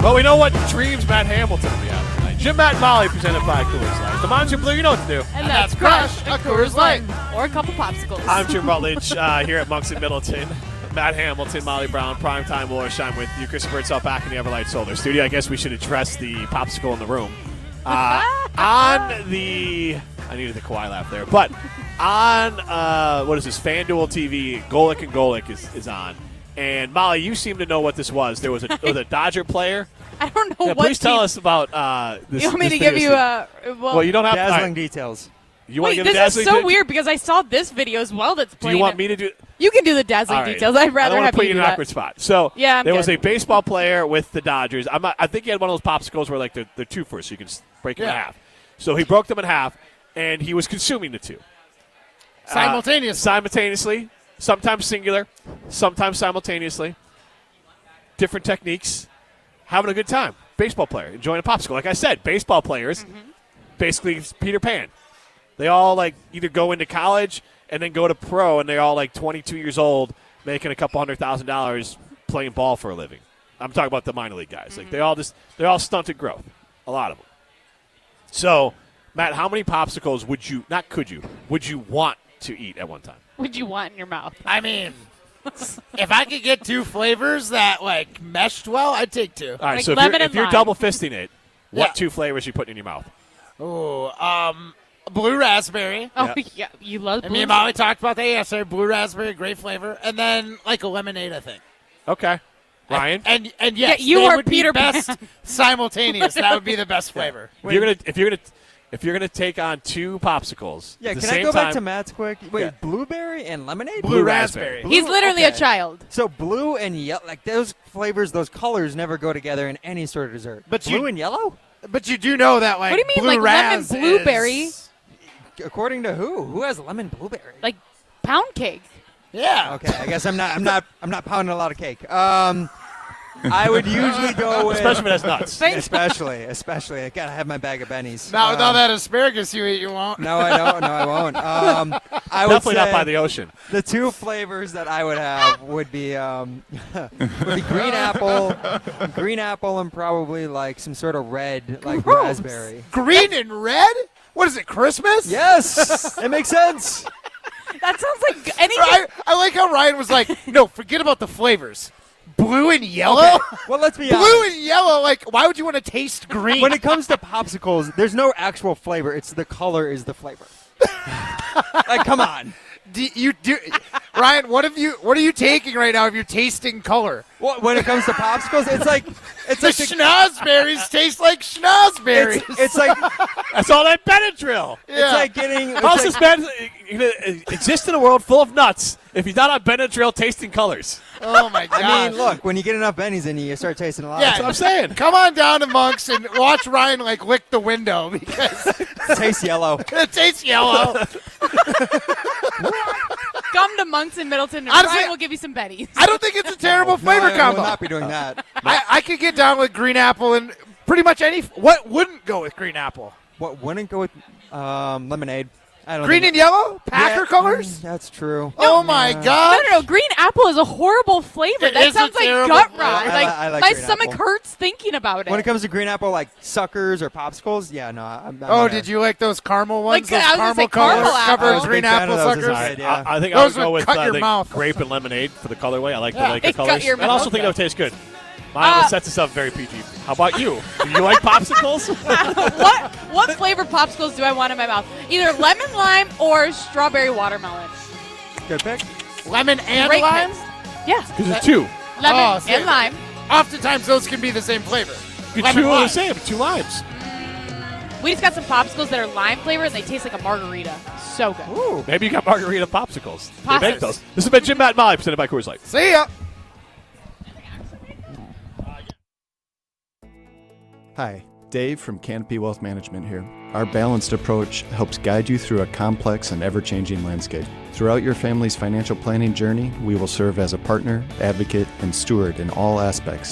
Well, we know what dreams Matt Hamilton will be having tonight. Jim, Matt, and Molly presented by Coors Light. The Monster Blue, you know what to do. And that's crush a Coors Light. Or a couple popsicles. I'm Jim Rutledge here at Monks in Middleton. Matt Hamilton, Molly Brown, Primetime Wollersheim with you. Chris Birdsall back in the Everlight Solar Studio. I guess we should address the popsicle in the room. On the... I needed the Kawhi laugh there. But on, what is this, FanDuel TV, Golic and Golic is on. And Molly, you seem to know what this was. There was a Dodger player. I don't know what. Please tell us about this. You want me to give you a? Well, you don't have dazzling details. You want Wait, to give this is so dazzling weird because I saw this video as well. That's Do playing. you want me to do? You can do the dazzling details. I'd rather I don't have put you you do in an that. awkward spot. So yeah, there was a baseball player with the Dodgers. I think he had one of those popsicles where like they're two for, so you can break them in half. So he broke them in half, and he was consuming the two simultaneously, sometimes singular, sometimes simultaneously. Different techniques, having a good time. Baseball player enjoying a popsicle. Like I said, baseball players, basically Peter Pan. They all like either go into college and then go to pro, and they're all like 22 years old, making a couple $100,000 playing ball for a living. I'm talking about the minor league guys. Like they're all stunted growth, a lot of them. So, Matt, how many popsicles would you want to eat at one time? Would you want in your mouth? I mean, if I could get 2 flavors that like meshed well, I'd take 2. All right, Like so lemon if and you're lime. double fisting it, what Yeah. 2 flavors you putting in your mouth? Oh, blue raspberry. Oh yeah, you love. And me and Molly talked about that yesterday. Blue raspberry, great flavor, and then like a lemonade, I think. Okay, Ryan. And yes, Yeah, you they are would be Peter Pan. best simultaneous. That would be the best flavor. If you're gonna take on 2 popsicles, Yeah, at the can same I go time, back to Matt's quick? Wait, Yeah. blueberry and lemonade? Blue raspberry. He's literally a child. So blue and yellow, like those flavors, those colors never go together in any sort of dessert. But blue and yellow? But you do know that, like, What do you mean, blue like lemon raz blueberry? is- According to who? Who has lemon blueberry? Like pound cake. Yeah. Okay, I guess I'm not pounding a lot of cake. I would usually go with, especially if it has nuts. Especially, I gotta have my bag of bennies. Now, with all that asparagus you eat, you won't. No, I don't. No, I won't. I would Definitely not say by the ocean. The 2 flavors that I would have would be green apple, and probably like some sort of red, like Gross. raspberry. Green and red? What is it, Christmas? Yes, it makes sense. That sounds like anything. I like how Ryan was like, no, forget about the flavors. Blue and yellow? Okay. Well, let's be honest. Blue and yellow, like, why would you want to taste green? When it comes to popsicles, there's no actual flavor. It's the color is the flavor. Like, come on. Ryan, what are you taking right now if you're tasting color? When it comes to popsicles, it's like the schnozberries taste like schnozberries. It's like that's all that Benadryl. It's like getting. How's this man exist in a world full of nuts if he's not on Benadryl tasting colors? Oh my god! I mean, look, when you get enough bennies in you start tasting a lot. Yeah, That's what I'm saying. Come on down to Monk's and watch Ryan lick the window because it tastes yellow. It tastes yellow. Come to Monk's in Middleton, and Honestly, Ryan will give you some bennies. I don't think it's a terrible flavor I combo. will not be doing that. I could get down with green apple and pretty much any. What wouldn't go with green apple? What wouldn't go with lemonade? I don't Green think- and yellow? Packer colors? That's true. Oh my god! No. Green apple is a horrible flavor. It that is sounds a like terrible gut flavor. rot. I like my green stomach apple. hurts thinking about it. When it comes to green apple, like suckers or popsicles, yeah, no. I'm Did you like those caramel ones? Like, those I was gonna say caramel caramel apple. covered I was a green big fan apple of those as a suckers? kid, yeah. I think Those I would go would with cut your the mouth. grape and lemonade for the colorway. I like Yeah. the It cut colors. your And I also mouth think that up. would taste good. Mine sets us up very PG. How about you? Do you like popsicles? What flavor popsicles do I want in my mouth? Either lemon lime or strawberry watermelon. Good pick. Lemon and Great lime? mix. Yeah. Because there's two. Lemon see, and lime. Oftentimes those can be the same flavor. You Lemon two are lime. the same. Two limes. We just got some popsicles that are lime flavored and they taste like a margarita. So good. Ooh. Maybe you got margarita popsicles. They make Popsicles. those. This has been Jim, Matt, and Molly, presented by Coors Light. See ya. Hi, Dave from Canopy Wealth Management here. Our balanced approach helps guide you through a complex and ever-changing landscape. Throughout your family's financial planning journey, we will serve as a partner, advocate, and steward in all aspects